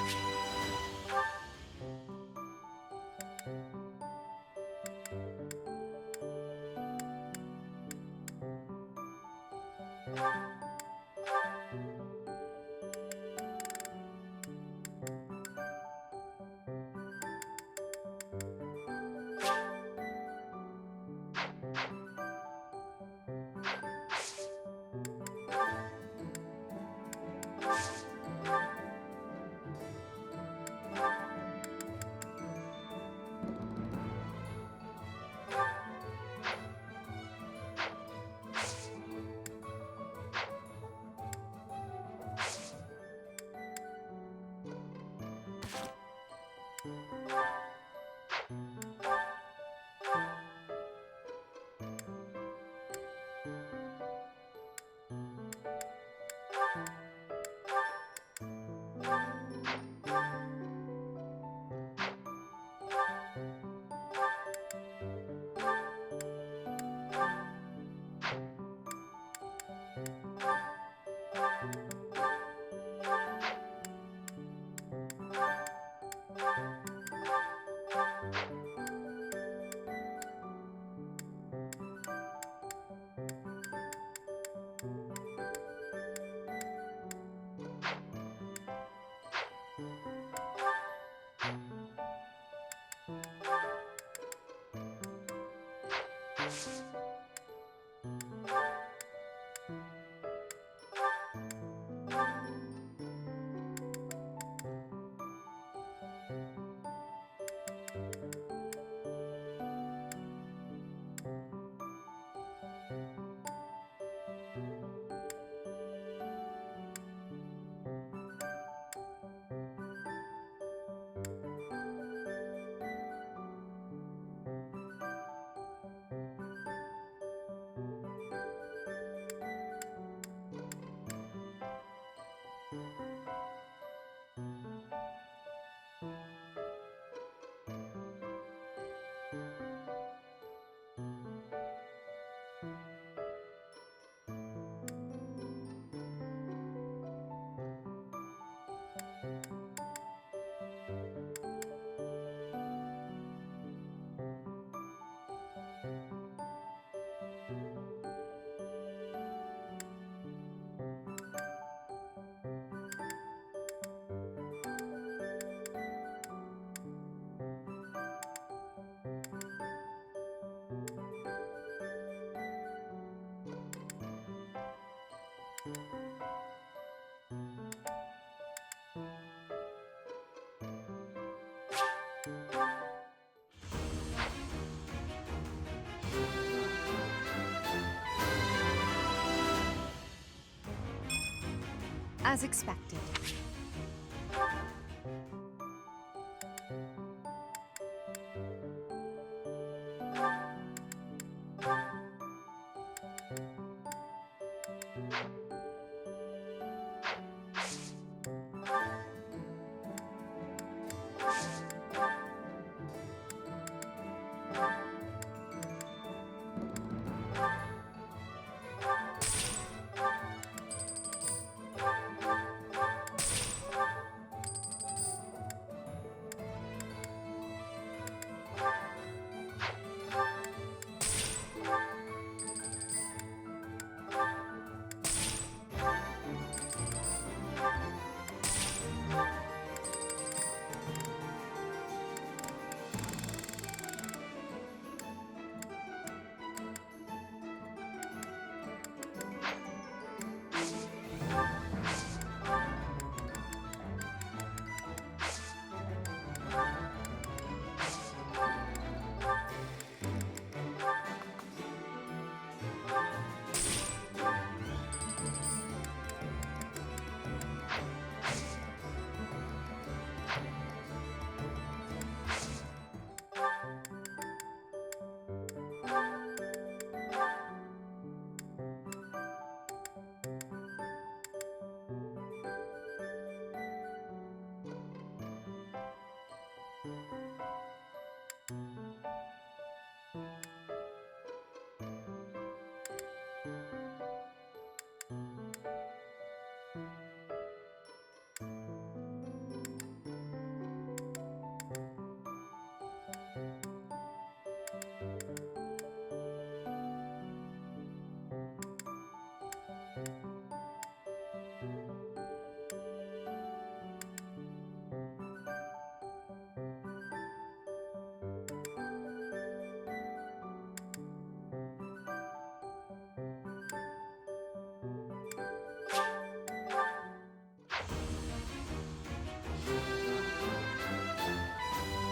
As expected.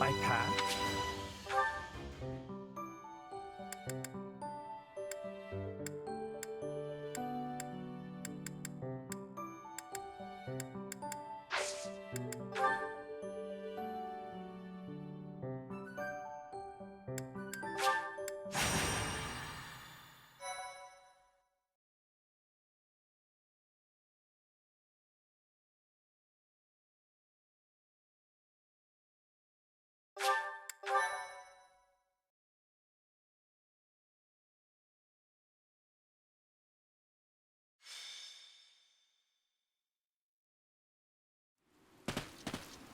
I pass?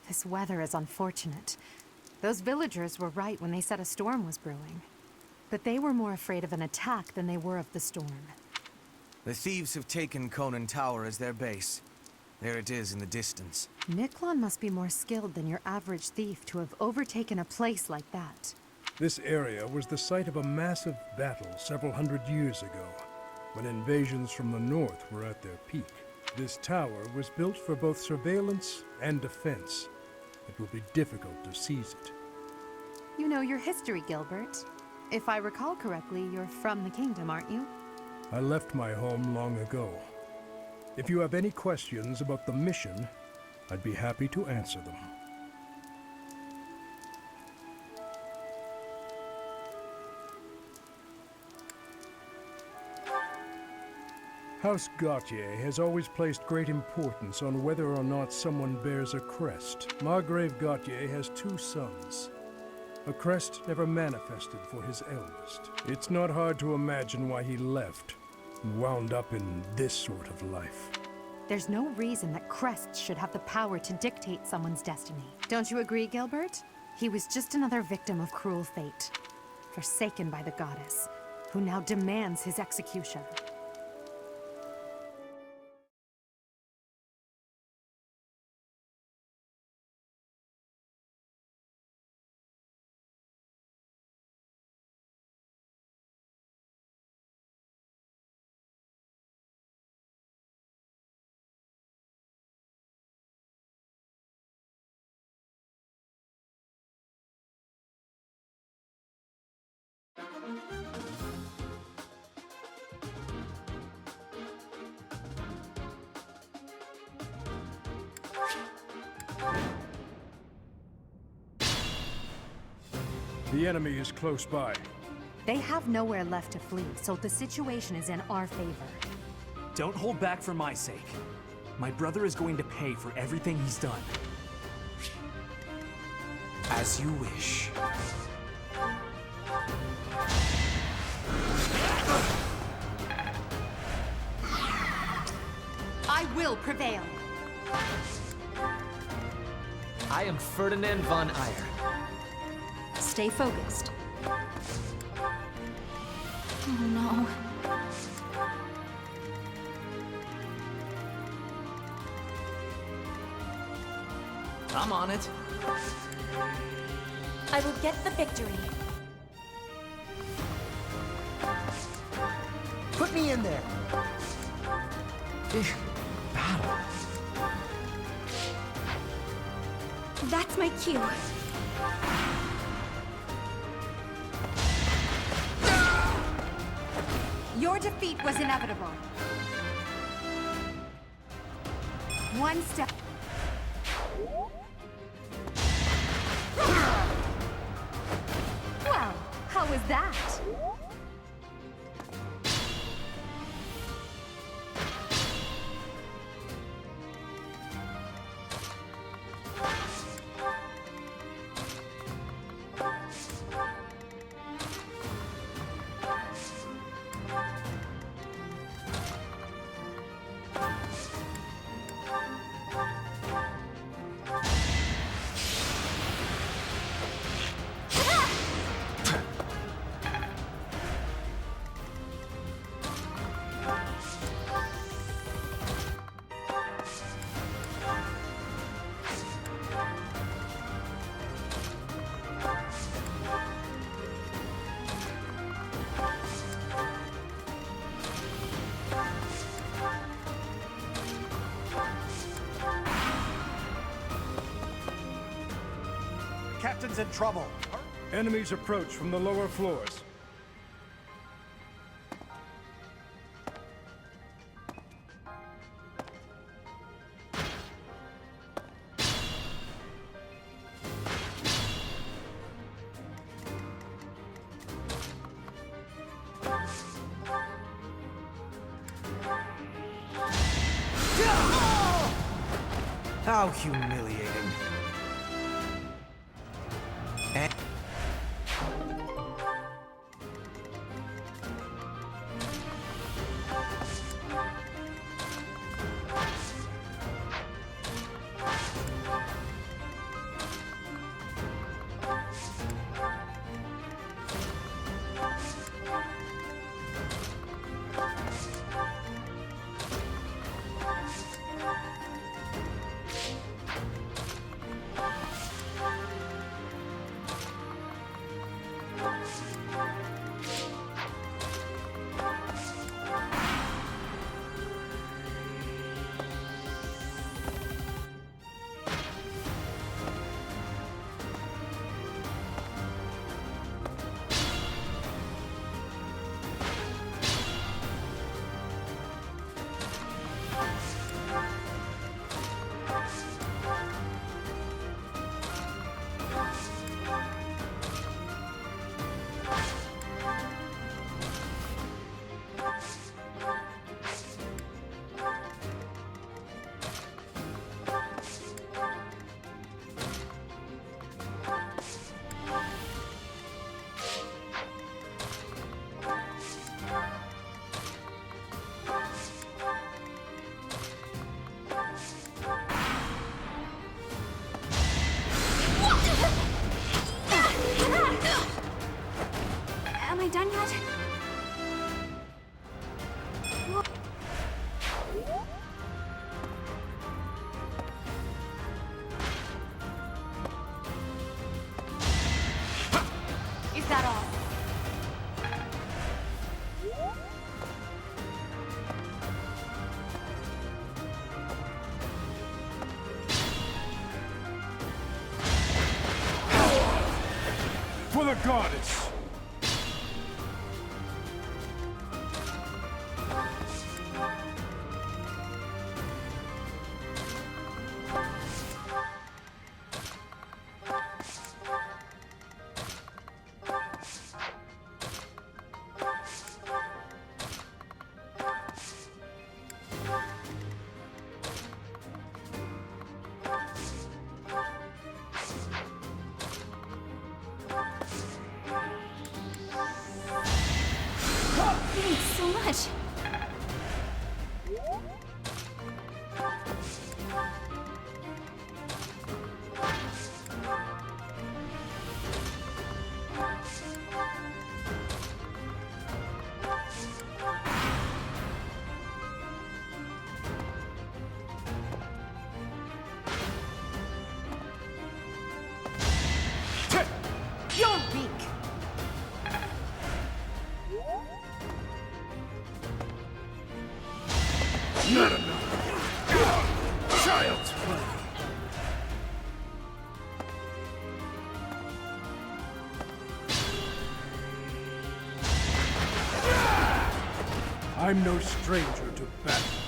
This weather is unfortunate. Those villagers were right when they said a storm was brewing. But they were more afraid of an attack than they were of the storm. The thieves have taken Conan Tower as their base. There it is in the distance. Niklon must be more skilled than your average thief to have overtaken a place like that. This area was the site of a massive battle several hundred years ago, when invasions from the north were at their peak. This tower was built for both surveillance and defense. It will be difficult to seize it. You know your history, Gilbert. If I recall correctly, you're from the kingdom, aren't you? I left my home long ago. If you have any questions about the mission, I'd be happy to answer them. House Gautier has always placed great importance on whether or not someone bears a crest. Margrave Gautier has 2 sons. A crest never manifested for his eldest. It's not hard to imagine why he left and wound up in this sort of life. There's no reason that crests should have the power to dictate someone's destiny. Don't you agree, Gilbert? He was just another victim of cruel fate, forsaken by the goddess, who now demands his execution. The enemy is close by. They have nowhere left to flee, so the situation is in our favor. Don't hold back for my sake. My brother is going to pay for everything he's done. As you wish. I will prevail. I am Ferdinand von Eyre. Stay focused. Oh no. I'm on it. I will get the victory. Put me in there. Battle. That's my cue. Your defeat was inevitable. One step. Well, how was that? Captain's in trouble. Enemies approach from the lower floors. How humiliating. that? Is that all? For the goddess! Thanks so much. You're weak! Not enough! Child's play! I'm no stranger to battle.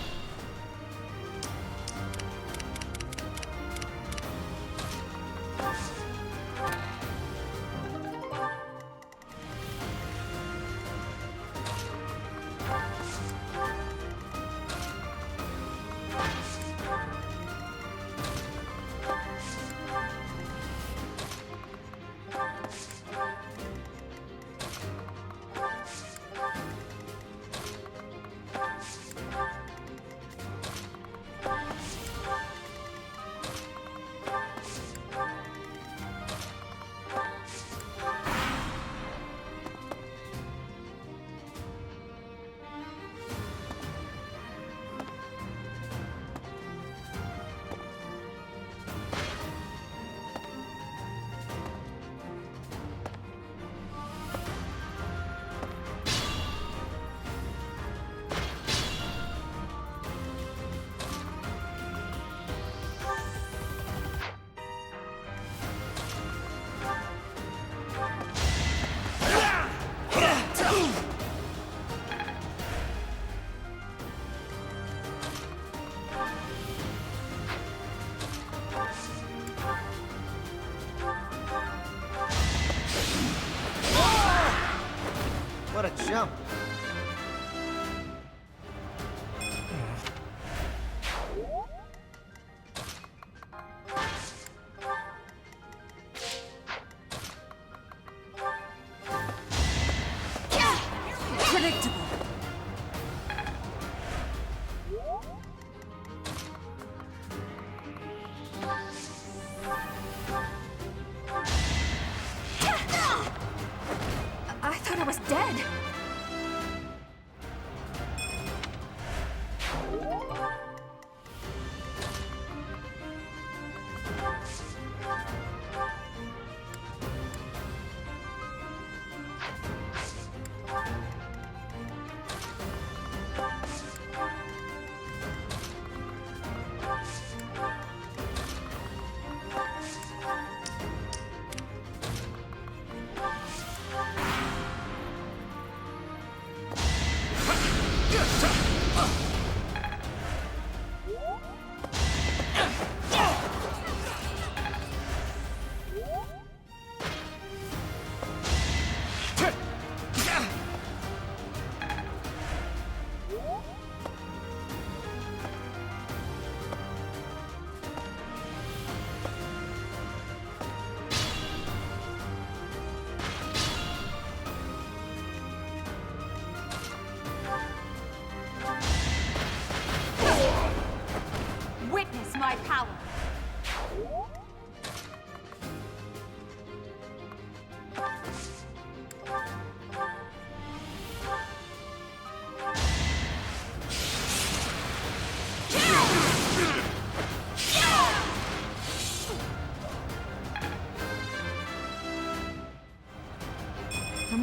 What a jump. Predictable. I thought I was dead.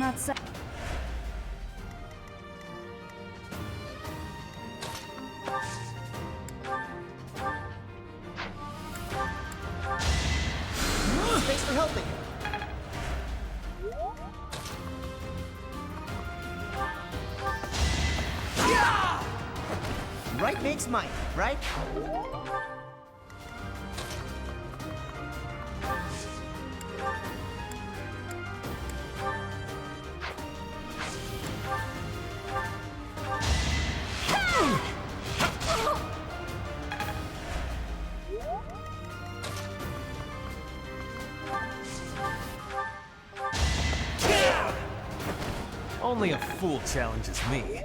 not so. Thanks for helping. Right makes might, right? Only a fool challenges me.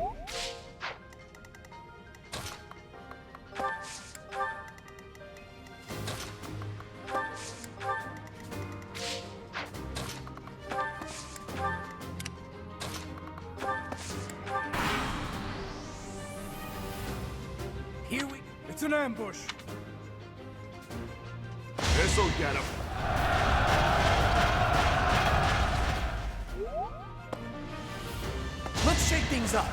Here we... It's an ambush. This'll get him. Let's shake things up.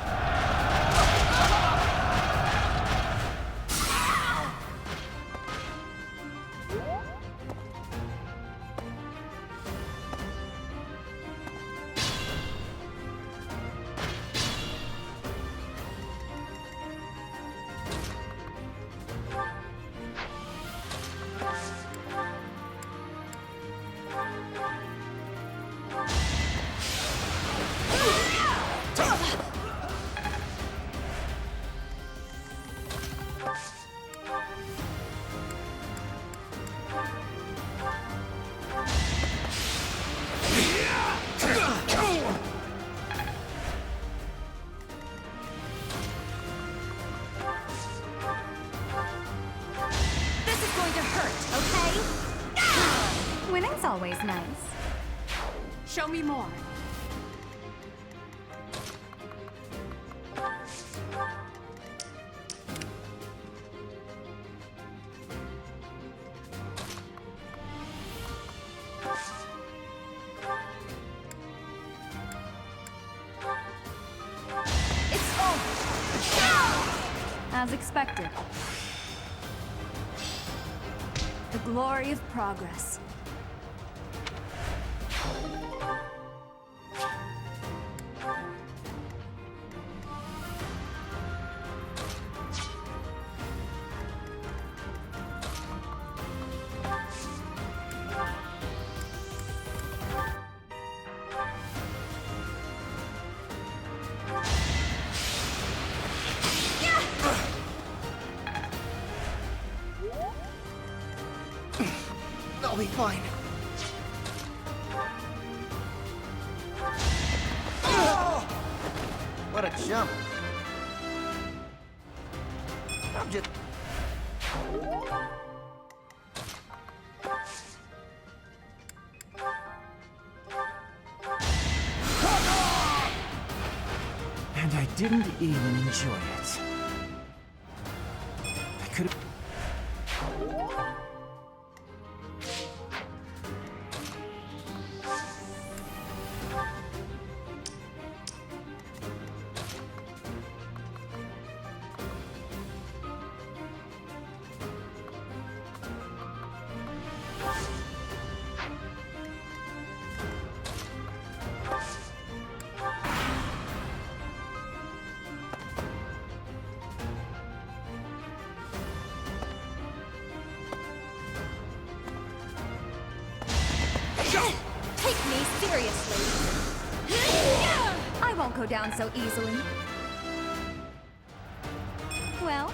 Winning's always nice. Show me more. It's over. As expected. The glory of progress. I'll be fine. What a jump. I'm just... And I didn't even enjoy it. I could have... Take me seriously. I won't go down so easily. Well,